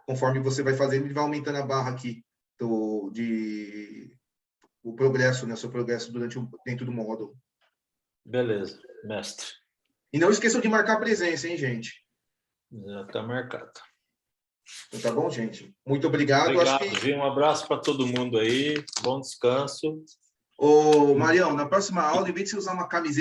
Speaker 3: Conforme você vai fazendo, ele vai aumentando a barra aqui o progresso, né? O seu progresso dentro do módulo.
Speaker 4: Beleza, mestre.
Speaker 3: E não esqueçam de marcar presença, hein, gente?
Speaker 4: Já está marcado.
Speaker 3: Então, tá bom, gente? Muito obrigado.
Speaker 4: Obrigado,
Speaker 3: Acho que...
Speaker 4: viu? Um abraço para todo mundo aí. Bom descanso.
Speaker 3: Ô, Marião, na próxima aula, em vez de você usar uma camiseta